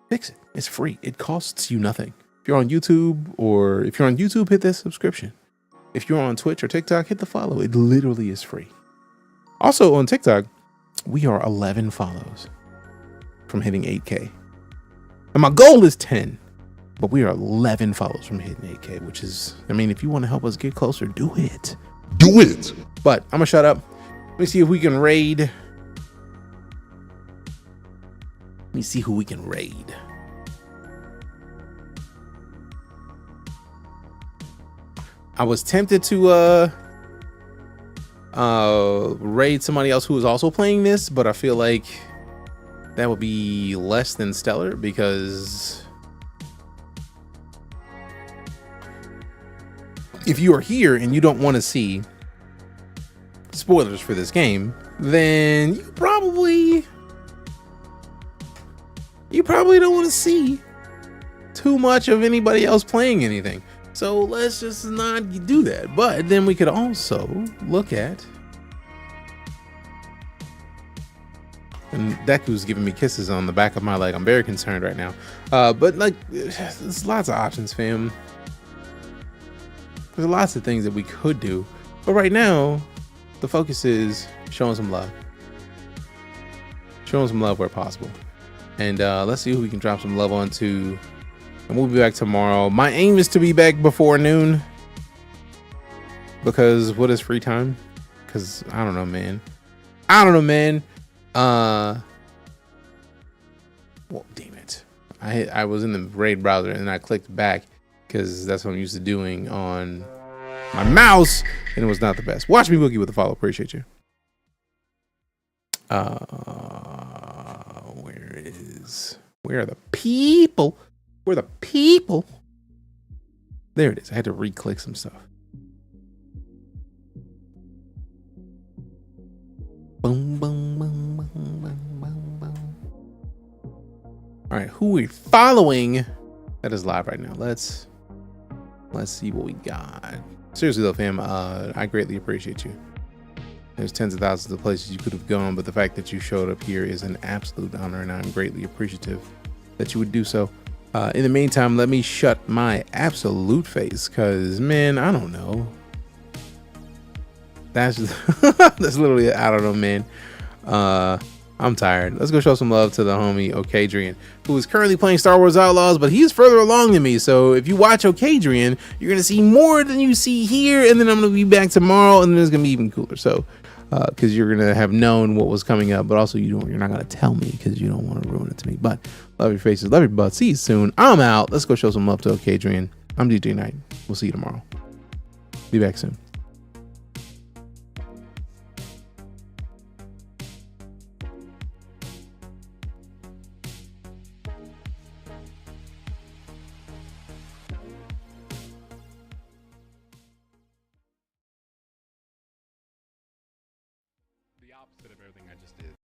fix it. It's free. It costs you nothing. If you're on YouTube, or if you're on YouTube, hit that subscription. If you're on Twitch or TikTok, hit the follow. It literally is free. Also on TikTok, we are 11 follows from hitting 8K. And my goal is 10, but we are 11 follows from hitting 8K, which is, I mean, if you want to help us get closer, do it. Do it. But I'm gonna shut up. Let me see if we can raid. Let me see who we can raid. I was tempted to raid somebody else who was also playing this, but I feel like that would be less than stellar, because if you are here and you don't want to see spoilers for this game, then you probably don't want to see too much of anybody else playing anything. So let's just not do that. But then we could also look at, and Deku's giving me kisses on the back of my leg. I'm very concerned right now. But like, there's lots of options, fam. There's lots of things that we could do. But right now, the focus is showing some love. Showing some love where possible. And let's see who we can drop some love onto. And we'll be back tomorrow. My aim is to be back before noon. Because what is free time? Because I don't know, man. Well, damn it. I was in the raid browser and I clicked back, because that's what I'm used to doing on my mouse, and it was not the best. Watch me boogie with the follow. Appreciate you. Where are the people? Where are the people? There it is. I had to re-click some stuff. Boom, boom, boom, boom, boom, boom, boom. All right, who are we following? That is live right now. Let's see what we got. Seriously though, fam, I greatly appreciate you. There's tens of thousands of places you could have gone, but the fact that you showed up here is an absolute honor, and I'm greatly appreciative that you would do so. In the meantime, let me shut my absolute face, because, man, I don't know. That's literally, I don't know, man. I'm tired. Let's go show some love to the homie Okadrian, who is currently playing Star Wars Outlaws, but he's further along than me. So if you watch Okadrian, you're gonna see more than you see here, and then I'm gonna be back tomorrow, and then it's gonna be even cooler. So because you're gonna have known what was coming up, but also you're not gonna tell me because you don't want to ruin it to me. But love your faces, love your butts. See you soon. I'm out. Let's go show some love to Okadrian. I'm DeejayKnight. We'll see you tomorrow. Be back soon. The opposite of everything I just did.